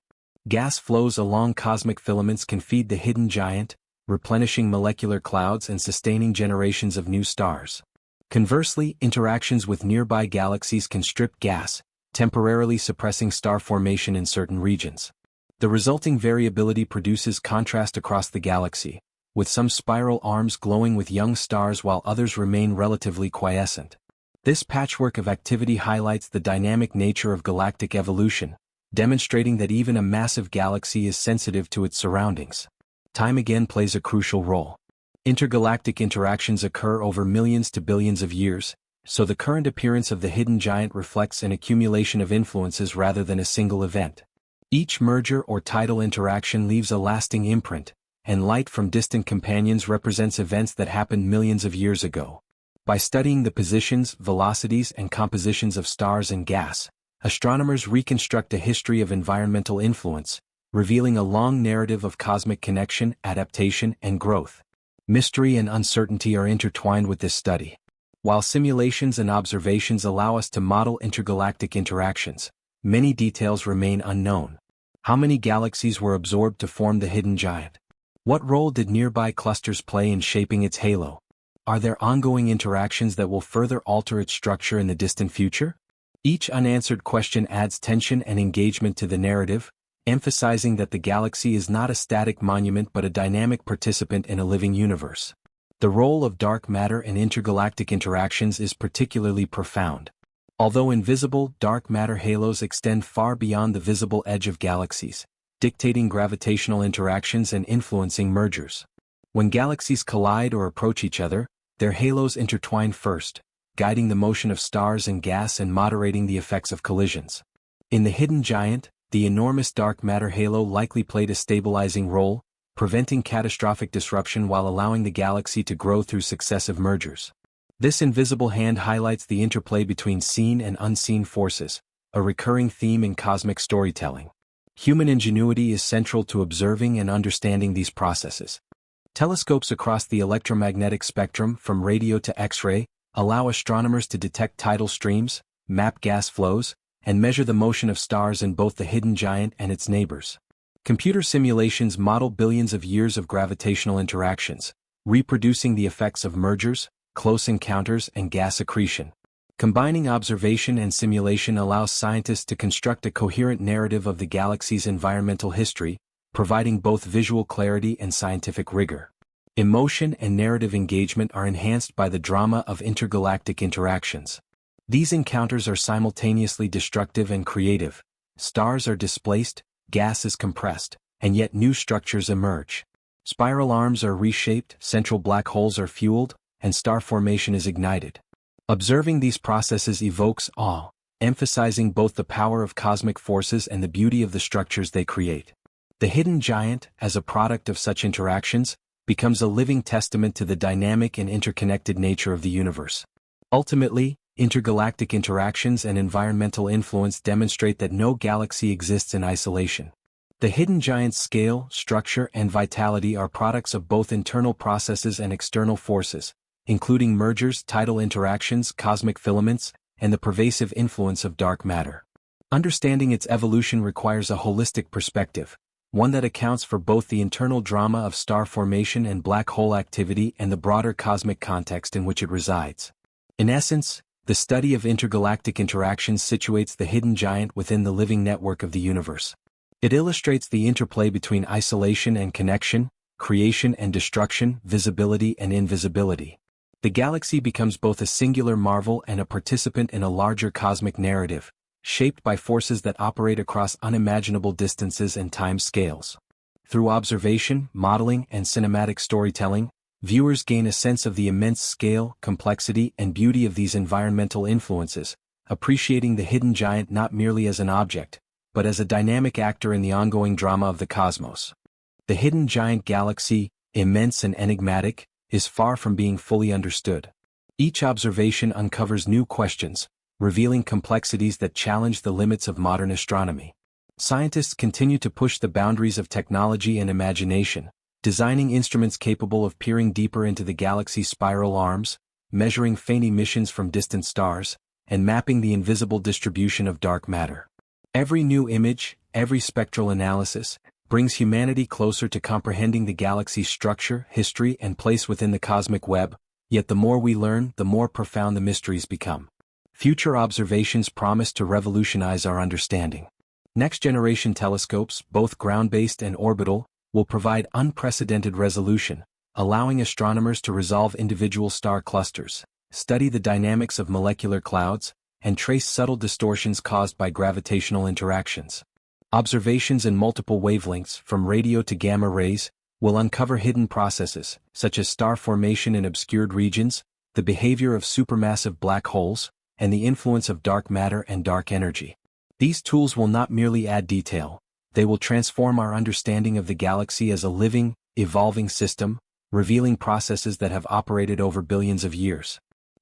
Gas flows along cosmic filaments can feed the hidden giant, replenishing molecular clouds and sustaining generations of new stars. Conversely, interactions with nearby galaxies can strip gas, temporarily suppressing star formation in certain regions. The resulting variability produces contrast across the galaxy, with some spiral arms glowing with young stars while others remain relatively quiescent. This patchwork of activity highlights the dynamic nature of galactic evolution, demonstrating that even a massive galaxy is sensitive to its surroundings. Time again plays a crucial role. Intergalactic interactions occur over millions to billions of years, so the current appearance of the hidden giant reflects an accumulation of influences rather than a single event. Each merger or tidal interaction leaves a lasting imprint, and light from distant companions represents events that happened millions of years ago. By studying the positions, velocities, and compositions of stars and gas, astronomers reconstruct a history of environmental influence, revealing a long narrative of cosmic connection, adaptation, and growth. Mystery and uncertainty are intertwined with this study. While simulations and observations allow us to model intergalactic interactions, many details remain unknown. How many galaxies were absorbed to form the hidden giant? What role did nearby clusters play in shaping its halo? Are there ongoing interactions that will further alter its structure in the distant future? Each unanswered question adds tension and engagement to the narrative, emphasizing that the galaxy is not a static monument but a dynamic participant in a living universe. The role of dark matter in intergalactic interactions is particularly profound. Although invisible, dark matter halos extend far beyond the visible edge of galaxies, dictating gravitational interactions and influencing mergers. When galaxies collide or approach each other, their halos intertwine first, guiding the motion of stars and gas and moderating the effects of collisions. In the hidden giant, the enormous dark matter halo likely played a stabilizing role, preventing catastrophic disruption while allowing the galaxy to grow through successive mergers. This invisible hand highlights the interplay between seen and unseen forces, a recurring theme in cosmic storytelling. Human ingenuity is central to observing and understanding these processes. Telescopes across the electromagnetic spectrum, from radio to X-ray, allow astronomers to detect tidal streams, map gas flows, and measure the motion of stars in both the hidden giant and its neighbors. Computer simulations model billions of years of gravitational interactions, reproducing the effects of mergers, close encounters, and gas accretion. Combining observation and simulation allows scientists to construct a coherent narrative of the galaxy's environmental history, providing both visual clarity and scientific rigor. Emotion and narrative engagement are enhanced by the drama of intergalactic interactions. These encounters are simultaneously destructive and creative. Stars are displaced, gas is compressed, and yet new structures emerge. Spiral arms are reshaped, central black holes are fueled, and star formation is ignited. Observing these processes evokes awe, emphasizing both the power of cosmic forces and the beauty of the structures they create. The hidden giant, as a product of such interactions, becomes a living testament to the dynamic and interconnected nature of the universe. Ultimately, intergalactic interactions and environmental influence demonstrate that no galaxy exists in isolation. The hidden giant's scale, structure, and vitality are products of both internal processes and external forces, including mergers, tidal interactions, cosmic filaments, and the pervasive influence of dark matter. Understanding its evolution requires a holistic perspective, one that accounts for both the internal drama of star formation and black hole activity and the broader cosmic context in which it resides. In essence, the study of intergalactic interactions situates the hidden giant within the living network of the universe. It illustrates the interplay between isolation and connection, creation and destruction, visibility and invisibility. The galaxy becomes both a singular marvel and a participant in a larger cosmic narrative, shaped by forces that operate across unimaginable distances and time scales. Through observation, modeling, and cinematic storytelling, viewers gain a sense of the immense scale, complexity, and beauty of these environmental influences, appreciating the hidden giant not merely as an object, but as a dynamic actor in the ongoing drama of the cosmos. The hidden giant galaxy, immense and enigmatic, is far from being fully understood. Each observation uncovers new questions, revealing complexities that challenge the limits of modern astronomy. Scientists continue to push the boundaries of technology and imagination, designing instruments capable of peering deeper into the galaxy's spiral arms, measuring faint emissions from distant stars, and mapping the invisible distribution of dark matter. Every new image, every spectral analysis, brings humanity closer to comprehending the galaxy's structure, history, and place within the cosmic web, yet the more we learn, the more profound the mysteries become. Future observations promise to revolutionize our understanding. Next-generation telescopes, both ground-based and orbital, will provide unprecedented resolution, allowing astronomers to resolve individual star clusters, study the dynamics of molecular clouds, and trace subtle distortions caused by gravitational interactions. Observations in multiple wavelengths, from radio to gamma rays, will uncover hidden processes, such as star formation in obscured regions, the behavior of supermassive black holes, and the influence of dark matter and dark energy. These tools will not merely add detail, they will transform our understanding of the galaxy as a living, evolving system, revealing processes that have operated over billions of years.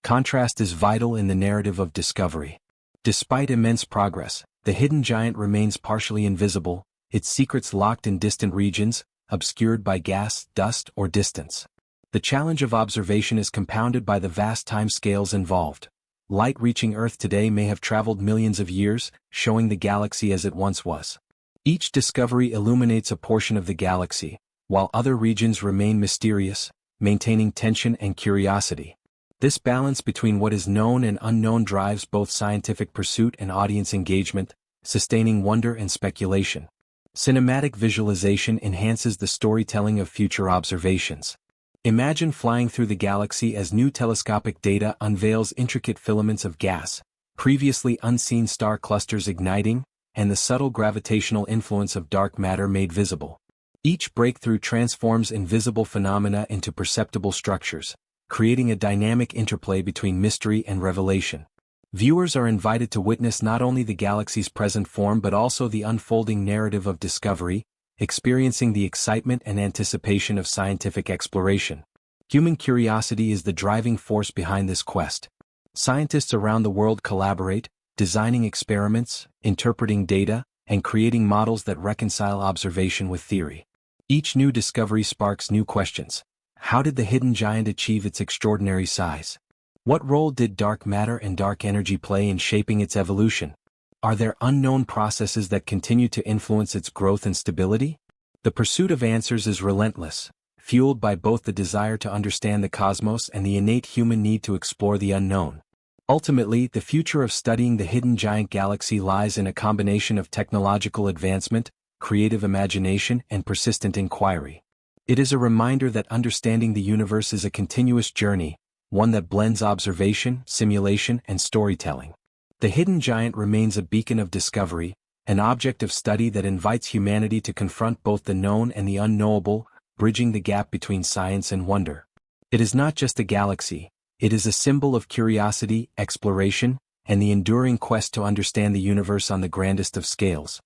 Contrast is vital in the narrative of discovery. Despite immense progress, the hidden giant remains partially invisible, its secrets locked in distant regions, obscured by gas, dust, or distance. The challenge of observation is compounded by the vast timescales involved. Light reaching Earth today may have traveled millions of years, showing the galaxy as it once was. Each discovery illuminates a portion of the galaxy, while other regions remain mysterious, maintaining tension and curiosity. This balance between what is known and unknown drives both scientific pursuit and audience engagement, sustaining wonder and speculation. Cinematic visualization enhances the storytelling of future observations. Imagine flying through the galaxy as new telescopic data unveils intricate filaments of gas, previously unseen star clusters igniting, and the subtle gravitational influence of dark matter made visible. Each breakthrough transforms invisible phenomena into perceptible structures, creating a dynamic interplay between mystery and revelation. Viewers are invited to witness not only the galaxy's present form but also the unfolding narrative of discovery, experiencing the excitement and anticipation of scientific exploration. Human curiosity is the driving force behind this quest. Scientists around the world collaborate, designing experiments, interpreting data, and creating models that reconcile observation with theory. Each new discovery sparks new questions. How did the hidden giant achieve its extraordinary size? What role did dark matter and dark energy play in shaping its evolution? Are there unknown processes that continue to influence its growth and stability? The pursuit of answers is relentless, fueled by both the desire to understand the cosmos and the innate human need to explore the unknown. Ultimately, the future of studying the hidden giant galaxy lies in a combination of technological advancement, creative imagination, and persistent inquiry. It is a reminder that understanding the universe is a continuous journey, one that blends observation, simulation, and storytelling. The hidden giant remains a beacon of discovery, an object of study that invites humanity to confront both the known and the unknowable, bridging the gap between science and wonder. It is not just a galaxy, it is a symbol of curiosity, exploration, and the enduring quest to understand the universe on the grandest of scales.